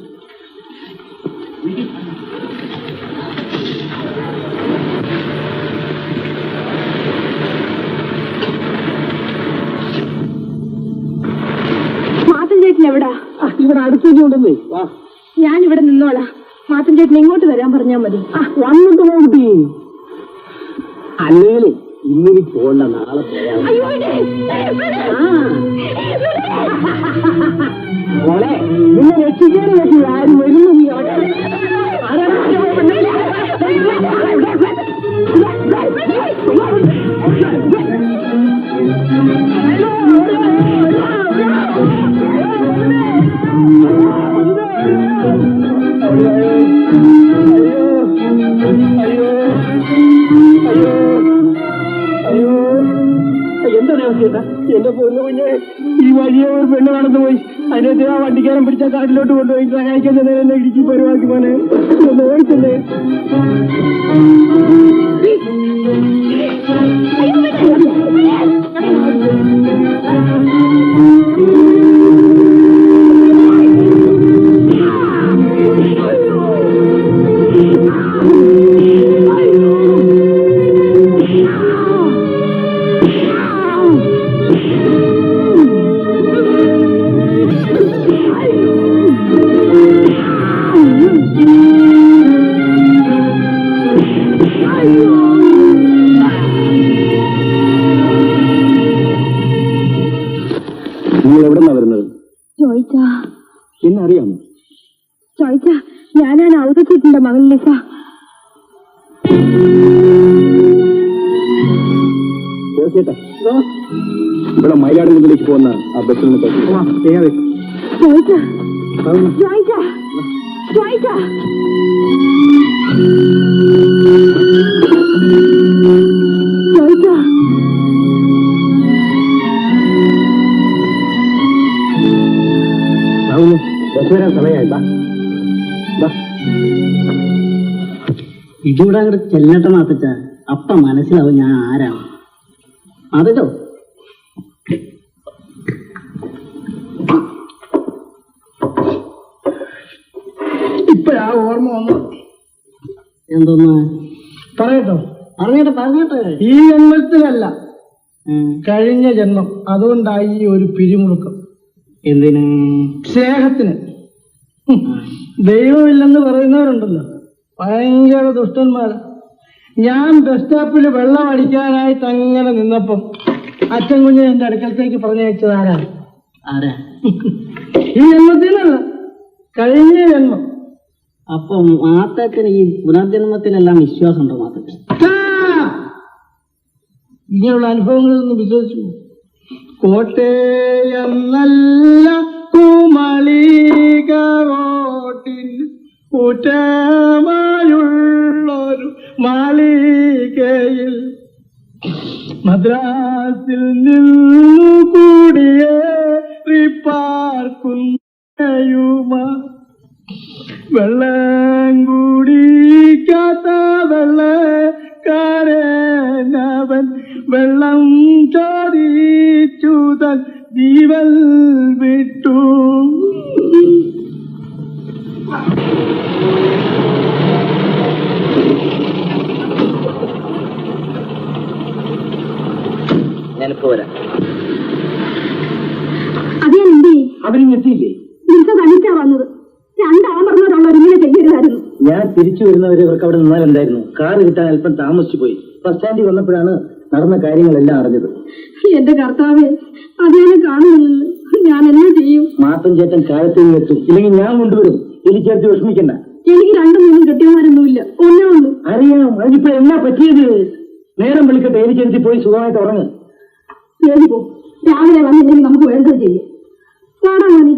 [SPEAKER 2] മാത്തൻ ചേട്ടൻ എവിടാ?
[SPEAKER 6] ഇവിടെ അടുത്തേക്ക് ഉണ്ടെന്നേ.
[SPEAKER 2] ഞാനിവിടെ നിന്നോളാം. മാത്തൻ ചേട്ടൻ ഇങ്ങോട്ട് വരാൻ പറഞ്ഞാൽ മതി.
[SPEAKER 6] വന്നിട്ട് പോകട്ടി. അല്ലെങ്കിൽ ഇന്നിനി പോകണ്ട, നാളെ പോയാൽ മോളെ നിന്നെ രക്ഷിക്കാൻ പറ്റി ആരും വരുന്നു. എന്താണ് അവസ്ഥ? എന്റെ പൊന്നു കുഞ്ഞെ, ഈ വഴിയെ ഒരു പെണ്ണ് നടന്നു പോയി. അതിനകത്ത് ആ വണ്ടിക്കാരൻ പിടിച്ച കാട്ടിലോട്ട് കൊണ്ടുപോയി സഹായിക്കുന്ന എന്നെ ഇടിച്ച് പരിവാക്കി പോലെ ഓടിച്ചല്ലേ. നിങ്ങൾ എവിടെന്നാ വരുന്നത്?
[SPEAKER 2] ചോദിച്ചാ
[SPEAKER 6] എന്നെ അറിയാമോ?
[SPEAKER 2] ചോദിച്ചാ ഞാനാണ് ഔതച്ചിട്ടുണ്ട് മകൻ ലിസ.
[SPEAKER 6] ചേട്ടാ, ഇവിടെ മയിലാടുമുതലേക്ക് പോകുന്ന ആ ബസ്സിൽ നിന്ന്
[SPEAKER 2] ചോദിച്ചാ ചോദിച്ചാ ചോദിച്ചാ ചോദിച്ചാ
[SPEAKER 6] ബസ് വരാൻ സമയമായി. ഇതുകൂടെ അങ്ങോട്ട് ചെല്ലട്ടെ മാത്തച്ച. അപ്പ മനസ്സിലാവും ഞാൻ ആരാണ്. അതോ
[SPEAKER 1] ഇപ്പഴാ ഓർമ്മ വന്നു.
[SPEAKER 6] എന്തോന്ന്
[SPEAKER 1] പറയട്ടോ?
[SPEAKER 6] പറഞ്ഞോട്ടെ.
[SPEAKER 1] ഈ ജന്മത്തിലല്ല, കഴിഞ്ഞ ജന്മം. അതുകൊണ്ടായി ഒരു പിരിമുറുക്കം.
[SPEAKER 6] എന്തിന്?
[SPEAKER 1] സ്നേഹത്തിന്. ദൈവമില്ലെന്ന് പറയുന്നവരുണ്ടല്ലോ, ഭയങ്കര ദുഷ്ടന്മാരാ. ഞാൻ ബസ് സ്റ്റോപ്പിൽ വെള്ളം അടിക്കാനായിട്ട് അങ്ങനെ നിന്നപ്പം അച്ഛൻ കുഞ്ഞ് എന്റെ അടുക്കലത്തേക്ക് പറഞ്ഞയച്ചത് ആരാ? ഈ ജന്മത്തിനല്ല, കഴിഞ്ഞ ജന്മം.
[SPEAKER 6] അപ്പൊ മാത്തച്ഛന് ഈ പുനർജന്മത്തിലെല്ലാം വിശ്വാസം ഉണ്ടോ? മാത്തച്ഛൻ
[SPEAKER 1] ഇങ്ങനെയുള്ള അനുഭവങ്ങളൊന്നും വിശ്വസിച്ചു. കോട്ടയം നല്ല കുമളിക റോട്ടിൻ കൂറ്റമായുള്ളൊരു മാളികയിൽ മദ്രാസിൽ നിന്നു കൂടിയേറി പാർക്കുന്നയുമ വെള്ളം കുടിക്കാത്ത വെള്ളക്കാരനവൻ
[SPEAKER 6] ഞാൻ തിരിച്ചു വരുന്നവരെ ഇവർക്ക് അവിടെ നിന്നാൽ എന്തായിരുന്നു? കാറ് കിട്ടാൻ അല്പം താമസിച്ചു പോയി. ബസ് സ്റ്റാൻഡിൽ വന്നപ്പോഴാണ് നടന്ന കാര്യങ്ങളെല്ലാം അറിഞ്ഞത്.
[SPEAKER 2] എന്റെ കർത്താവേ, അതേ കാണുന്നില്ലല്ലോ, ഞാൻ എന്നാ ചെയ്യും?
[SPEAKER 6] മാത്തൻ ചേട്ടൻ കാലത്തേക്ക് എത്തും, ഇല്ലെങ്കിൽ ഞാൻ കൊണ്ടുവരും. എലിച്ചേർത്ത് വിഷമിക്കണ്ട.
[SPEAKER 2] എനിക്ക് 2-3 കെട്ടിയമാരൊന്നുമില്ല, ഒന്നേ ഉള്ളൂ.
[SPEAKER 6] അറിയാം, അതിനിപ്പോ എന്നാ പറ്റിയത്? നേരം വിളിക്കട്ടെ, എലിച്ചേർത്തി പോയി സുഖമായിട്ട് ഉറങ്ങ്.
[SPEAKER 2] ശരി പോ, രാവിലെ വന്നില്ലെങ്കിൽ നമുക്ക് വേണ്ടത് ചെയ്യും. കാണാൻ മതി.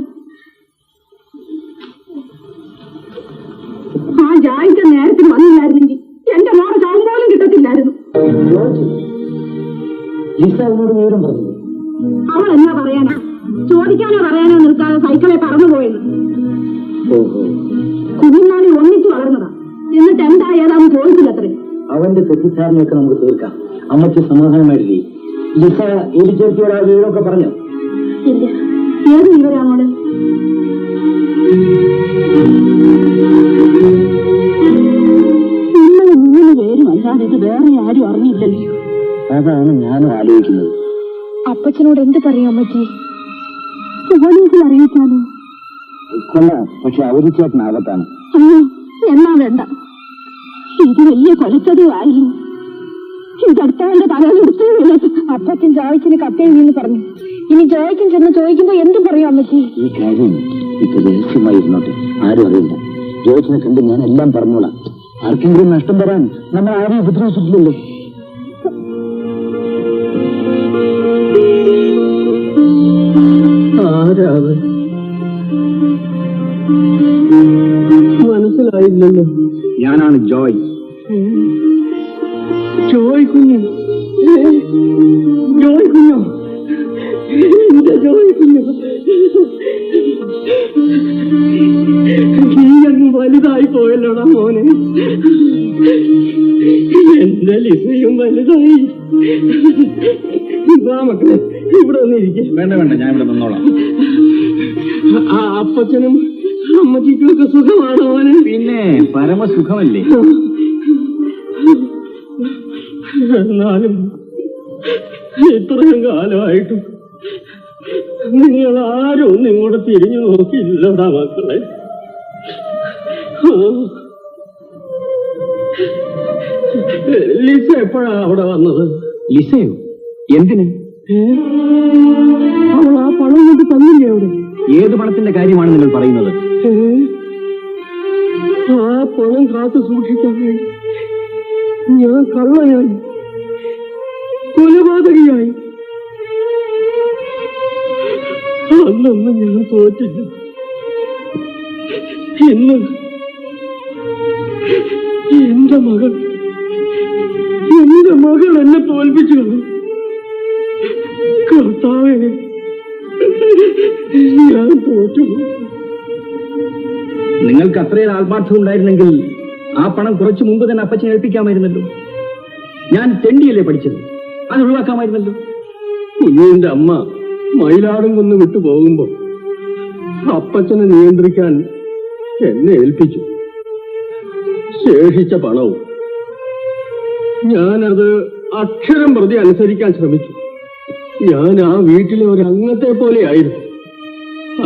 [SPEAKER 2] ആ ജായിക്ക് നേരത്തിന് വന്നില്ലായിരുന്നെങ്കിൽ എന്റെ മോളെ ചാവും പോലും കിട്ടത്തില്ലായിരുന്നു.
[SPEAKER 6] ലിസ അവനോട് വിവരം പറഞ്ഞു.
[SPEAKER 2] അവൾ എന്നാ പറയാനാ? ചോദിക്കാനോ പറയാനോ നിർത്താതെ സൈക്കിളെ പറന്നുപോയെന്ന്. കുഞ്ഞുനാളിൽ ഒന്നിച്ചു വളർന്നതാ, എന്നിട്ട് എന്താ ഏതാന്ന് ചോദിച്ചില്ലത്രേ.
[SPEAKER 6] അവന്റെ തെറ്റിദ്ധാരണയൊക്കെ നമുക്ക് തീർക്കാം. അമ്മയ്ക്ക് സമാധാനമായില്ലേ? ലിസ എലിച്ചേർത്തിയോട് ആ വിവരമൊക്കെ പറഞ്ഞു?
[SPEAKER 2] ഇല്ല. ഏത് വിവരാമോള്? നിങ്ങൾ 3 പേരും അല്ലാതെ ഇത് വേറെ ആരും അറിഞ്ഞില്ലല്ലോ.
[SPEAKER 6] അതാണ് ഞാനും ആലോചിക്കുന്നത്.
[SPEAKER 2] അപ്പച്ചനോട് എന്ത് പറയാൻ പറ്റി? പോലീസിൽ അറിയിച്ചാലോ?
[SPEAKER 6] കൊള്ളാം, പക്ഷെ അവരിച്ചേട്ടൻ ആപത്താണ്.
[SPEAKER 2] അയ്യോ, എന്നാ വേണ്ട. ഇത് വലിയ കൊലച്ചതിയായിരുന്നു. ഇതടുത്തവന്റെ തലയിലെടുത്ത് അപ്പച്ചൻ ജോയ്ക്കിന് കത്തെഴുതിയെന്ന് പറഞ്ഞു. ഇനി ജോയ്ക്കൻ ചെന്ന് ചോദിക്കുമ്പോ എന്തും പറയാൻ പറ്റി?
[SPEAKER 6] ഈ കാര്യം ഇപ്പൊ രഹസ്യമായിരുന്നോട്ടെ, ആരും അറിയില്ല. ജോയ്ക്കിനെ കണ്ട് ഞാൻ എല്ലാം പറഞ്ഞോളാം. ആർക്കെങ്കിലും നഷ്ടം തരാൻ നമ്മൾ ആരെയും ഉപദ്രവിച്ചിട്ടില്ലല്ലോ. ആരാവ് മനസ്സിലായില്ലല്ലോ.
[SPEAKER 4] ഞാനാണ് ജോയ്.
[SPEAKER 6] ജോയ് കുഞ്ഞ്, ജോയ് കുഞ്ഞോ, എന്റെ ജോയ് കുഞ്ഞോ, നീ അങ്ങ് വലുതായി പോയല്ലോടാ മോനെ. എന്റെ ലിസയും വലുതായി. മക്കളെ, ഇവിടെ ഒന്നിരിക്കും.
[SPEAKER 4] വേണ്ട വേണ്ട, ഞാൻ ഇവിടെ നിന്നോളാം.
[SPEAKER 6] ആ അപ്പച്ചനും അമ്മച്ചിക്കും ഒക്കെ സുഖമാണോ മോനെ?
[SPEAKER 4] പിന്നെ പരമസുഖമല്ലേ.
[SPEAKER 6] എന്നാലും ഇത്രയും കാലമായിട്ടും നിങ്ങൾ ആരും ഒന്നും ഇങ്ങോട്ട് തിരിഞ്ഞു നോക്കിയില്ലടാ മക്കളെ. ലിസ എപ്പോഴാ അവിടെ വന്നത്?
[SPEAKER 4] ലിസയോ? എന്തിന്?
[SPEAKER 6] അവൾ ആ പണം കൊണ്ട് തന്നില്ലേ അവിടെ?
[SPEAKER 4] ഏത് പണത്തിന്റെ കാര്യമാണ് നിങ്ങൾ പറയുന്നത്?
[SPEAKER 6] ആ പണം കാത്തു സൂക്ഷിക്കാൻ വേണ്ടി ഞാൻ കള്ളനായി, കൊലപാതകയായി. അന്നൊന്നും ഞാൻ തോറ്റില്ല. ഇന്ന് എന്റെ മകൾ എന്നെ തോൽപ്പിച്ചു. കർത്താവേ, ഞാൻ തോറ്റു.
[SPEAKER 4] നിങ്ങൾക്ക് അത്രയും ആത്മാർത്ഥം ഉണ്ടായിരുന്നെങ്കിൽ ആ പണം കുറച്ചു മുമ്പ് തന്നെ അപ്പച്ചനെ ഏൽപ്പിക്കാമായിരുന്നല്ലോ. ഞാൻ തെണ്ടിയല്ലേ പഠിച്ചത്, അത് ഒഴിവാക്കാമായിരുന്നല്ലോ.
[SPEAKER 6] കുഞ്ഞിന്റെ അമ്മ മയിലാടും കൊന്ന് വിട്ടു പോകുമ്പോ അപ്പച്ചനെ നിയന്ത്രിക്കാൻ എന്നെ ഏൽപ്പിച്ചു. ശേഷിച്ച പണവും ഞാനത് അക്ഷരം പ്രതി അനുസരിക്കാൻ ശ്രമിച്ചു. ഞാൻ ആ വീട്ടിലെ ഒരു അംഗത്തെ പോലെ ആയിരുന്നു.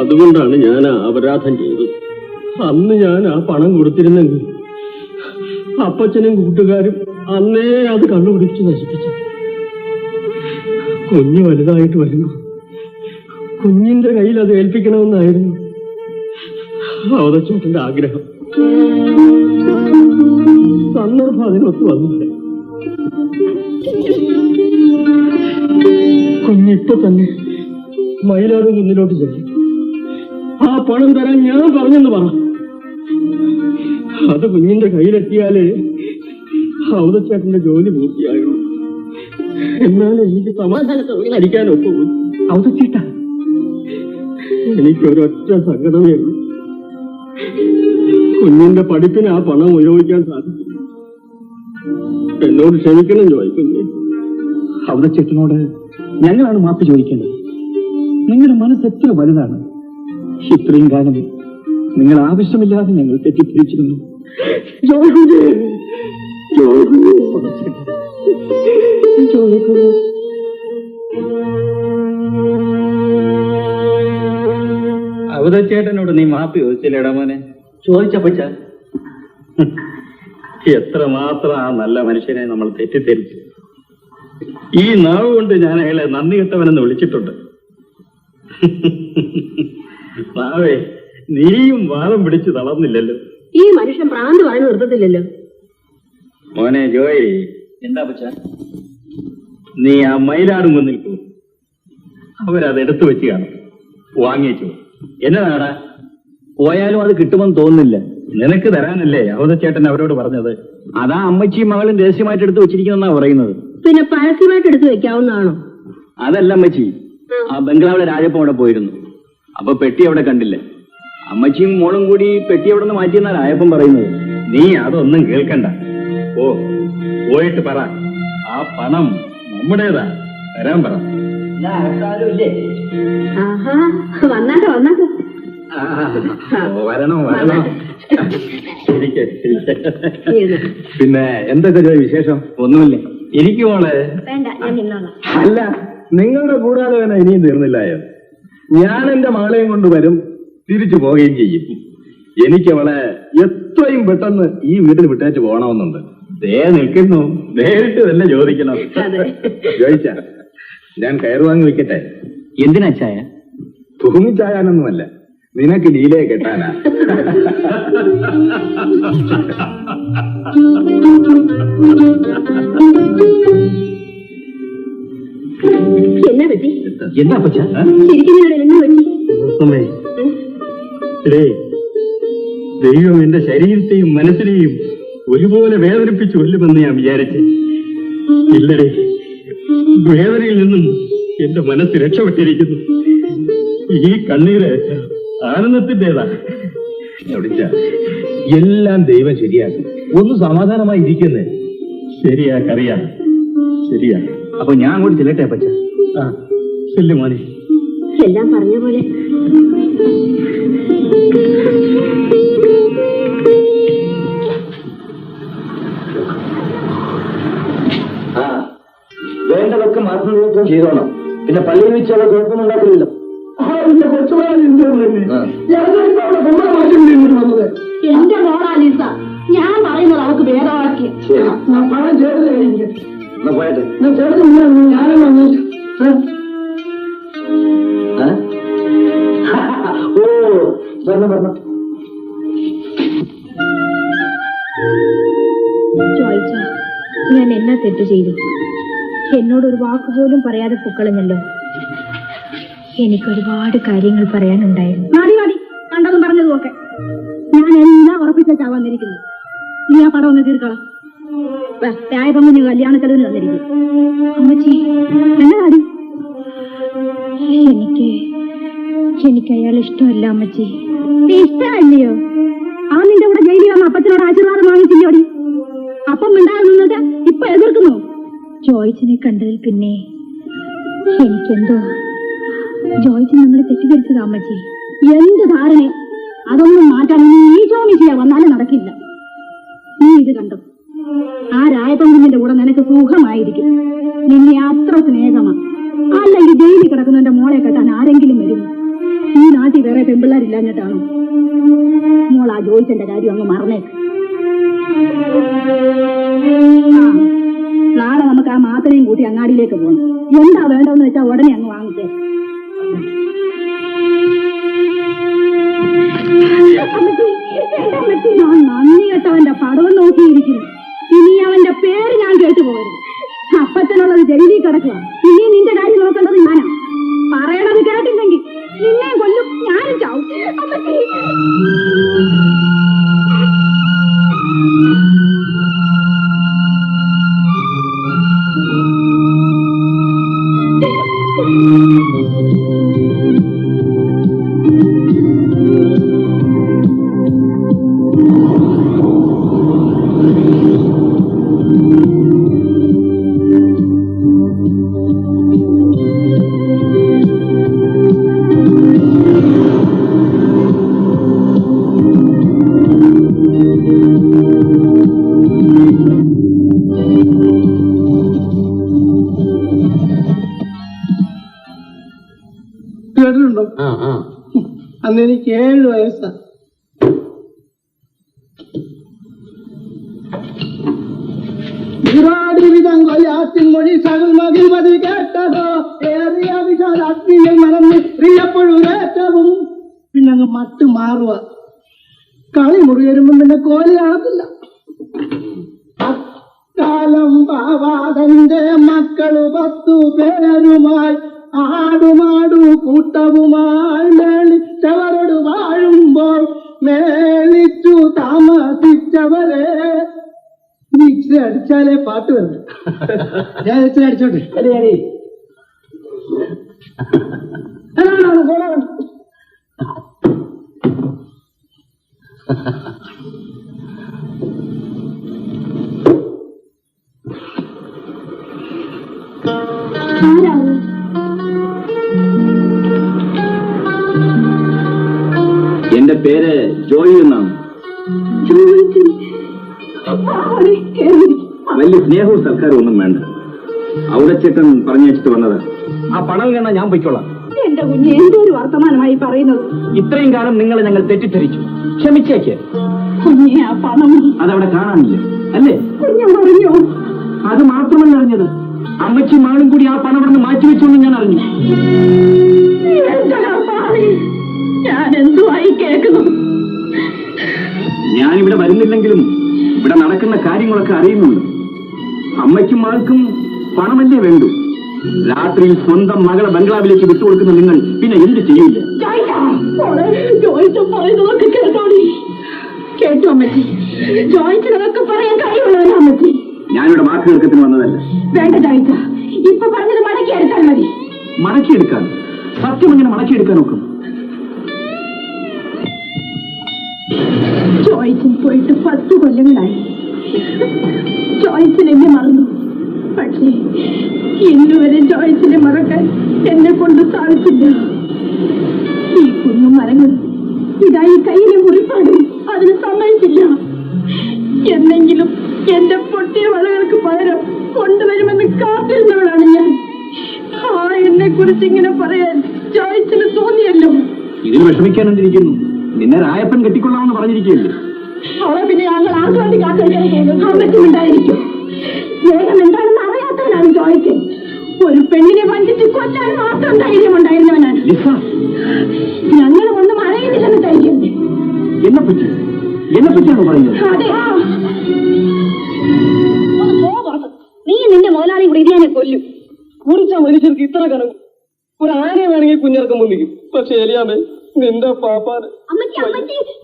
[SPEAKER 6] അതുകൊണ്ടാണ് ഞാൻ ആ അപരാധം ചെയ്തത്. അന്ന് ഞാൻ ആ പണം കൊടുത്തിരുന്നെങ്കിൽ അപ്പച്ചനും കൂട്ടുകാരും അന്നേ അത് കണ്ടുപിടിച്ച് നശിപ്പിച്ചു. കുഞ്ഞ് വലുതായിട്ട് വരുമ്പോ കുഞ്ഞിന്റെ കയ്യിൽ അത് ഏൽപ്പിക്കണമെന്നായിരുന്നു അവതച്ചേട്ടന്റെ ആഗ്രഹം. സന്ദർഭം അതിനൊത്ത് വന്നില്ല. കുഞ്ഞിപ്പോ തന്നെ മയിലാട് കുഞ്ഞിലോട്ട് ചെല്ലി ആ പണം തരാൻ ഞാൻ പറഞ്ഞെന്ന് പറ. അത് കുഞ്ഞിന്റെ കയ്യിലെത്തിയാലേ അവതച്ചേട്ടന്റെ ജോലി പൂർത്തിയായുള്ളൂ. എന്നാലും എനിക്ക് സമാധാനത്തോടെ അടിക്കാൻ ഒപ്പുള്ളൂ. അവതച്ചേട്ട, എനിക്കൊരൊറ്റ സങ്കടമേ ഉള്ളൂ. കുഞ്ഞിന്റെ പഠിപ്പിന് ആ പണം ഉപയോഗിക്കാൻ സാധിക്കില്ല. എന്നോട് ക്ഷമിക്കണം ചോദിക്കുന്നു.
[SPEAKER 4] അവതച്ചേട്ടനോട് ഞങ്ങളാണ് മാപ്പ് ചോദിക്കേണ്ടത്. നിങ്ങളുടെ മനസ്സ് എത്ര വലുതാണ്. ഇത്രയും കാലം നിങ്ങൾ ആവശ്യമില്ലാതെ ഞങ്ങൾ തെറ്റിദ്ധരിച്ചിരുന്നു.
[SPEAKER 6] അവതച്ചേട്ടനോട് നീ മാപ്പ് ചോദിച്ചില്ലേടാ മോനെ?
[SPEAKER 3] ചോദിച്ചപ്പച്ച
[SPEAKER 4] എത്രമാത്രം ആ നല്ല മനുഷ്യനെ നമ്മൾ തെറ്റിദ്ധരിച്ചു. ഈ നാവ് കൊണ്ട് ഞാൻ അയാളെ നന്ദി കെട്ടവനെന്ന് വിളിച്ചിട്ടുണ്ട്. നാവേ, നീയും വാദം പിടിച്ച് തളർന്നില്ലല്ലോ.
[SPEAKER 2] ഈ മനുഷ്യൻ പ്രാന്ത് പറഞ്ഞു നിർത്തത്തില്ലല്ലോ.
[SPEAKER 4] മോനെ ജോയ്,
[SPEAKER 6] എന്താ പച്ച?
[SPEAKER 4] നീ ആ മയിലാടും മുന്നിൽ പോകും. അവരത് എടുത്തു വെച്ച് കാണും. വാങ്ങിച്ചു.
[SPEAKER 6] എന്നതാടാ? പോയാലും അത് കിട്ടുമെന്ന് തോന്നുന്നില്ല.
[SPEAKER 4] നിനക്ക് തരാനല്ലേ അവതച്ചേട്ടൻ അവരോട് പറഞ്ഞത്?
[SPEAKER 6] അതാ അമ്മച്ചിയും മകളും രഹസ്യമായിട്ട് എടുത്ത് വെച്ചിരിക്കുന്നെന്നാ പറയുന്നത്.
[SPEAKER 2] പിന്നെ പരസ്യമായിട്ട് എടുത്തു വെക്കാവുന്നതാണോ?
[SPEAKER 6] അതല്ല അമ്മച്ചി, ആ ബംഗ്ലാവിലെ രാജപ്പൻ അവിടെ പോയിരുന്നു. അപ്പൊ പെട്ടി അവിടെ കണ്ടില്ല. അമ്മച്ചിയും മോളും കൂടി പെട്ടി അവിടെ നിന്ന് മാറ്റിയെന്നാ രാജപ്പൻ പറയുന്നത്.
[SPEAKER 4] നീ അതൊന്നും കേൾക്കണ്ട. ഓ, പോയിട്ട് പറ, ആ പണം നമ്മുടേതാ, തരാൻ പറ.
[SPEAKER 2] ആഹാ, വന്നാട്ടെ വന്നാട്ടെ.
[SPEAKER 4] വരണം വരണം. ഇരിക്ക്, ഇരിക്ക്. പിന്നെ എന്തൊക്കെ ജോലി വിശേഷം?
[SPEAKER 6] ഒന്നുമില്ല.
[SPEAKER 4] ഇരിക്കുമോളെ.
[SPEAKER 2] വേണ്ട, ഞാൻ നിന്നോളാം.
[SPEAKER 4] അല്ല, നിങ്ങളുടെ കൂടാലോചന ഇനിയും തീർന്നില്ലായോ? ഞാൻ എന്റെ മകളെയും കൊണ്ട് വരും, തിരിച്ചു പോവുകയും ചെയ്യും. എനിക്ക് അവളെ എത്രയും പെട്ടെന്ന് ഈ വീട്ടിൽ വിട്ടേച്ച് പോകണമെന്നുണ്ട്. ദേ നിൽക്കുന്നു, നേരിട്ട് തന്നെ ചോദിക്കണം. ചോദിച്ച ഞാൻ കയറ് വാങ്ങി വെക്കട്ടെ?
[SPEAKER 6] എന്തിനാ ചായ?
[SPEAKER 4] തൂങ്ങിച്ചായാനൊന്നുമല്ല, നിനക്ക് ലീലയെ കെട്ടാനാ.
[SPEAKER 2] എന്നാ പറ്റി?
[SPEAKER 6] എന്താ പച്ച?
[SPEAKER 2] ചിരിക്കുന്നതിനോട് എന്നാ പറ്റി?
[SPEAKER 4] ദൈവം എന്റെ ശരീരത്തെയും മനസ്സിനെയും ഒരുപോലെ വേദനിപ്പിച്ചു കൊല്ലുമെന്ന് ഞാൻ വിചാരിച്ചു. ഇല്ലടേ, വേദനയിൽ നിന്നും എന്റെ മനസ്സ് രക്ഷപ്പെട്ടിരിക്കുന്നു. ഈ കണ്ണീര് ആനന്ദത്തിൻ്റെതാ. എല്ലാം ദൈവം ശരിയാക്കും. ഒന്ന് സമാധാനമായി ഇരിക്കുന്നേ. ശരിയാക്കറിയാം, ശരിയാ.
[SPEAKER 6] അപ്പൊ ഞാൻ അങ്ങോട്ട് ചെല്ലട്ടെ പച്ച?
[SPEAKER 4] ആ, ചെല്ലു മോനെ.
[SPEAKER 2] എല്ലാം പറഞ്ഞ പോലെ.
[SPEAKER 7] ആ, വേണ്ടതൊക്കെ മാർഗം ചെയ്തോണം. പിന്നെ പള്ളിയിൽ വെച്ച് അവളെ കുഴപ്പമൊന്നും ഉണ്ടാക്കില്ലല്ലോ.
[SPEAKER 2] എന്റെ മോളാ ലിസ, ഞാൻ പറയുന്നത് അവൾക്ക് ഭേദമാക്കി.
[SPEAKER 7] പോയട്ടെ. ഓ, പറഞ്ഞു.
[SPEAKER 5] ചോദിച്ച ഞാൻ എന്നാ തെറ്റ് ചെയ്തു? എന്നോടൊരു വാക്കുപോലും പറയാതെ പൊക്കളഞ്ഞല്ലോ. എനിക്കൊരുപാട് കാര്യങ്ങൾ പറയാനുണ്ടായിരുന്നു.
[SPEAKER 2] മതി മതി, കണ്ടതും പറഞ്ഞതും ഒക്കെ. ഞാൻ എല്ലാം ഉറപ്പിച്ചാ വന്നിരിക്കുന്നു. നീ ആ പടം ഒന്ന് തീർക്കണം. രായപങ്കുഞ്ഞ് കല്യാണ ചെലവിന് വന്നിരിക്കും.
[SPEAKER 5] അമ്മച്ചി,
[SPEAKER 2] എന്നതാടി?
[SPEAKER 5] എനിക്ക് അയാൾ ഇഷ്ടമല്ല അമ്മച്ചി.
[SPEAKER 2] ഇഷ്ടമല്ലയോ? ആ നിന്റെ കൂടെ ജയിലിൽ വന്ന അപ്പച്ചനോട് ആശീർവാദം വാങ്ങിച്ചില്ലോടി? അപ്പം മിണ്ടാതെ നിന്നിട്ട് ഇപ്പൊ എതിർക്കുന്നു.
[SPEAKER 5] ജോയ്ച്ചനെ കണ്ടതിൽ പിന്നെ എനിക്കെന്തോ ജോയ്ച്ചൻ നമ്മളെ തെറ്റിദ്ധരിച്ചതാ അമ്മച്ചി.
[SPEAKER 2] എന്ത് ധാരണ? അതൊന്നും മാറ്റാൻ നീ ചോമിച്ചിയാ വന്നാലും നടക്കില്ല. നീ ഇത് കണ്ടോ? ആ രായപങ്കുഞ്ഞിന്റെ കൂടെ നിനക്ക് സുഖമായിരിക്കും. നിന്നെ അത്ര സ്നേഹമാ. അല്ലെങ്കിൽ ജയിലിൽ കിടക്കുന്നവന്റെ മോളെ കെട്ടാൻ ആരെങ്കിലും വരും? ഈ നാട്ടിൽ വേറെ പെൺപിള്ളേരില്ലാഞ്ഞിട്ടാണോ? മോൾ ആ ജോയിച്ചന്റെ കാര്യം അങ്ങ് മറന്നേക്ക്. നാളെ നമുക്ക് ആ മാത്തനെയും കൂട്ടി അങ്ങാടിയിലേക്ക് പോകണം. എന്താ വേണ്ടതെന്ന് വെച്ചാൽ ഉടനെ അങ്ങ് വാങ്ങിച്ചേ. ഞാൻ നന്ദി കെട്ടവന്റെ പടവും നോക്കിയിരിക്കുന്നു. ഇനി അവന്റെ പേര് ഞാൻ കേട്ടുപോകരുത്. അപ്പച്ചനുള്ളത് ജയിലിൽ കിടക്കുക. ഇനി നിന്റെ കാര്യം നോക്കേണ്ടത് ഞാനാ. പറയണത് കേട്ടില്ലെങ്കിൽ നിന്നെ കൊല്ലും, ഞാനും ചാവും.
[SPEAKER 1] കേട്ടിട്ടുണ്ടോ? അന്ന് എനിക്ക് 7 വയസ്സാ.
[SPEAKER 6] മൊഴി സകൽമതിമതി കേട്ടതോ ഏറിയ വിഷാദാഗ്നിയിൽ മറന്ന് പ്രിയപ്പൊഴുതേറ്റവും പിന്നങ്ങ് മട്ട് മാറുക. കളി മുറി വരുമ്പം പിന്നെ കോലി കാണത്തില്ല. കാലം പാവാതന്റെ മക്കള് 10 പേരുമായി ആടുമാടു കൂട്ടവുമായി മേളിച്ചവരോട് വാഴുമ്പോൾ മേളിച്ചു താമസിച്ചവരെ. നീ ഇച്ചിരി അടിച്ചാലേ പാട്ട് വരണം. ഞാൻ ഇച്ചിരി അടിച്ചോട്ടെ.
[SPEAKER 7] എന്റെ പേര് ജോയി എന്നാണ്. വലിയ സ്നേഹവും സർക്കാരും ഒന്നും വേണ്ട. ഔടച്ചേട്ടൻ പറഞ്ഞു വെച്ചിട്ട് വന്നത്. ആ പണം കണ്ട ഞാൻ പൊയ്ക്കോളാം.
[SPEAKER 2] എന്റെ കുഞ്ഞ് എന്തൊരു വർത്തമാനമായി പറയുന്നത്.
[SPEAKER 7] ഇത്രയും കാലം നിങ്ങളെ ഞങ്ങൾ തെറ്റിദ്ധരിച്ചു. ക്ഷമിച്ചേക്ക്.
[SPEAKER 2] കുഞ്ഞെ ആ പണം
[SPEAKER 7] അതവിടെ കാണാനില്ല അല്ലേ?
[SPEAKER 2] കുഞ്ഞു പറഞ്ഞു.
[SPEAKER 7] അത് മാത്രമല്ല അറിഞ്ഞത്, അമ്മച്ചി മകളും കൂടി ആ പണം അവിടെ മാറ്റിവെച്ചു എന്ന് ഞാൻ അറിഞ്ഞു.
[SPEAKER 2] ഞാൻ എന്തുവായി കേൾക്കുന്നു.
[SPEAKER 7] ഞാനിവിടെ വരുന്നില്ലെങ്കിലും ഇവിടെ നടക്കുന്ന കാര്യങ്ങളൊക്കെ അറിയുന്നുണ്ട്. അമ്മയ്ക്കും മകൾക്കും പണമല്ലേ വേണ്ടു. രാത്രിയിൽ സ്വന്തം മകളെ ബംഗ്ലാവിലേക്ക് വിട്ടുകൊടുക്കുന്ന നിങ്ങൾ പിന്നെ എന്ത് ചെയ്യില്ല?
[SPEAKER 2] പറയുന്നതൊക്കെ കേട്ടോടി. കേട്ടോ അമ്മച്ചി, ജോയിച്ചതൊക്കെ പറയാൻ കഴിവുള്ളവരാ അമ്മച്ചി.
[SPEAKER 7] ഞാനിവിടെ വാക്കുകേർക്കത്തിന് വന്നതല്ല.
[SPEAKER 2] വേണ്ട ജോയിച്ച, ഇപ്പൊ പറഞ്ഞത് മടക്കിയെടുത്താൽ മതി.
[SPEAKER 7] മടക്കിയെടുക്കാൻ? സത്യം എങ്ങനെ മടക്കിയെടുക്കാൻ നോക്കും?
[SPEAKER 2] ജോയിച്ചൻ പോയിട്ട് 10 കൊല്ലങ്ങളായി. ജോയിച്ചൻ എന്നെ മറന്നു. പക്ഷേ ഇന്നുവരെ ജോയിച്ചനെ മറക്കാൻ എന്നെ കൊണ്ട് സാധിച്ചില്ല. ഈ കുഞ്ഞും മരങ്ങളും ഇതായി കയ്യിലെ മുറിപ്പാടും അതിന് സമ്മതിച്ചില്ല. എന്നെങ്കിലും എന്റെ പൊട്ടിയ വളകൾക്ക് പകരം കൊണ്ടുവരുമെന്ന് കാത്തിരുന്നവളാണ് ഞാൻ. എന്നെ കുറിച്ച് ഇങ്ങനെ പറയാൻ ജോയിച്ചന് തോന്നിയല്ലോ.
[SPEAKER 7] ഇതിന് വിഷമിക്കാൻ എന്തിരിക്കുന്നു? നിന്നെ രായപ്പൻ കെട്ടിക്കൊള്ളാമെന്ന് പറഞ്ഞിരിക്കുകയല്ലേ?
[SPEAKER 2] അവളെ പിന്നെ ഞങ്ങൾ ആർക്കാണ്ടി കാത്തിരിക്കും. വേഗം എന്താണെന്ന് അറിയാത്തവനാണ് ജോയിച്ചൻ. ഒരു പെണ്ണിനെ വഞ്ചിച്ച് കൊല്ലാൻ മാത്രം ധൈര്യമുണ്ടായിരുന്നവനാണ്. ഞങ്ങൾ ഒന്നും അറിയുന്നില്ലെന്ന് ധൈര്യം.
[SPEAKER 7] എന്നെപ്പറ്റിയാണോ പറയുന്നത്?
[SPEAKER 2] അതെ. നീ നിന്റെ മുതലാളി കൂടി ഇതിനെ കൊല്ലും.
[SPEAKER 6] കുറിച്ച മനുഷ്യർക്ക് ഇത്ര കണക്കും. ഒരു ആനയെ വേണമെങ്കിൽ കുഞ്ഞിറക്കം മുന്നിക്കും. പക്ഷെ എലിയാമേ, നിന്റെ പാപ്പാന്.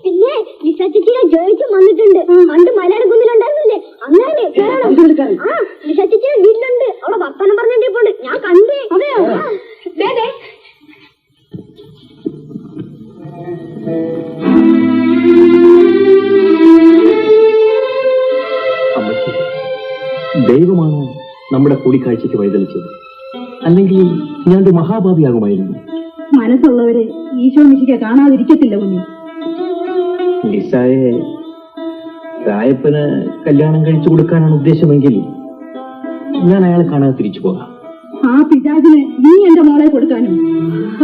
[SPEAKER 5] പിന്നെ ലിസച്ചിച്ചിയെ ജോയിച്ചും വന്നിട്ടുണ്ട്. പണ്ട് മലയാള കുന്നിലുണ്ടായിരുന്നില്ലേ അങ്ങനെ ലിസച്ചിച്ചിയുടെ വീട്ടിലുണ്ട്. അവിടെ വർത്തമാനം പറഞ്ഞോണ്ടിപ്പോണ്ട്. ഞാൻ കണ്ടേ.
[SPEAKER 2] അതെയോ?
[SPEAKER 7] ദൈവമാണോ നമ്മുടെ കൂടിക്കാഴ്ചയ്ക്ക് വഴിതെളിച്ചത്? അല്ലെങ്കിൽ ഞാൻ മഹാഭാവിയാകുമായിരുന്നു.
[SPEAKER 2] മനസ്സുള്ളവരെ ഈശോ മിശിക്ക കാണാതിരിക്കത്തില്ല കുഞ്ഞു.
[SPEAKER 7] ലിസായെ രായപ്പന് കല്യാണം കഴിച്ചു കൊടുക്കാനാണ് ഉദ്ദേശമെങ്കിൽ ഞാൻ അയാളെ കാണാതെ തിരിച്ചു പോകാം.
[SPEAKER 2] ആ പിതാവിന് നീ എന്റെ മോളെ കൊടുക്കാനും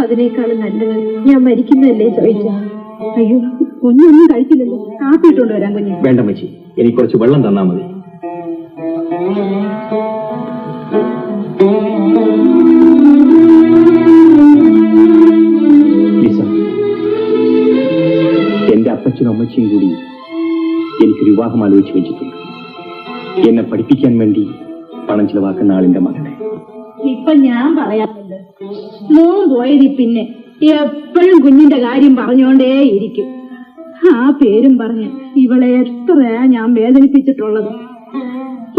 [SPEAKER 2] അതിനേക്കാളും നല്ലത് ഞാൻ മരിക്കുന്നതല്ലേ ചോദിച്ച. അയ്യോ, കുഞ്ഞൊന്നും കഴിച്ചില്ലല്ലോ. കാപ്പിട്ടുകൊണ്ട് വരാൻ കുഞ്ഞു.
[SPEAKER 7] വേണ്ട മച്ചി, എനിക്ക് കുറച്ച് വെള്ളം തന്നാ മതി. എന്റെ അപ്പച്ചനും അമ്മച്ചിയും കൂടി എനിക്കൊരു വിവാഹം ആലോചിച്ച് വെച്ചിട്ടുണ്ട്. എന്നെ പഠിപ്പിക്കാൻ വേണ്ടി പണം ചിലവാക്കുന്ന ആളിന്റെ മകനെ.
[SPEAKER 2] ഇപ്പൊ ഞാൻ പറയാമല്ലോ, മോൻ പോയതി പിന്നെ എപ്പോഴും കുഞ്ഞിന്റെ കാര്യം പറഞ്ഞുകൊണ്ടേയിരിക്കും. ആ പേരും പറഞ്ഞ് ഇവളെ എത്രയാ ഞാൻ വേദനിപ്പിച്ചിട്ടുള്ളത്.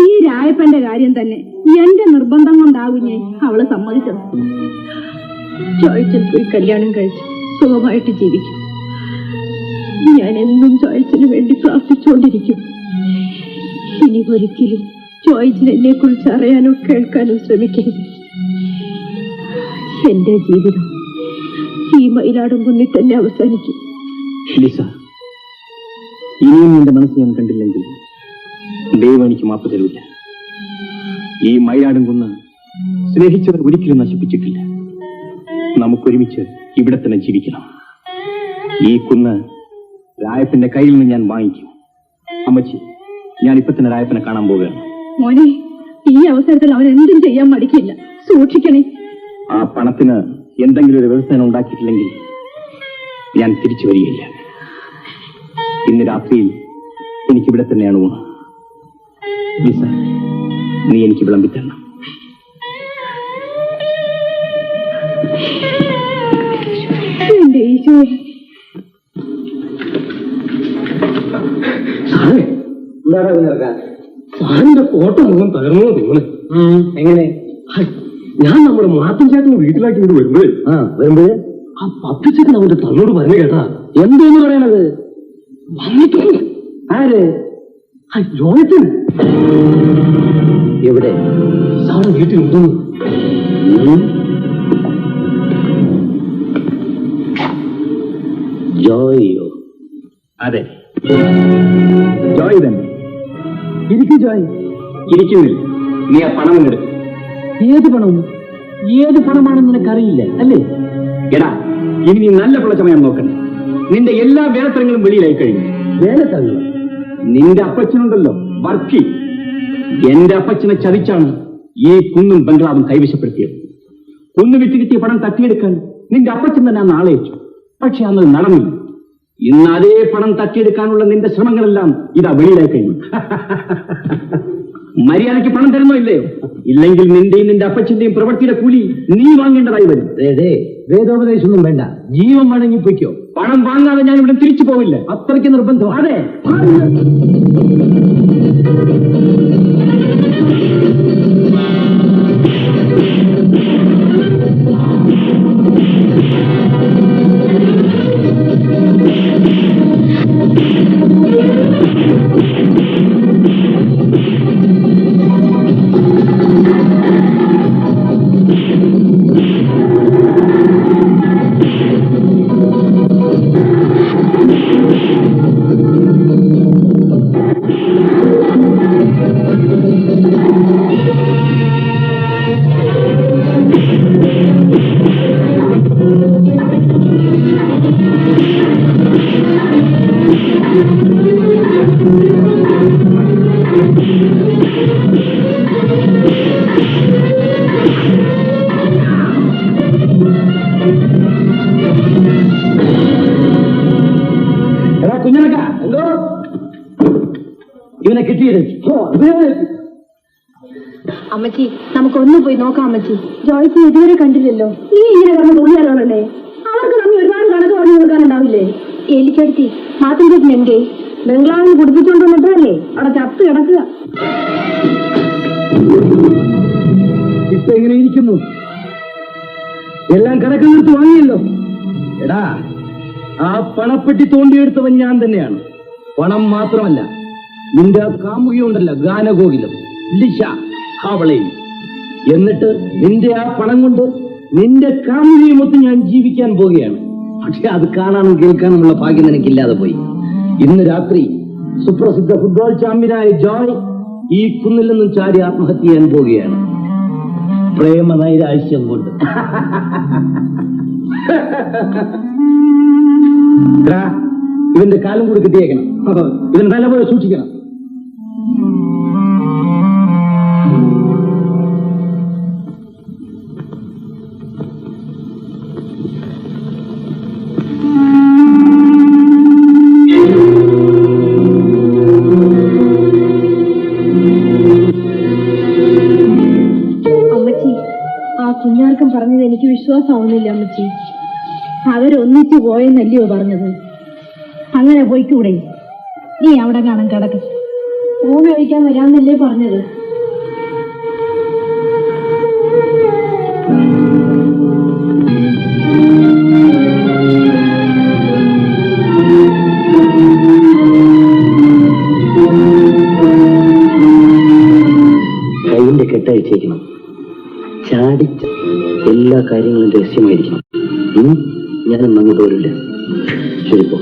[SPEAKER 2] ഈ രായപ്പന്റെ കാര്യം തന്നെ എന്റെ നിർബന്ധം കൊണ്ടാവും ഞാൻ അവളെ സമ്മതിച്ചത്. ചോയ്ച്ചൻ പോയി കല്യാണം കഴിച്ച് സുഖമായിട്ട് ജീവിക്കും. ഞാൻ എന്നും ചോയ്ച്ചന് വേണ്ടി പ്രാർത്ഥിച്ചുകൊണ്ടിരിക്കും. ഇനി ഒരിക്കലും ചോയ്ച്ചൻ എന്നെ കുറിച്ച് അറിയാനോ കേൾക്കാനോ ശ്രമിക്കരുത്. എന്റെ ജീവിതം ഈ മയിലാടും കുന്നിൽ തന്നെ അവസാനിക്കും.
[SPEAKER 7] ലിസ, ഇനിയും എന്റെ മനസ്സ് ഞാൻ കണ്ടില്ലെങ്കിൽ ദൈവം എനിക്ക് മാപ്പ് തരൂല്ല. ഈ മയിലാടും കുന്ന് സ്നേഹിച്ചവർ ഒരിക്കലും നശിപ്പിച്ചിട്ടില്ല. നമുക്കൊരുമിച്ച് ഇവിടെ തന്നെ ജീവിക്കണം. ഈ കുന്ന് രായപ്പന്റെ കയ്യിൽ നിന്ന് ഞാൻ വാങ്ങിക്കും. അമ്മച്ചി, ഞാൻ ഇപ്പൊ തന്നെ രായപ്പനെ കാണാൻ പോവുകയാണ്.
[SPEAKER 2] മോനെ, ഈ അവസരത്തിൽ അവൻ എന്തും ചെയ്യാൻ മടിക്കില്ല. സൂക്ഷിക്കണേ.
[SPEAKER 7] ആ പണത്തിന് എന്തെങ്കിലും ഒരു വ്യവസ്ഥ ഉണ്ടാക്കിയിട്ടില്ലെങ്കിൽ ഞാൻ തിരിച്ചു വരികയില്ല. ഇന്ന് രാത്രിയിൽ എനിക്കിവിടെ തന്നെയാണ് ഊണ്. ലിസ, നീ എനിക്ക് വിളമ്പിത്തരണം.
[SPEAKER 2] എന്റെ ഈശോ,
[SPEAKER 6] സാറിന്റെ കോട്ട മുഖം തകർന്നു തോന്നുന്നു. എങ്ങനെ? ഞാൻ നമ്മുടെ മാത്തൻ ചേട്ടന് വീട്ടിലാക്കി ഇങ്ങോട്ട് വരുമ്പോഴേ ആ പപ്പിച്ചേട്ടൻ അവന്റെ തന്നോട് പറഞ്ഞു കേട്ടാ. എന്തോന്ന് പറയണത്? വന്നിട്ടുണ്ട്. ആര്? ജോയച്ചൻ. എവിടെ? സാറ് വീട്ടിലുണ്ടെന്ന്. ജോയോ?
[SPEAKER 7] അതെ, ജോയ് തന്നെ.
[SPEAKER 6] ഇരിക്കും ജോയ്.
[SPEAKER 7] ഇരിക്കുന്നില്ല. നീ ആ പണം എടുക്കും.
[SPEAKER 6] ഏത് പണം? ഏത് പണമാണെന്ന് നിനക്കറിയില്ല അല്ലേ?
[SPEAKER 7] എടാ, ഇനി നീ നല്ല പിളച്ചമയം നോക്കണം. നിന്റെ എല്ലാ വേലത്തരങ്ങളും വെളിയിലായി കഴിഞ്ഞു.
[SPEAKER 6] വേലത്തങ്ങൾ?
[SPEAKER 7] നിന്റെ അപ്പച്ചനുണ്ടല്ലോ വർക്കി, എന്റെ അപ്പച്ചനെ ചതിച്ചാണ് ഈ കുന്നും ബംഗ്ലാവും കൈവശപ്പെടുത്തിയത്. കുന്നു വിറ്റ് കിട്ടിയ പണം തട്ടിയെടുക്കാൻ നിന്റെ അപ്പച്ചൻ തന്നെ അന്ന് ആളയച്ചു. പക്ഷെ അന്ന് നടന്നില്ല. ഇന്ന് അതേ പണം തട്ടിയെടുക്കാനുള്ള നിന്റെ ശ്രമങ്ങളെല്ലാം ഇതാ വെളിയിലായി കഴിഞ്ഞു. മര്യാദയ്ക്ക് പണം തരുന്നോ ഇല്ലയോ? ഇല്ലെങ്കിൽ നിന്റെയും നിന്റെ അപ്പച്ചന്റെയും പ്രവൃത്തിയുടെ കൂലി നീ വാങ്ങേണ്ടതായി വരും.
[SPEAKER 6] വേദോപദേശമൊന്നും വേണ്ട, ജീവൻ വേണമെങ്കിൽ പൊയ്ക്കോ.
[SPEAKER 7] പണം വാങ്ങാതെ ഞാൻ ഇവിടെ തിരിച്ചു പോവില്ല.
[SPEAKER 6] അത്രയ്ക്ക് നിർബന്ധം?
[SPEAKER 7] അതെ.
[SPEAKER 6] കുഞ്ഞനക്ക, എന്തോ ഇവനെ കിട്ടിയത്?
[SPEAKER 2] അമ്മച്ചി, നമുക്കൊന്നു പോയി നോക്കാം. അമ്മച്ചി, ജോയ്ക്ക് ഇതുവരെ കണ്ടില്ലല്ലോ. നീ ഇങ്ങനെ പറഞ്ഞ തോന്നിയാലോളല്ലേ? അവർക്ക് നമ്മി ഒരുപാട് കണക്ക് പറഞ്ഞു കൊടുക്കാനുണ്ടാവില്ലേ? എലിക്കടുത്തി മാത്തൻ ചേട്ടൻ എന്തേ? ബംഗ്ലാവിന് കുടിപ്പിച്ചോണ്ട് വന്നിട്ടല്ലേ അവിടെ ചത്ത് കിടക്കുക.
[SPEAKER 6] ഇപ്പൊ എങ്ങനെ ഇരിക്കുന്നു? എല്ലാം കണക്ക് നിർത്തി വാങ്ങിയല്ലോ. എടാ, ആ പണപ്പെട്ടി തോണ്ടിയെടുത്തവൻ ഞാൻ തന്നെയാണ്. പണം മാത്രമല്ല, നിന്റെ കാമുകിയുണ്ടല്ലോ ഗാനകോകിലം, ലിഷ, അവളെയും. എന്നിട്ട് നിന്റെ ആ പണം കൊണ്ട് നിന്റെ കാമുകിയുമൊത്ത് ഞാൻ ജീവിക്കാൻ പോവുകയാണ്. പക്ഷെ അത് കാണാനും കേൾക്കാനുമുള്ള ഭാഗ്യം നിനക്കില്ലാതെ പോയി. ഇന്ന് രാത്രി സുപ്രസിദ്ധ ഫുട്ബോൾ ചാമ്പ്യനായ ജോയ് ഈ കുന്നിൽ നിന്നും ചാടി ആത്മഹത്യ ചെയ്യാൻ പോവുകയാണ്. പ്രേമ നൈരാശ്യം കൊണ്ട്. ഇവന്റെ കാലം കൂടി കിട്ടിയേക്കണം. ഇവൻ നല്ലപോലെ സൂക്ഷിക്കണം.
[SPEAKER 2] അമ്മച്ചി, ആ കുഞ്ഞാർക്കം പറഞ്ഞത് എനിക്ക് വിശ്വാസമാവുന്നില്ല. അമ്മച്ചി, അവരൊന്നിച്ചു പോയെന്നല്ലയോ പറഞ്ഞത്? അങ്ങനെ പോയിക്കൂടെ? നീ അവിടെ കാണാൻ കിടക്കും. ഊണ് കഴിക്കാൻ വരാമെന്നല്ലേ പറഞ്ഞത്?
[SPEAKER 6] കൈയിന്റെ കെട്ടയച്ചേക്കണം. ചാടിച്ച എല്ലാ കാര്യങ്ങളും രഹസ്യമായിരിക്കണം. ഞാനൊന്നും അങ്ങോട്ട് വരില്ല. ശരിപ്പോ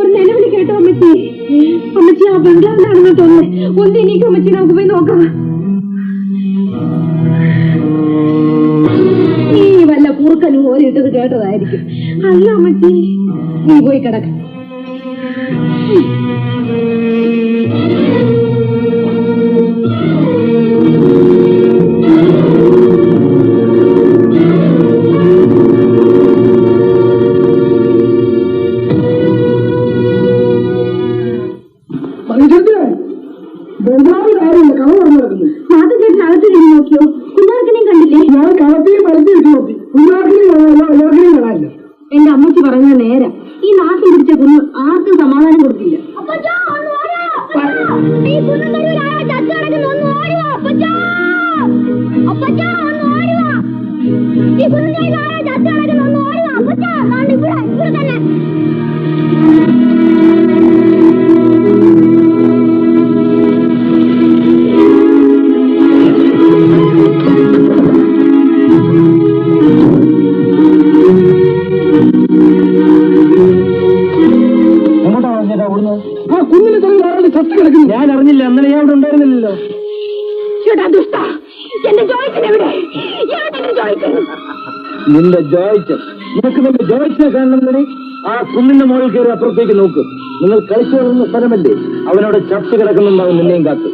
[SPEAKER 2] ഒരു നിലവിളി കേട്ടോ അമ്മച്ചി? അമ്മച്ചി ആ ബംഗ്ലാവിലാണെന്ന് തോന്നുന്നു. ഒന്ന് എനിക്ക് അമ്മച്ചി നമുക്ക് പോയി നോക്കാം. നീ വല്ല കുറുക്കനും ഓരിട്ടത് കേട്ടതായിരിക്കും. അല്ല അമ്മച്ചി, നീ പോയി കിടക്ക. മാതൃകേട്ടിനകത്ത് ചെന്ന് നോക്കിയോ? കുഞ്ഞാക്കിനെയും കണ്ടില്ലേ? ഞാൻ കളത്തിയും പരത്തിയിട്ട് നോക്കി. കുഞ്ഞാക്കിനെയും കാണാനില്ല. എന്റെ അമ്മച്ചി പറഞ്ഞ നേരം. ഈ നാട്ടിൽ പിടിച്ച കുഞ്ഞ് ആർക്കും സമാധാനം കൊടുക്കില്ല.
[SPEAKER 6] ഞാൻ അറിഞ്ഞില്ല, അന്നേരം ഞാൻ അവിടെ ഉണ്ടായിരുന്നില്ലല്ലോ. നിന്റെ ജോയിച്ചൻ, നിനക്ക് നിന്റെ ജോയിച്ചിനെ കാണണമെന്നേ ആ കുന്നിന്റെ മുകളിൽ കയറി അപ്പുറത്തേക്ക് നോക്ക്. നിങ്ങൾ കളിച്ചു വളർന്ന സ്ഥലമല്ലേ, അവനവിടെ ചത്ത് കിടക്കുന്നുണ്ടാവും നിന്നെയും കാത്ത്.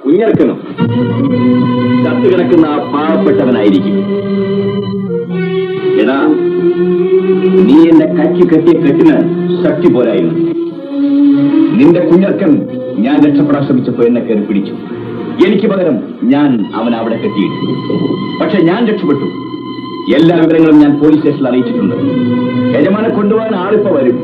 [SPEAKER 7] കുഞ്ഞർക്കനോ? ചത്തു കിടക്കുന്ന ആ പാവപ്പെട്ടവനായിരിക്കും. എടാ, നീ എന്റെ കച്ചി കെട്ടിയ കെട്ടിന് ശക്തി പോരായിരുന്നു. നിന്റെ കുഞ്ഞർക്കൻ ഞാൻ രക്ഷപ്പെടാൻ ശ്രമിച്ചപ്പോ എന്നെ കയറി പിടിച്ചു. എനിക്ക് പകരം ഞാൻ അവൻ അവിടെ കെട്ടിയിട്ടു. പക്ഷെ ഞാൻ രക്ഷപ്പെട്ടു. എല്ലാ വിവരങ്ങളും ഞാൻ പോലീസ് സ്റ്റേഷനിൽ അറിയിച്ചിട്ടുണ്ട്. യജമാനെ കൊണ്ടുപോകാൻ ആളിപ്പോ വരും.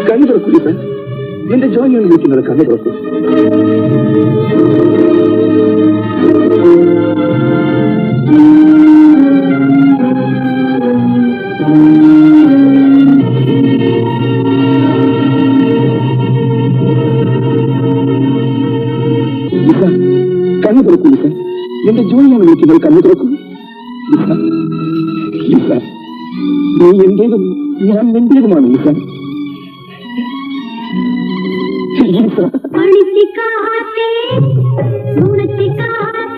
[SPEAKER 1] കണ്ണു തുറക്കൂ സാർ, എന്റെ ജോലിയാണ് വിളിക്കുന്നത്. കണ്ണു തുറക്കൂ. കണ്ണു തുറക്കൂ സാർ, എന്റെ ജോലിയാണ് വിളിക്കുന്നത്. കണ്ണു തുറക്കൂ. നീ എന്റേതും ഞാൻ നിന്റേതുമാണ് ലിസ.
[SPEAKER 5] ൂണത്തിക്കാത്തേ